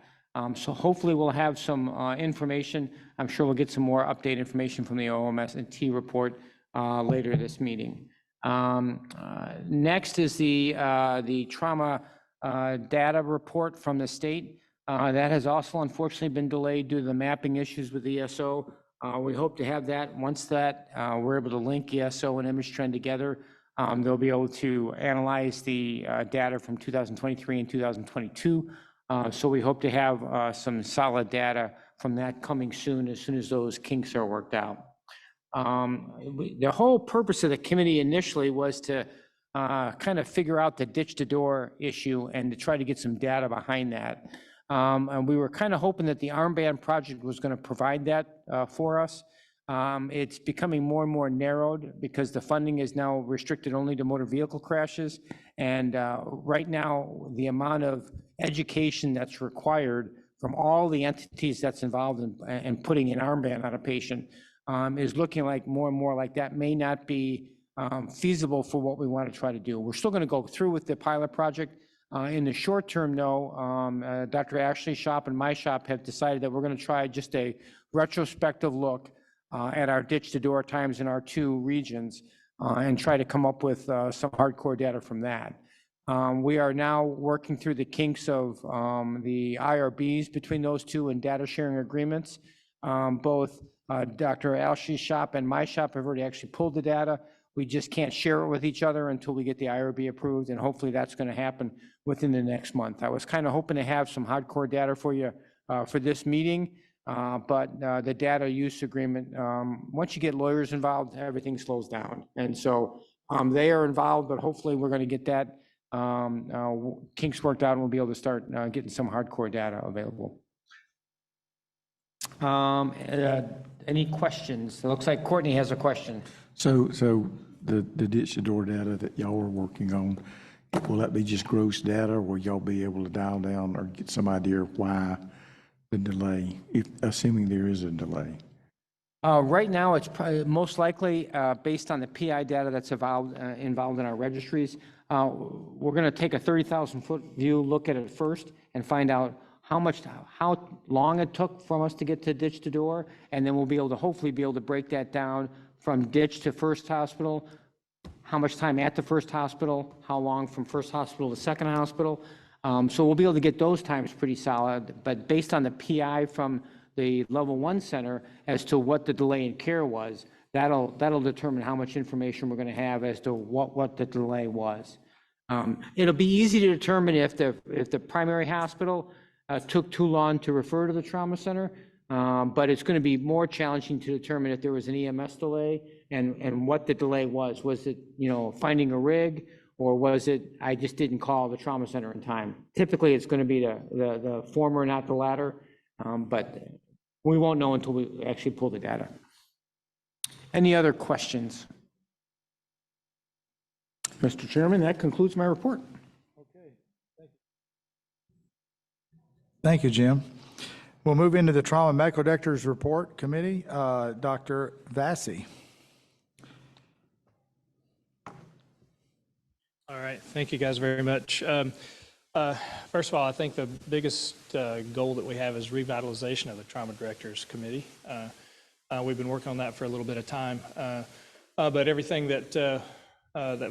So hopefully we'll have some information. I'm sure we'll get some more updated information from the OMS&T report later this meeting. Next is the trauma data report from the state. That has also unfortunately been delayed due to the mapping issues with ESO. We hope to have that. Once that we're able to link ESO and image trend together, they'll be able to analyze the data from 2023 and 2022. So we hope to have some solid data from that coming soon as those kinks are worked out. The whole purpose of the committee initially was to kind of figure out the ditch to door issue and to try to get some data behind that. And we were kind of hoping that the armband project was going to provide that for us. It's becoming more and more narrowed because the funding is now restricted only to motor vehicle crashes. And right now, the amount of education that's required from all the entities that's involved in putting an armband on a patient is looking like more and more like that may not be feasible for what we want to try to do. We're still going to go through with the pilot project. In the short term, though, Dr. Ashley's shop and my shop have decided that we're going to try just a retrospective look at our ditch to door times in our 2 regions and try to come up with some hardcore data from that. We are now working through the kinks of the IRBs between those 2 and data sharing agreements. Both Dr. Ashley's shop and my shop have already actually pulled the data. We just can't share it with each other until we get the IRB approved, and hopefully that's going to happen within the next month. I was kind of hoping to have some hardcore data for you for this meeting, but the data use agreement, once you get lawyers involved, everything slows down. And so they are involved, but hopefully we're going to get that kinks worked out and we'll be able to start getting some hardcore data available. Any questions? It looks like Courtney has a question. So the ditch to door data that y'all are working on, will that be just gross data, or will y'all be able to dial down or get some idea of why the delay, assuming there is a delay? Right now, it's probably most likely based on the PI data that's involved in our registries. We're going to take a 30,000-foot view, look at it first, and find out how long it took from us to get to ditch to door, and then we'll be able to hopefully be able to break that down from ditch to first hospital, how much time at the first hospital, how long from first hospital to second hospital. So we'll be able to get those times pretty solid, but based on the PI from the level 1 center as to what the delay in care was, that'll determine how much information we're going to have as to what the delay was. It'll be easy to determine if the primary hospital took too long to refer to the trauma center, but it's going to be more challenging to determine if there was an EMS delay and what the delay was. Was it, finding a rig, or was it, I just didn't call the trauma center in time? Typically, it's going to be the former, not the latter, but we won't know until we actually pull the data. Any other questions? Mr. Chairman, that concludes my report. Thank you, Jim. We'll move into the Trauma Medical Directors Report Committee. Dr. Vassie. All right, thank you guys very much. First of all, I think the biggest goal that we have is revitalization of the Trauma Directors Committee. We've been working on that for a little bit of time, but everything that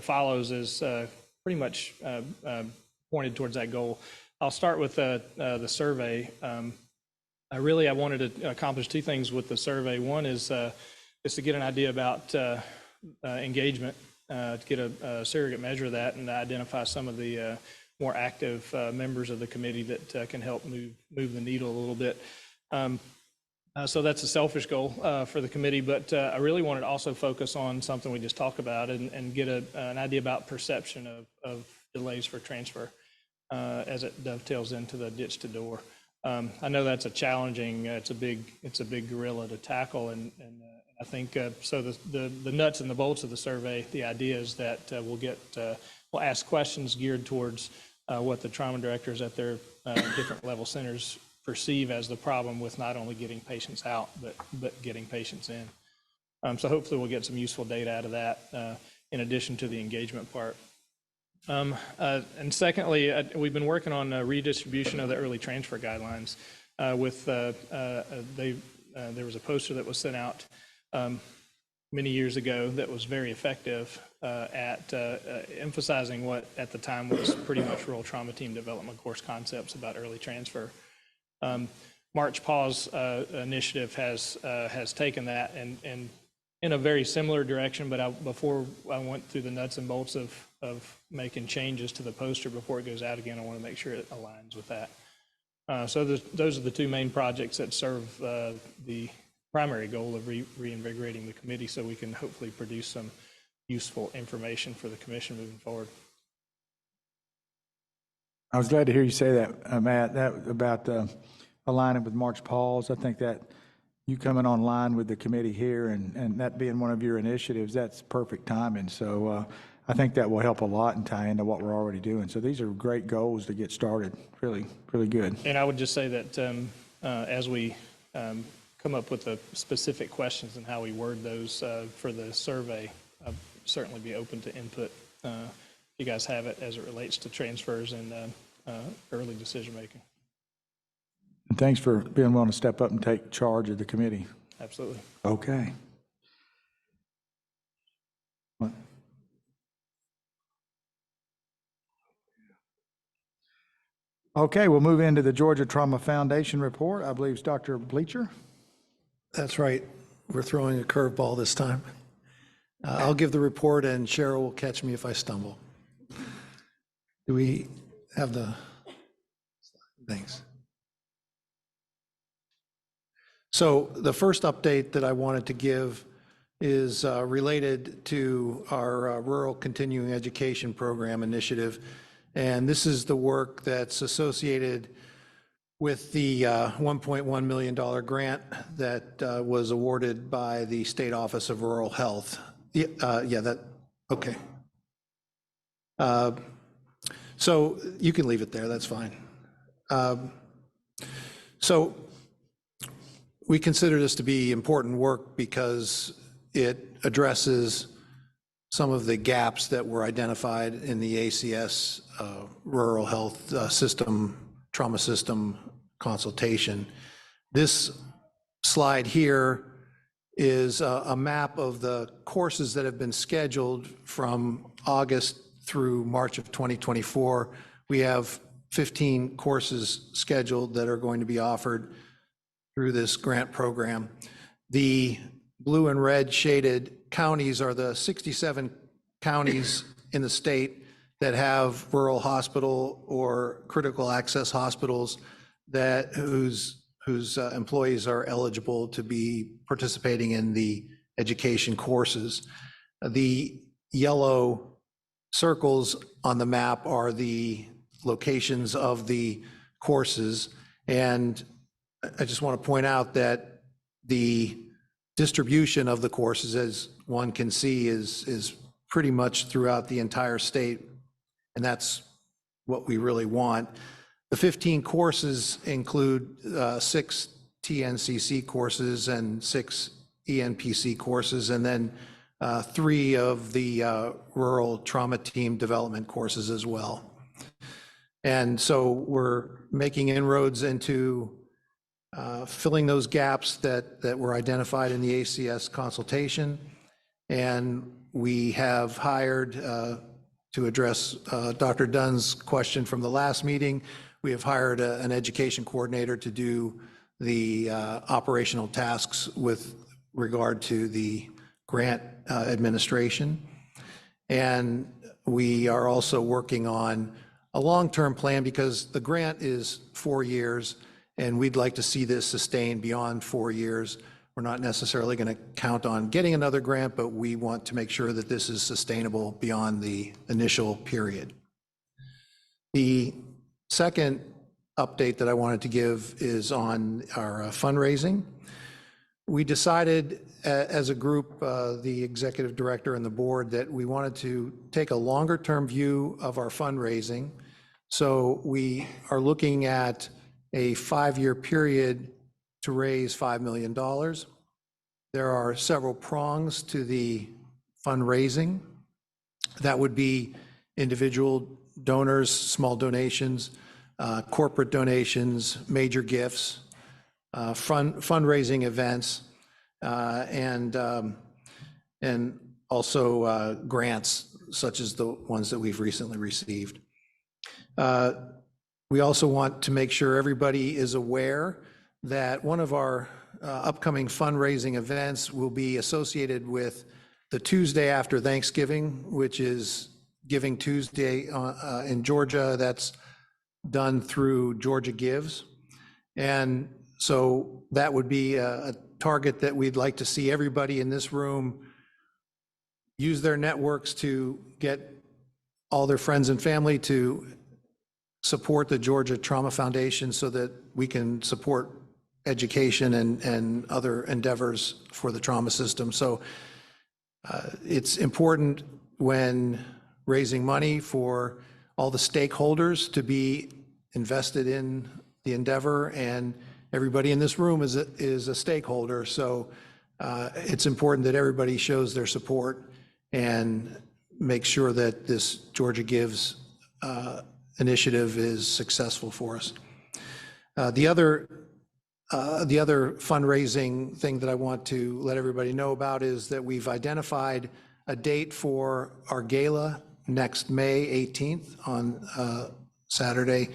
follows is pretty much pointed towards that goal. I'll start with the survey. I wanted to accomplish 2 things with the survey. One is to get an idea about engagement, to get a surrogate measure of that and identify some of the more active members of the committee that can help move the needle a little bit. So that's a selfish goal for the committee, but I really wanted to also focus on something we just talked about and get an idea about perception of delays for transfer as it dovetails into the ditch to door. I know that's a challenging, it's a big gorilla to tackle, and I think so. The nuts and the bolts of the survey, the idea is that we'll ask questions geared towards what the trauma directors at their different level centers perceive as the problem with not only getting patients out but getting patients in. So hopefully we'll get some useful data out of that in addition to the engagement part. And secondly, we've been working on redistribution of the early transfer guidelines. There was a poster that was sent out many years ago that was very effective at emphasizing what at the time was pretty much rural trauma team development course concepts about early transfer. March Pause initiative has taken that and in a very similar direction, but before I went through the nuts and bolts of making changes to the poster before it goes out again, I want to make sure it aligns with that. So those are the two main projects that serve the primary goal of reinvigorating the committee so we can hopefully produce some useful information for the commission moving forward. I was glad to hear you say that, Matt, that about aligning with March Pause. I think that you coming online with the committee here and that being one of your initiatives, that's perfect timing. So I think that will help a lot and tie into what we're already doing. So these are great goals to get started. Really, really good. And I would just say that as we come up with the specific questions and how we word those for the survey, I'd certainly be open to input if you guys have it as it relates to transfers and early decision making. And thanks for being willing to step up and take charge of the committee. Absolutely. Okay. What? Okay, we'll move into the Georgia Trauma Foundation report. I believe it's Dr. Bleacher. That's right. We're throwing a curveball this time. I'll give the report and Cheryl will catch me if I stumble. Do we have the, thanks. So the first update that I wanted to give is related to our Rural Continuing Education Program initiative. And this is the work that's associated with the $1.1 million grant that was awarded by the State Office of Rural Health. Okay. So you can leave it there, that's fine. So we consider this to be important work because it addresses some of the gaps that were identified in the ACS rural health system, trauma system consultation. This slide here is a map of the courses that have been scheduled from August through March of 2024. We have 15 courses scheduled that are going to be offered through this grant program. The blue and red shaded counties are the 67 counties in the state that have rural hospital or critical access hospitals that whose employees are eligible to be participating in the education courses. The yellow circles on the map are the locations of the courses. And I just want to point out that the distribution of the courses, as one can see, is pretty much throughout the entire state. And that's what we really want. The 15 courses include 6 TNCC courses and 6 ENPC courses, and then 3 of the rural trauma team development courses as well. And so we're making inroads into filling those gaps that were identified in the ACS consultation. And we have hired, to address Dr. Dunn's question from the last meeting, we have hired an education coordinator to do the operational tasks with regard to the grant administration. And we are also working on a long-term plan because the grant is 4 years and we'd like to see this sustained beyond 4 years. We're not necessarily going to count on getting another grant, but we want to make sure that this is sustainable beyond the initial period. The second update that I wanted to give is on our fundraising. We decided as a group, the executive director and the board, that we wanted to take a longer term view of our fundraising. So we are looking at a 5-year period to raise $5 million. There are several prongs to the fundraising. That would be individual donors, small donations, corporate donations, major gifts, fundraising events, and also grants such as the ones that we've recently received. We also want to make sure everybody is aware that one of our upcoming fundraising events will be associated with the Tuesday after Thanksgiving, which is Giving Tuesday in Georgia. That's done through Georgia Gives. And so that would be a target that we'd like to see everybody in this room use their networks to get all their friends and family to support the Georgia Trauma Foundation so that we can support education and other endeavors for the trauma system. So it's important when raising money for all the stakeholders to be invested in the endeavor, and everybody in this room is a stakeholder. So it's important that everybody shows their support and make sure that this Georgia Gives initiative is successful for us. The other fundraising thing that I want to let everybody know about is that we've identified a date for our gala next May 18th on Saturday.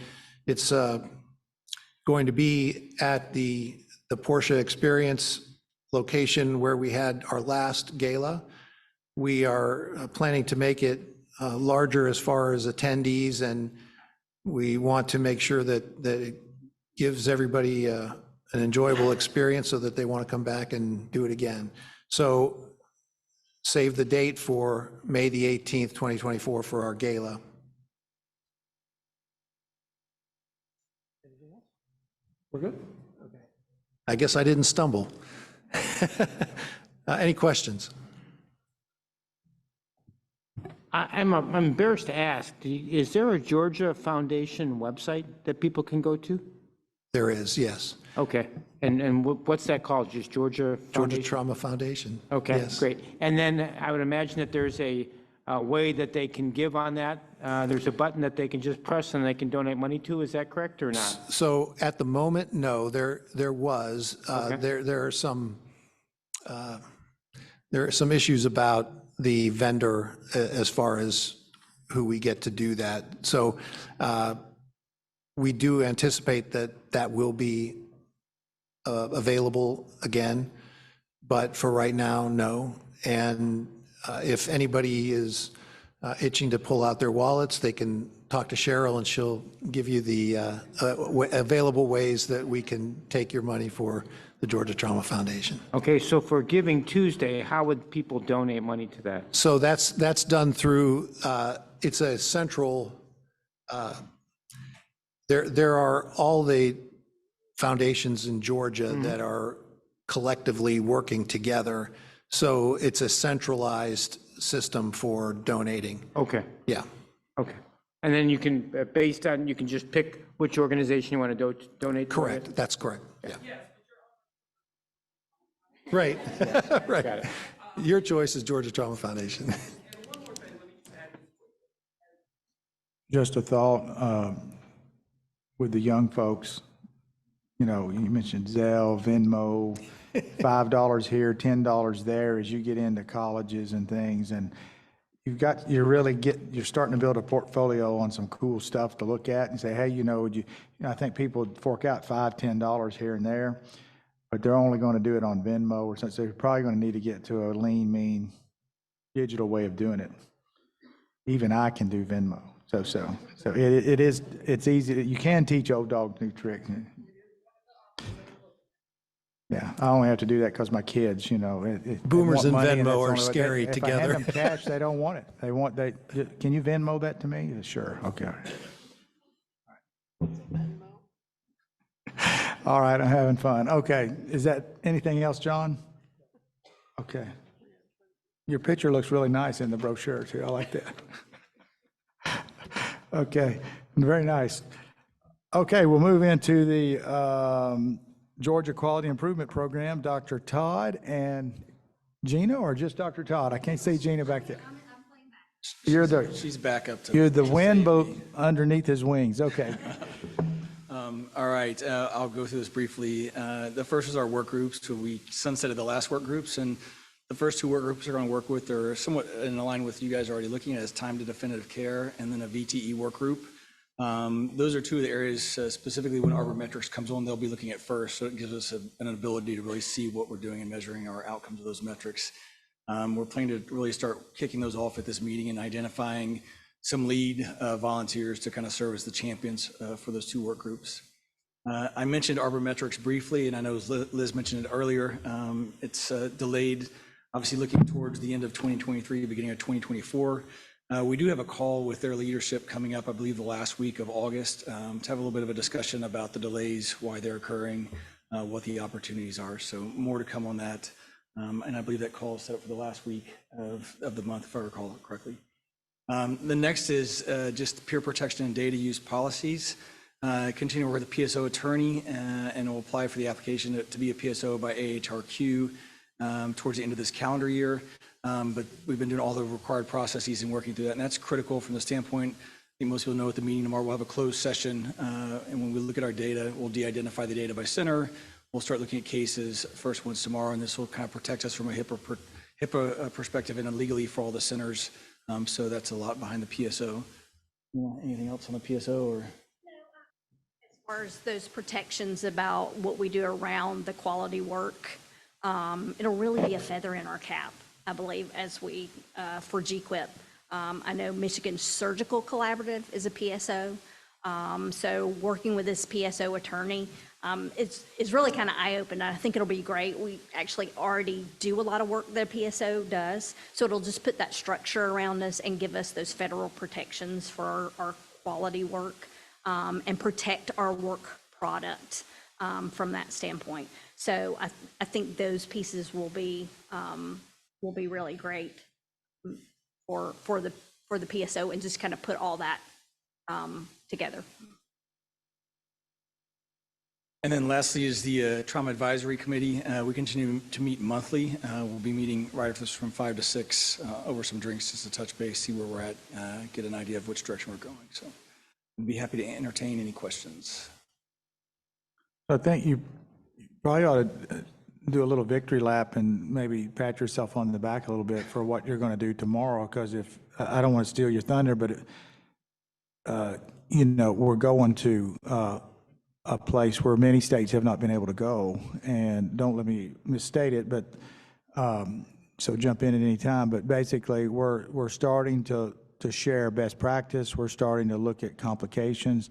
It's going to be at the Porsche Experience location where we had our last gala. We are planning to make it larger as far as attendees, and we want to make sure that it gives everybody an enjoyable experience so that they want to come back and do it again. So save the date for May the 18th, 2024 for our gala. We're good? Okay. I guess I didn't stumble. Any questions? I'm embarrassed to ask, is there a Georgia Foundation website that people can go to? There is, yes. Okay, and what's that called? Just Georgia Georgia Foundation? Trauma Foundation. Okay, Yes. great. And then I would imagine that there's a way that they can give on that. There's a button that they can just press and they can donate money to. Is that correct or not? So at the moment, no, there was. Okay. There are some issues about the vendor as far as who we get to do that. So we do anticipate that will be available again, but for right now, no. And if anybody is itching to pull out their wallets, they can talk to Cheryl and she'll give you the available ways that we can take your money for the Georgia Trauma Foundation. Okay, so for Giving Tuesday, how would people donate money to that? So that's done through, it's a central, there are all the foundations in Georgia that are collectively working together. So it's a centralized system for donating. Okay, Yeah. okay. And then you can, based on, you can just pick which organization you want to donate to? Correct. That's correct. Yeah. Right. Right. Got it. Your choice is Georgia Trauma Foundation. Just a thought with the young folks, you know, you mentioned Zelle, Venmo, $5 here, $10 there as you get into colleges and things. And you're starting to build a portfolio on some cool stuff to look at and say, hey, I think people fork out $5, $10 here and there, but they're only going to do it on Venmo or something. So you're probably going to need to get to a lean, mean digital way of doing it. Even I can do Venmo. So it's easy. You can teach old dog new tricks. Yeah, I only have to do that because my kids, Boomers and Venmo are scary together. If I hand them cash, they don't want it. Can you Venmo that to me? Sure. Okay. All right, I'm having fun. Okay, is that anything else, John? Okay. Your picture looks really nice in the brochure too. I like that. Okay, very nice. Okay, we'll move into the Georgia Quality Improvement Program. Dr. Todd and Gina, or just Dr. Todd? I can't see Gina back there. She's back up to. You're the wind boat underneath his wings. Okay. All right, I'll go through this briefly. The first is our work groups. So we sunsetted the last work groups, and the first two work groups are going to work with, are somewhat in line with you guys already looking at, is time to definitive care, and then a VTE work group. Those are two of the areas specifically when Arbormetrics comes on, they'll be looking at first. So it gives us an ability to really see what we're doing and measuring our outcomes of those metrics. We're planning to really start kicking those off at this meeting and identifying some lead volunteers to kind of serve as the champions for those two work groups. I mentioned Arbormetrics briefly, and I know Liz mentioned it earlier. It's delayed, obviously looking towards the end of 2023, beginning of 2024. We do have a call with their leadership coming up, I believe, the last week of August, to have a little bit of a discussion about the delays, why they're occurring, what the opportunities are. So more to come on that. And I believe that call is set up for the last week of the month, if I recall it correctly. The next is just peer protection and data use policies. Continue with the PSO attorney and will apply for the application to be a PSO by AHRQ towards the end of this calendar year. But we've been doing all the required processes and working through that. And that's critical from the standpoint, I think most people know at the meeting tomorrow, we'll have a closed session. And when we look at our data, we'll de-identify the data by center. We'll start looking at cases, first ones tomorrow, and this will kind of protect us from a HIPAA perspective and legally for all the centers. So that's a lot behind the PSO. Anything else on the PSO or? As far as those protections about what we do around the quality work, it'll really be a feather in our cap, I believe, as we, for GQIP. I know Michigan Surgical Collaborative is a PSO. So working with this PSO attorney, it's really kind of eye-opening. I think it'll be great. We actually already do a lot of work that a PSO does. So it'll just put that structure around us and give us those federal protections for our quality work, and protect our work product from that standpoint. So I think those pieces will be really great for the PSO, and just kind of put all that together. And then lastly is the Trauma Advisory Committee. We continue to meet monthly. We'll be meeting right after this from 5 to 6 over some drinks just to touch base, see where we're at, get an idea of which direction we're going. So I'd be happy to entertain any questions. I think you probably ought to do a little victory lap and maybe pat yourself on the back a little bit for what you're going to do tomorrow, because if I don't want to steal your thunder, but you know, we're going to a place where many states have not been able to go, and don't let me misstate it, but so jump in at any time. But basically, we're starting to share best practice. We're starting to look at complications.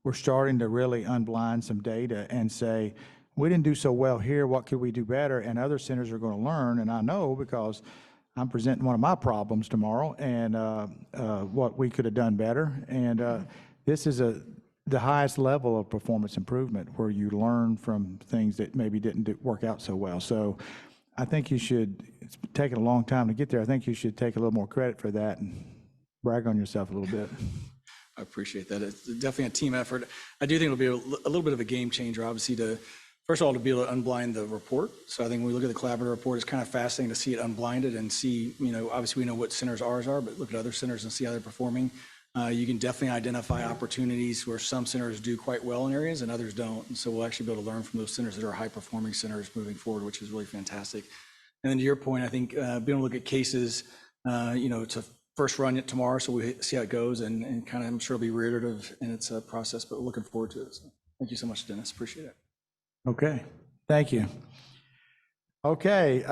We're starting to really unblind some data and say, we didn't do so well here, what could we do better? And other centers are going to learn, and I know because I'm presenting one of my problems tomorrow, and what we could have done better. And this is the highest level of performance improvement, where you learn from things that maybe didn't work out so well. So I think you should, it's taken a long time to get there, I think you should take a little more credit for that and brag on yourself a little bit. I appreciate that. It's definitely a team effort. I do think it'll be a little bit of a game changer, obviously, first of all, to be able to unblind the report. So I think when we look at the collaborative report, it's kind of fascinating to see it unblinded and see, you know, obviously we know what centers ours are, but look at other centers and see how they're performing. You can definitely identify opportunities where some centers do quite well in areas and others don't. And so we'll actually be able to learn from those centers that are high-performing centers moving forward, which is really fantastic. And then to your point, I think being able to look at cases, you know, it's a first run it tomorrow, so we see how it goes, and kind of, I'm sure it'll be reiterative in its process, but we're looking forward to it. So thank you so much, Dennis. Appreciate it. Okay, thank you. Okay,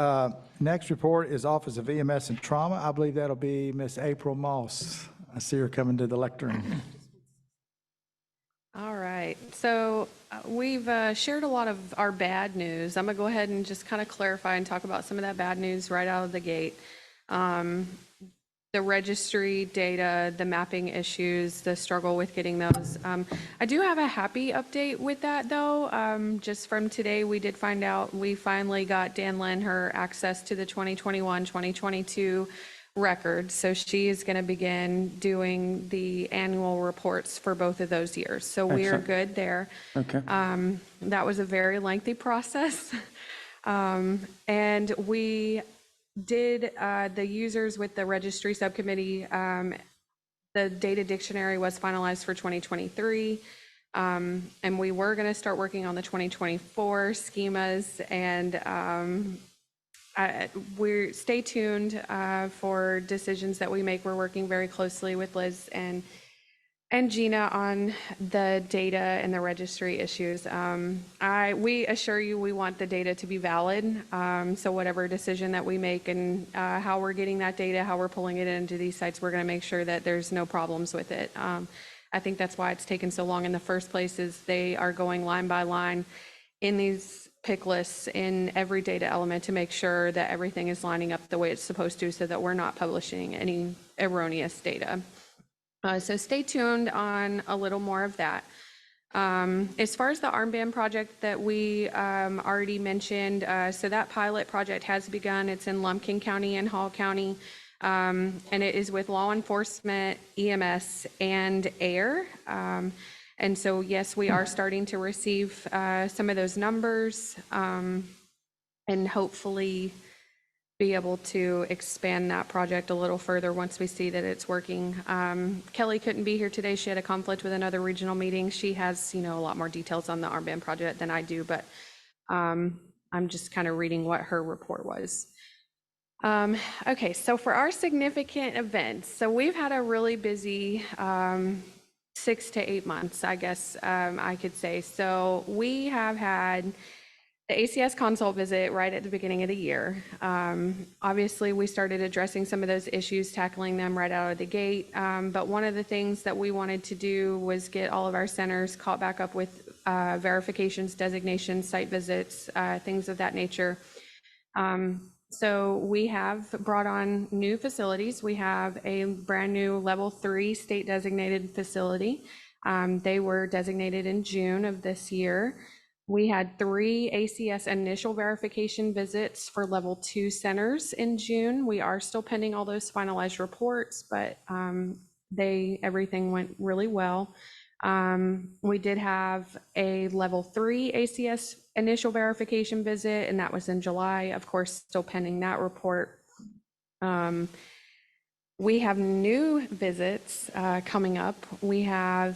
next report is Office of EMS and Trauma. I believe that'll be Miss April Moss. I see her coming to the lectern. All right, so we've shared a lot of our bad news. I'm gonna go ahead and just kind of clarify and talk about some of that bad news right out of the gate. The registry data, the mapping issues, the struggle with getting those. I do have a happy update with that, though. Just from today, we did find out we finally got Dan Lynn her access to the 2021-2022 records. So she is going to begin doing the annual reports for both of those years. So we are good there. Okay. That was a very lengthy process. And we did the users with the registry subcommittee, the data dictionary was finalized for 2023. And we were going to start working on the 2024 schemas, and we're stay tuned for decisions that we make. We're working very closely with Liz and and Gina on the data and the registry issues. We assure you we want the data to be valid. So whatever decision that we make and how we're getting that data, how we're pulling it into these sites, we're going to make sure that there's no problems with it. I think that's why it's taken so long in the first place, is they are going line by line in these pick lists in every data element to make sure that everything is lining up the way it's supposed to, so that we're not publishing any erroneous data. So stay tuned on a little more of that. As far as the armband project that we already mentioned, so that pilot project has begun. It's in Lumpkin County and Hall County, and it is with law enforcement, EMS, and AIR. And so, yes, we are starting to receive some of those numbers, and hopefully be able to expand that project a little further once we see that it's working. Kelly couldn't be here today. She had a conflict with another regional meeting. She has, a lot more details on the armband project than I do, but I'm just kind of reading what her report was. Okay, so for our significant events, so we've had a really busy 6 to 8 months, I guess I could say. So we have had the ACS consult visit right at the beginning of the year. Obviously, we started addressing some of those issues, tackling them right out of the gate. But one of the things that we wanted to do was get all of our centers caught back up with verifications, designations, site visits, things of that nature. So we have brought on new facilities. We have a brand new level 3 state designated facility. They were designated in June of this year. We had 3 ACS initial verification visits for level 2 centers in June. We are still pending all those finalized reports, but everything went really well. We did have a level 3 ACS initial verification visit, and that was in July. Of course, still pending that report. We have new visits coming up. We have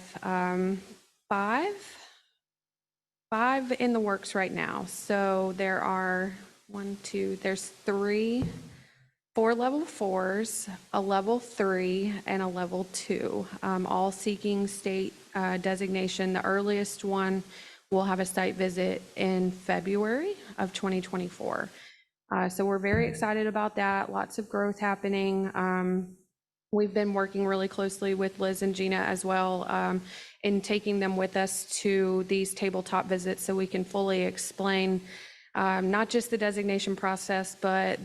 5 in the works right now. So there are there's 4 level 4s, a level 3, and a level 2, all seeking state designation. The earliest one will have a site visit in February of 2024. So we're very excited about that. Lots of growth happening. We've been working really closely with Liz and Gina as well in taking them with us to these tabletop visits so we can fully explain not just the designation process, but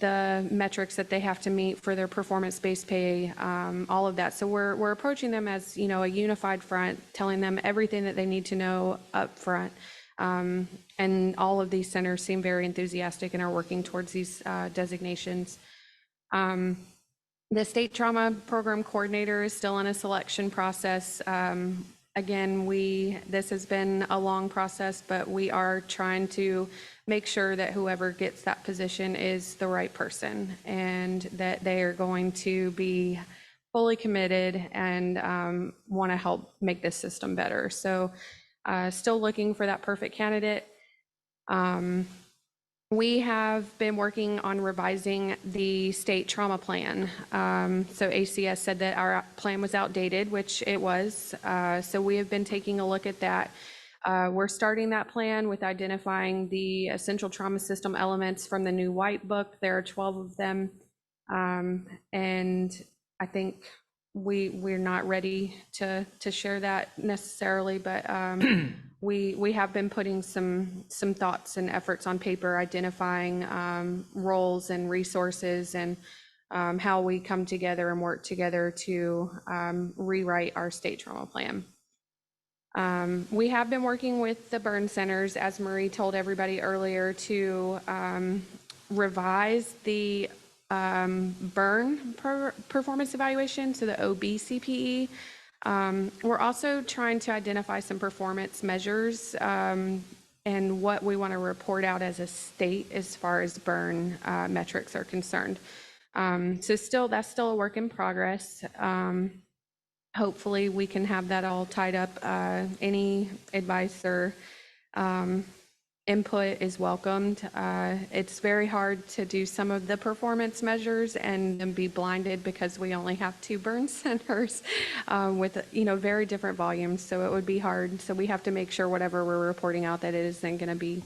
the metrics that they have to meet for their performance-based pay, all of that. So we're approaching them as, a unified front, telling them everything that they need to know up front. And all of these centers seem very enthusiastic and are working towards these designations. The state trauma program coordinator is still in a selection process. Again, this has been a long process, but we are trying to make sure that whoever gets that position is the right person and that they are going to be fully committed and want to help make this system better. So still looking for that perfect candidate. We have been working on revising the state trauma plan. So ACS said that our plan was outdated, which it was. So we have been taking a look at that. We're starting that plan with identifying the essential trauma system elements from the new white book. There are 12 of them. And I think we're not ready to share that necessarily, but we have been putting some thoughts and efforts on paper, identifying roles and resources and how we come together and work together to rewrite our state trauma plan. We have been working with the burn centers, as Marie told everybody earlier, to revise the burn performance evaluation, so the OBCPE. We're also trying to identify some performance measures and what we want to report out as a state as far as burn metrics are concerned. So that's still a work in progress. Hopefully we can have that all tied up. Any advice or input is welcomed. It's very hard to do some of the performance measures and then be blinded because we only have 2 burn centers with, very different volumes. So it would be hard. So we have to make sure whatever we're reporting out that it is then going to be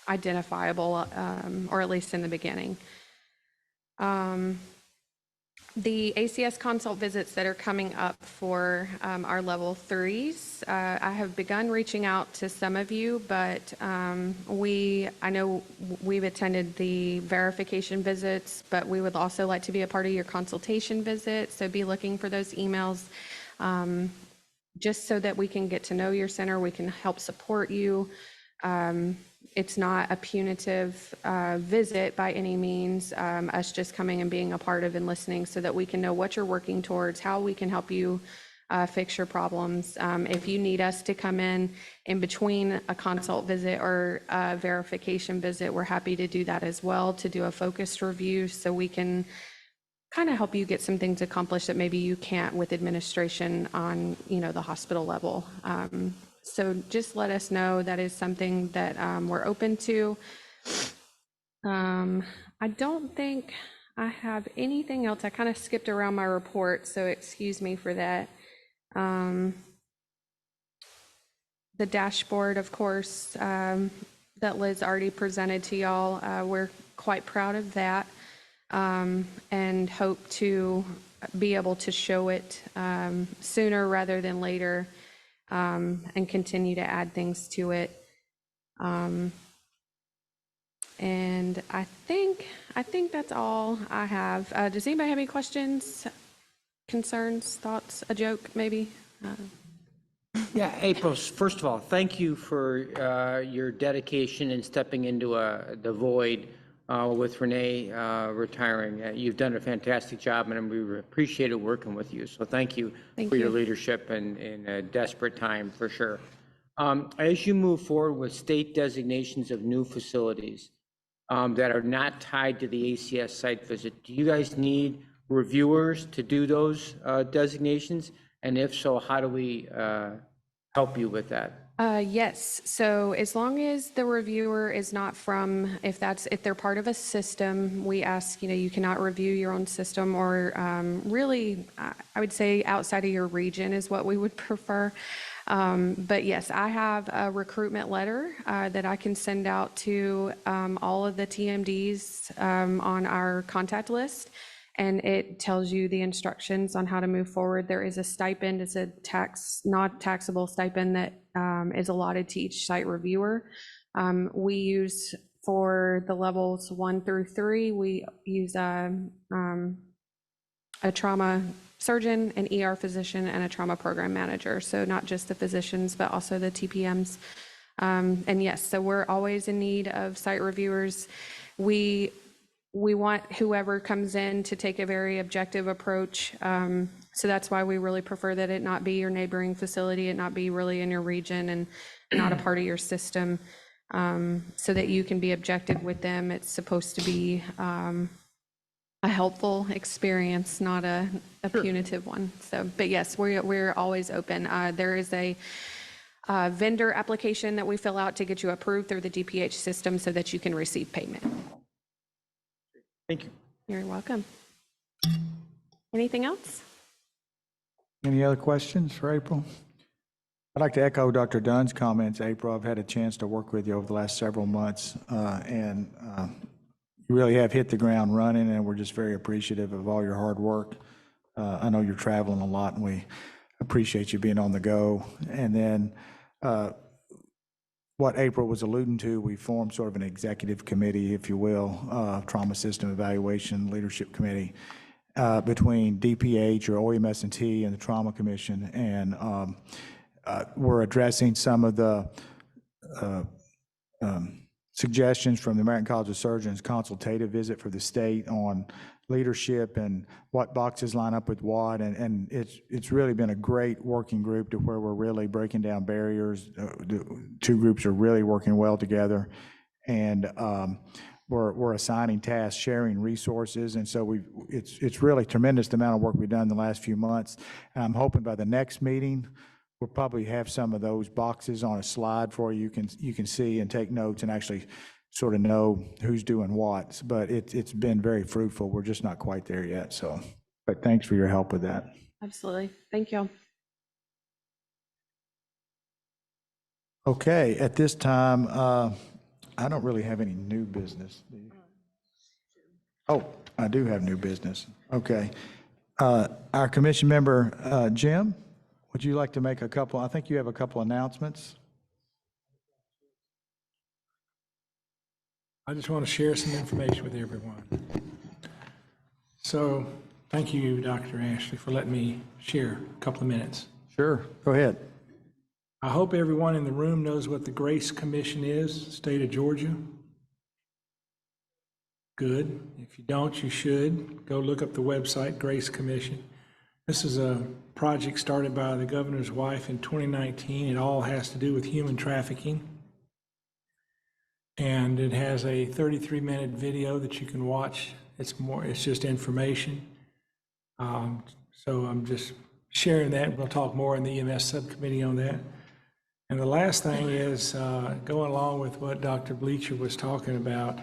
identifiable, or at least in the beginning. The ACS consult visits that are coming up for our level 3s, I have begun reaching out to some of you, but I know we've attended the verification visits, but we would also like to be a part of your consultation visit. So be looking for those emails, just so that we can get to know your center, we can help support you. It's not a punitive visit by any means, us just coming and being a part of and listening so that we can know what you're working towards, how we can help you fix your problems. If you need us to come in between a consult visit or a verification visit, we're happy to do that as well, to do a focused review so we can kind of help you get some things accomplished that maybe you can't with administration on, the hospital level. So just let us know. That is something that we're open to. I don't think I have anything else. I kind of skipped around my report, so excuse me for that. The dashboard, of course, that Liz already presented to y'all, we're quite proud of that, and hope to be able to show it sooner rather than later. And continue to add things to it. And I think that's all I have. Does anybody have any questions, concerns, thoughts, a joke maybe? Yeah, April, first of all, thank you for your dedication in stepping into the void with Renee retiring. You've done a fantastic job, and we appreciated working with you. So thank you for your leadership in a desperate time, for sure. As you move forward with state designations of new facilities that are not tied to the ACS site visit, do you guys need reviewers to do those designations? And if so, how do we help you with that? Yes. So as long as the reviewer is not from, if they're part of a system, we ask, you cannot review your own system, or really, I would say outside of your region is what we would prefer. But yes, I have a recruitment letter that I can send out to all of the TMDs on our contact list. And it tells you the instructions on how to move forward. There is a stipend, it's a not taxable stipend that is allotted to each site reviewer. We use, for the levels 1 through 3, we use a trauma surgeon, an ER physician, and a trauma program manager. So not just the physicians, but also the TPMs. And yes, so we're always in need of site reviewers. We want whoever comes in to take a very objective approach. So that's why we really prefer that it not be your neighboring facility, it not be really in your region and not a part of your system, so that you can be objective with them. It's supposed to be a helpful experience, not a punitive one. So, but yes, we're always open. There is a vendor application that we fill out to get you approved through the DPH system so that you can receive payment. Thank you. You're welcome. Anything else? Any other questions for April? I'd like to echo Dr. Dunn's comments, April. I've had a chance to work with you over the last several months, and you really have hit the ground running, and we're just very appreciative of all your hard work. I know you're traveling a lot, and we appreciate you being on the go. And then what April was alluding to, we formed sort of an executive committee, if you will, Trauma System Evaluation Leadership Committee, between DPH or OEMS&T and the Trauma Commission. And we're addressing some of the suggestions from the American College of Surgeons consultative visit for the state on leadership and what boxes line up with what, and it's really been a great working group to where we're really breaking down barriers. The two groups are really working well together, and we're assigning tasks, sharing resources, and so it's really tremendous the amount of work we've done in the last few months. And I'm hoping by the next meeting we'll probably have some of those boxes on a slide for you. You can see and take notes and actually sort of know who's doing what. But it's been very fruitful. We're just not quite there yet. So, but thanks for your help with that. Absolutely. Thank you. Okay, at this time, I don't really have any new business. Do you? Oh, I do have new business. Okay. Our commission member, Jim, would you like to make a couple, I think you have a couple announcements? I just want to share some information with everyone. So thank you, Dr. Ashley, for letting me share a couple of minutes. Sure, go ahead. I hope everyone in the room knows what the Grace Commission is, state of Georgia. Good. If you don't, you should. Go look up the website, Grace Commission. This is a project started by the governor's wife in 2019. It all has to do with human trafficking. And it has a 33-minute video that you can watch. It's just information. So I'm just sharing that. We'll talk more in the EMS subcommittee on that. And the last thing is, going along with what Dr. Bleacher was talking about,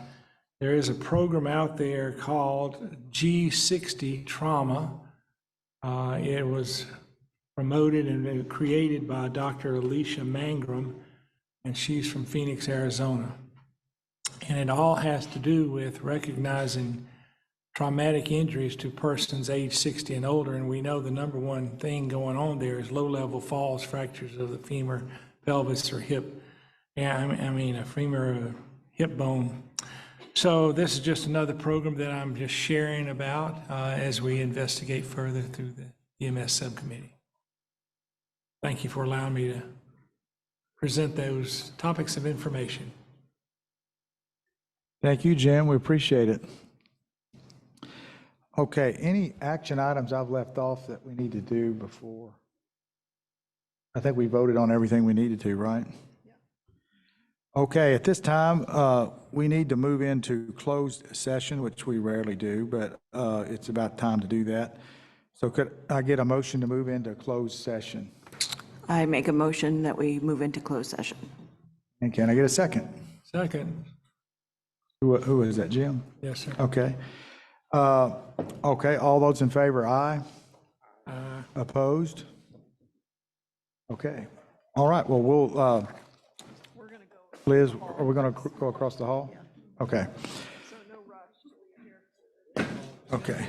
there is a program out there called G60 Trauma. It was promoted and created by Dr. Alicia Mangrum, and she's from Phoenix, Arizona. And it all has to do with recognizing traumatic injuries to persons age 60 and older. And we know the number one thing going on there is low-level falls, fractures of the femur, pelvis, or hip. A femur or hip bone. So this is just another program that I'm just sharing about as we investigate further through the EMS subcommittee. Thank you for allowing me to present those topics of information. Thank you, Jim. We appreciate it. Okay, any action items I've left off that we need to do before? I think we voted on everything we needed to, right? Okay, at this time, we need to move into closed session, which we rarely do, but it's about time to do that. So could I get a motion to move into closed session? I make a motion that we move into closed session. And can I get a second? Second. Who is that, Jim? Yes, sir. Okay. Okay, all those in favor, aye? Opposed? Okay. All right, well, we'll, Liz, are we going to go across the hall? Okay. Okay.